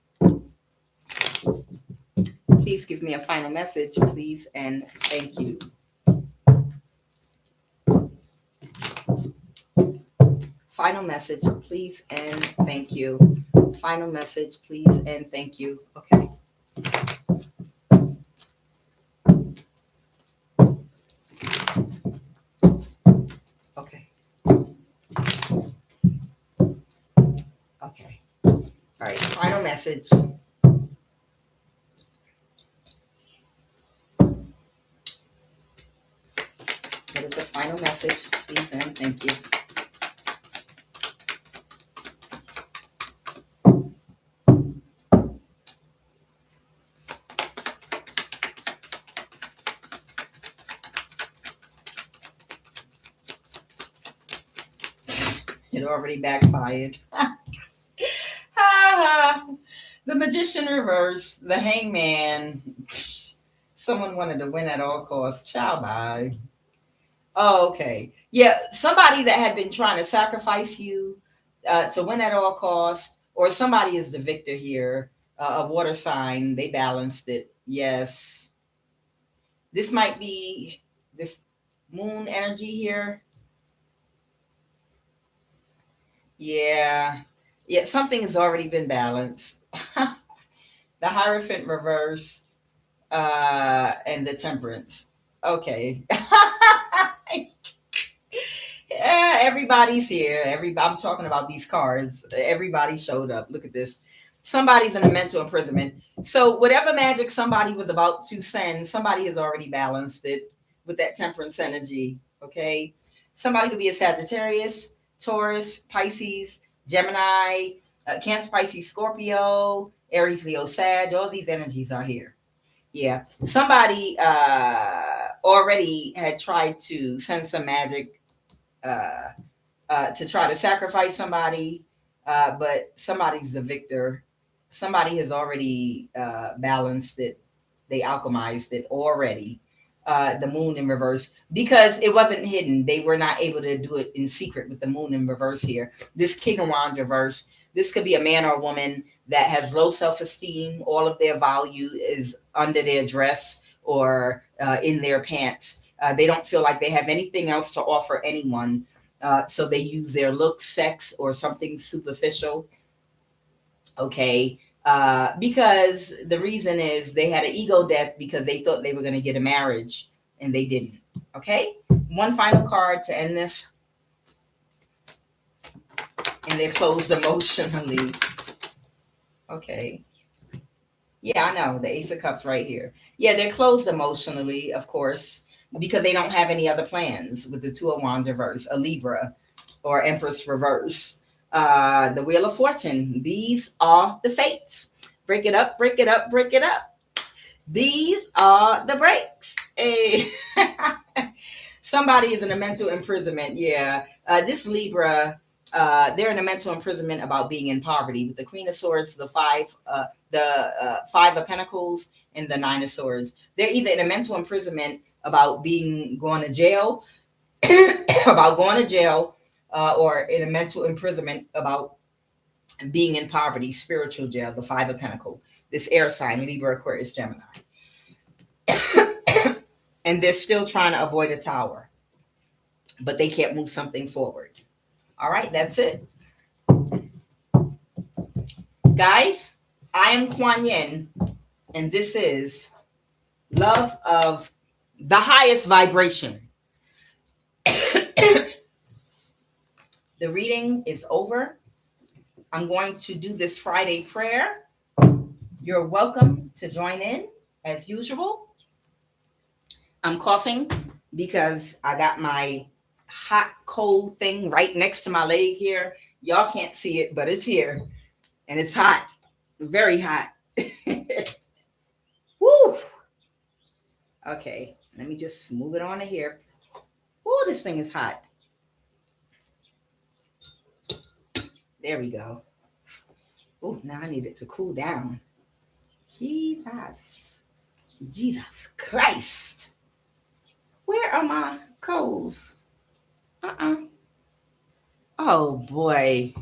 Please give me a final message. Please and thank you. Final message, please and thank you. Final message, please and thank you. Okay. Okay. Okay. All right. Final message. What is the final message? Please and thank you. It already backfired. The Magician reverse, the Hangman. Someone wanted to win at all costs. Ciao, bye. Oh, okay. Yeah, somebody that had been trying to sacrifice you to win at all costs, or somebody is the victor here. A water sign, they balanced it. Yes. This might be this moon energy here. Yeah. Yeah, something has already been balanced. The Hierophant reversed and the Temperance. Okay. Yeah, everybody's here. I'm talking about these cards. Everybody showed up. Look at this. Somebody's in a mental imprisonment. So whatever magic somebody was about to send, somebody has already balanced it with that temperance energy. Okay. Somebody could be a Sagittarius, Taurus, Pisces, Gemini, Cancer, Pisces, Scorpio, Aries, Leo, Sag. All these energies are here. Yeah. Somebody already had tried to send some magic to try to sacrifice somebody, but somebody's the victor. Somebody has already balanced it. They alchemized it already. The moon in reverse, because it wasn't hidden. They were not able to do it in secret with the moon in reverse here. This King of Wands reverse. This could be a man or a woman that has low self-esteem. All of their value is under their dress or in their pants. They don't feel like they have anything else to offer anyone. So they use their looks, sex, or something superficial. Okay. Because the reason is they had an ego death because they thought they were going to get a marriage and they didn't. Okay. One final card to end this. And they're closed emotionally. Okay. Yeah, I know. The Ace of Cups right here. Yeah, they're closed emotionally, of course, because they don't have any other plans with the Two of Wands reverse, a Libra or Empress reverse. The Wheel of Fortune. These are the fates. Break it up, break it up, break it up. These are the breaks. Hey. Somebody is in a mental imprisonment. Yeah. This Libra, they're in a mental imprisonment about being in poverty with the Queen of Swords, the Five of Pentacles, and the Nine of Swords. They're either in a mental imprisonment about going to jail, or in a mental imprisonment about being in poverty, spiritual jail, the Five of Pentacles. This air sign, Libra, Aquarius, Gemini. And they're still trying to avoid a tower, but they can't move something forward. All right, that's it. Guys, I am QUAN Yin, and this is Love of the Highest Vibration. The reading is over. I'm going to do this Friday prayer. You're welcome to join in as usual. I'm coughing because I got my hot cold thing right next to my leg here. Y'all can't see it, but it's here. And it's hot. Very hot. Woo! Okay, let me just move it on to here. Oh, this thing is hot. There we go. Oh, now I need it to cool down. Jesus Christ. Where are my coals? Oh boy.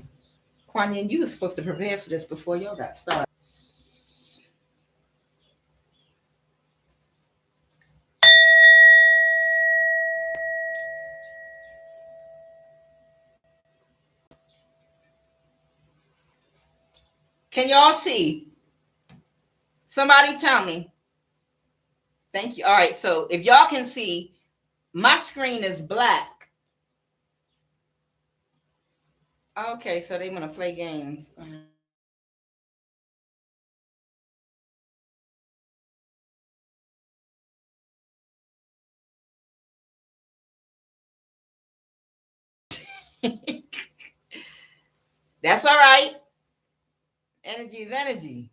Kuan Yin, you were supposed to prepare for this before y'all got started. Can y'all see? Somebody tell me. Thank you. All right, so if y'all can see, my screen is black. Okay, so they want to play games. That's all right. Energy is energy.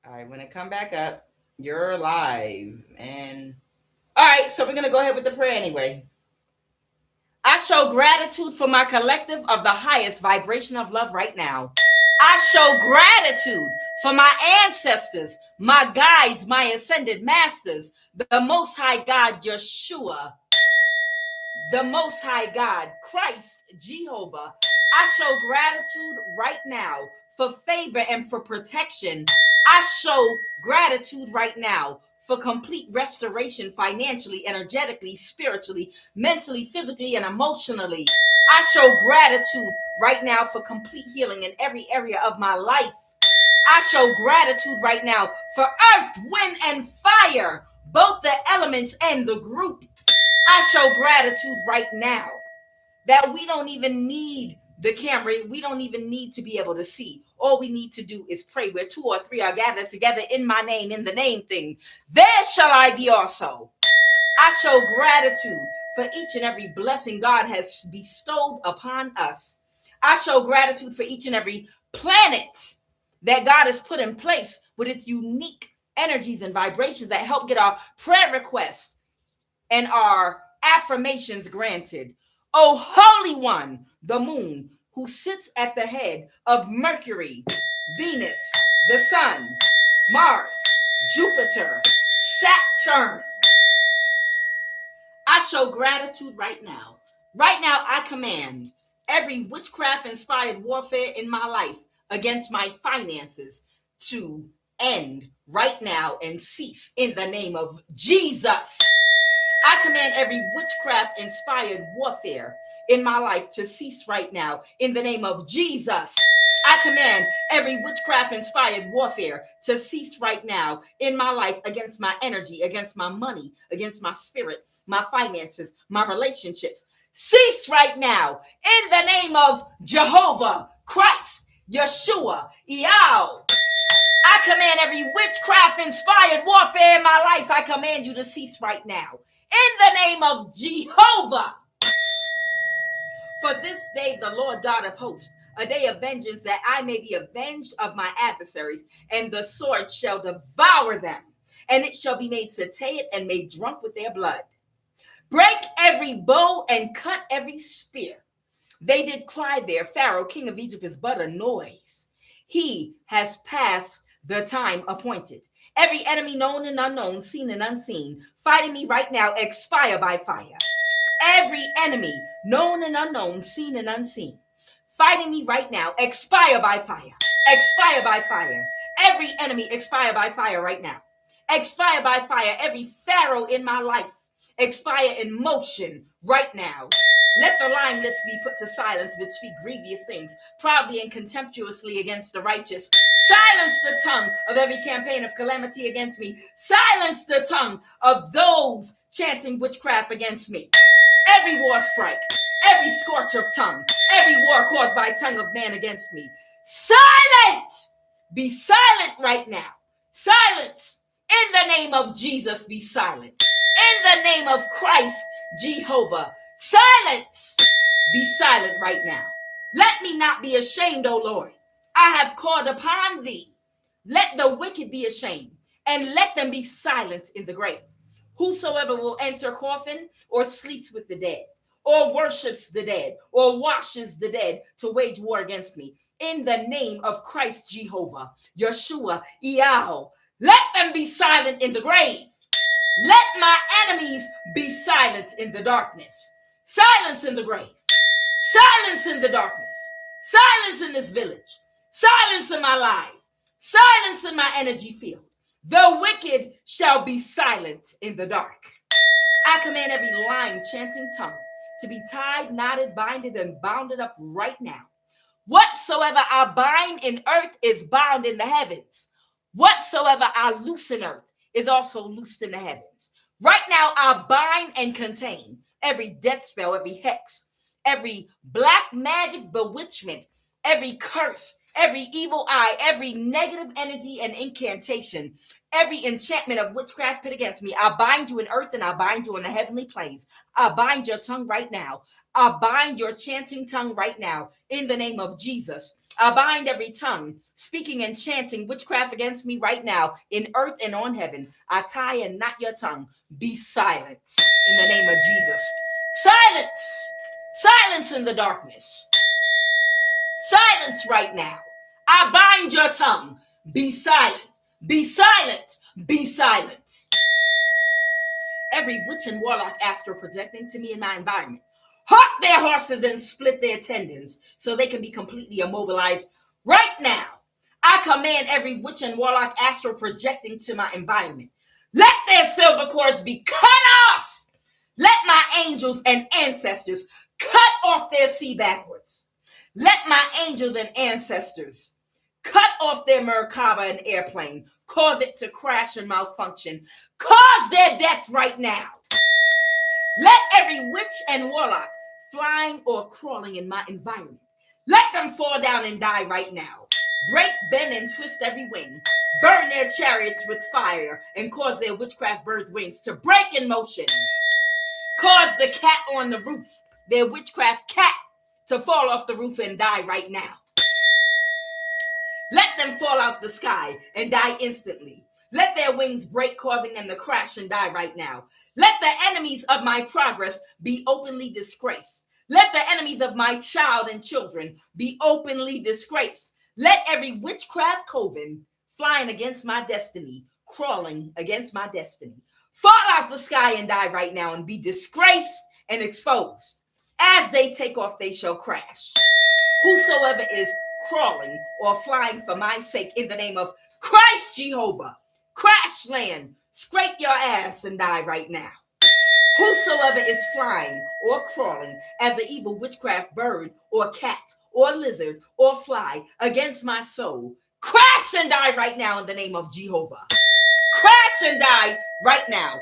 All right, when it come back up, you're live. And all right, so we're going to go ahead with the prayer anyway. I show gratitude for my collective of the highest vibration of love right now. I show gratitude for my ancestors, my guides, my ascended masters, the Most High God, Yeshua, the Most High God, Christ, Jehovah. I show gratitude right now for favor and for protection. I show gratitude right now for complete restoration financially, energetically, spiritually, mentally, physically, and emotionally. I show gratitude right now for complete healing in every area of my life. I show gratitude right now for earth, wind, and fire, both the elements and the group. I show gratitude right now that we don't even need the camera. We don't even need to be able to see. All we need to do is pray. Where two or three are gathered together in my name, in the name thing, there shall I be also. I show gratitude for each and every blessing God has bestowed upon us. I show gratitude for each and every planet that God has put in place with its unique energies and vibrations that help get our prayer requests and our affirmations granted. O Holy One, the moon, who sits at the head of Mercury, Venus, the Sun, Mars, Jupiter, Saturn. I show gratitude right now. Right now, I command every witchcraft-inspired warfare in my life against my finances to end right now and cease in the name of Jesus. I command every witchcraft-inspired warfare in my life to cease right now in the name of Jesus. I command every witchcraft-inspired warfare to cease right now in my life against my energy, against my money, against my spirit, my finances, my relationships. Cease right now in the name of Jehovah, Christ, Yeshua, Yahweh. I command every witchcraft-inspired warfare in my life, I command you to cease right now. In the name of Jehovah. For this day, the Lord God of hosts, a day of vengeance, that I may be avenged of my adversaries, and the sword shall devour them, and it shall be made satiate and made drunk with their blood. Break every bow and cut every spear. They did cry there, Pharaoh, king of Egypt, is but a noise. He has passed the time appointed. Every enemy known and unknown, seen and unseen, fighting me right now, expire by fire. Every enemy known and unknown, seen and unseen, fighting me right now, expire by fire. Expire by fire. Every enemy expire by fire right now. Expire by fire. Every Pharaoh in my life expire in motion right now. Let the lying lips be put to silence, which speak grievous things, proudly and contemptuously against the righteous. Silence the tongue of every campaign of calamity against me. Silence the tongue of those chanting witchcraft against me. Every war strike, every scorch of tongue, every war caused by tongue of man against me. Silent! Be silent right now. Silence. In the name of Jesus, be silent. In the name of Christ, Jehovah, silence. Be silent right now. Let me not be ashamed, O Lord. I have called upon thee. Let the wicked be ashamed, and let them be silent in the grave. Whosoever will enter coffin or sleeps with the dead, or worships the dead or washes the dead to wage war against me. In the name of Christ Jehovah, Yeshua, Yahweh, let them be silent in the grave. Let my enemies be silent in the darkness. Silence in the grave. Silence in the darkness. Silence in this village. Silence in my life. Silence in my energy field. The wicked shall be silent in the dark. I command every lying, chanting tongue to be tied, knotted, binded, and bounded up right now. Whatsoever I bind in earth is bound in the heavens. Whatsoever I loose in earth is also loosed in the heavens. Right now, I bind and contain every death spell, every hex, every black magic bewitchment, every curse, every evil eye, every negative energy and incantation, every enchantment of witchcraft pit against me. I bind you in earth and I bind you in the heavenly planes. I bind your tongue right now. I bind your chanting tongue right now in the name of Jesus. I bind every tongue speaking and chanting witchcraft against me right now in earth and on heaven. I tie and knot your tongue. Be silent in the name of Jesus. Silence. Silence in the darkness. Silence right now. I bind your tongue. Be silent. Be silent. Be silent. Every witch and warlock astral projecting to me in my environment, hawk their horses and split their tendons so they can be completely immobilized right now. I command every witch and warlock astral projecting to my environment, let their silver cords be cut off. Let my angels and ancestors cut off their sea backwards. Let my angels and ancestors cut off their Merkaba and airplane, cause it to crash and malfunction, cause their death right now. Let every witch and warlock flying or crawling in my environment, let them fall down and die right now. Break, bend, and twist every wing. Burn their chariots with fire and cause their witchcraft birds' wings to break in motion. Cause the cat on the roof, their witchcraft cat, to fall off the roof and die right now. Let them fall out the sky and die instantly. Let their wings break, causing them to crash and die right now. Let the enemies of my progress be openly disgraced. Let the enemies of my child and children be openly disgraced. Let every witchcraft coven flying against my destiny, crawling against my destiny, fall out the sky and die right now and be disgraced and exposed. As they take off, they shall crash. Whosoever is crawling or flying for my sake in the name of Christ Jehovah, crash land, scrape your ass and die right now. Whosoever is flying or crawling as an evil witchcraft bird or cat or lizard or fly against my soul, crash and die right now in the name of Jehovah. Crash and die right now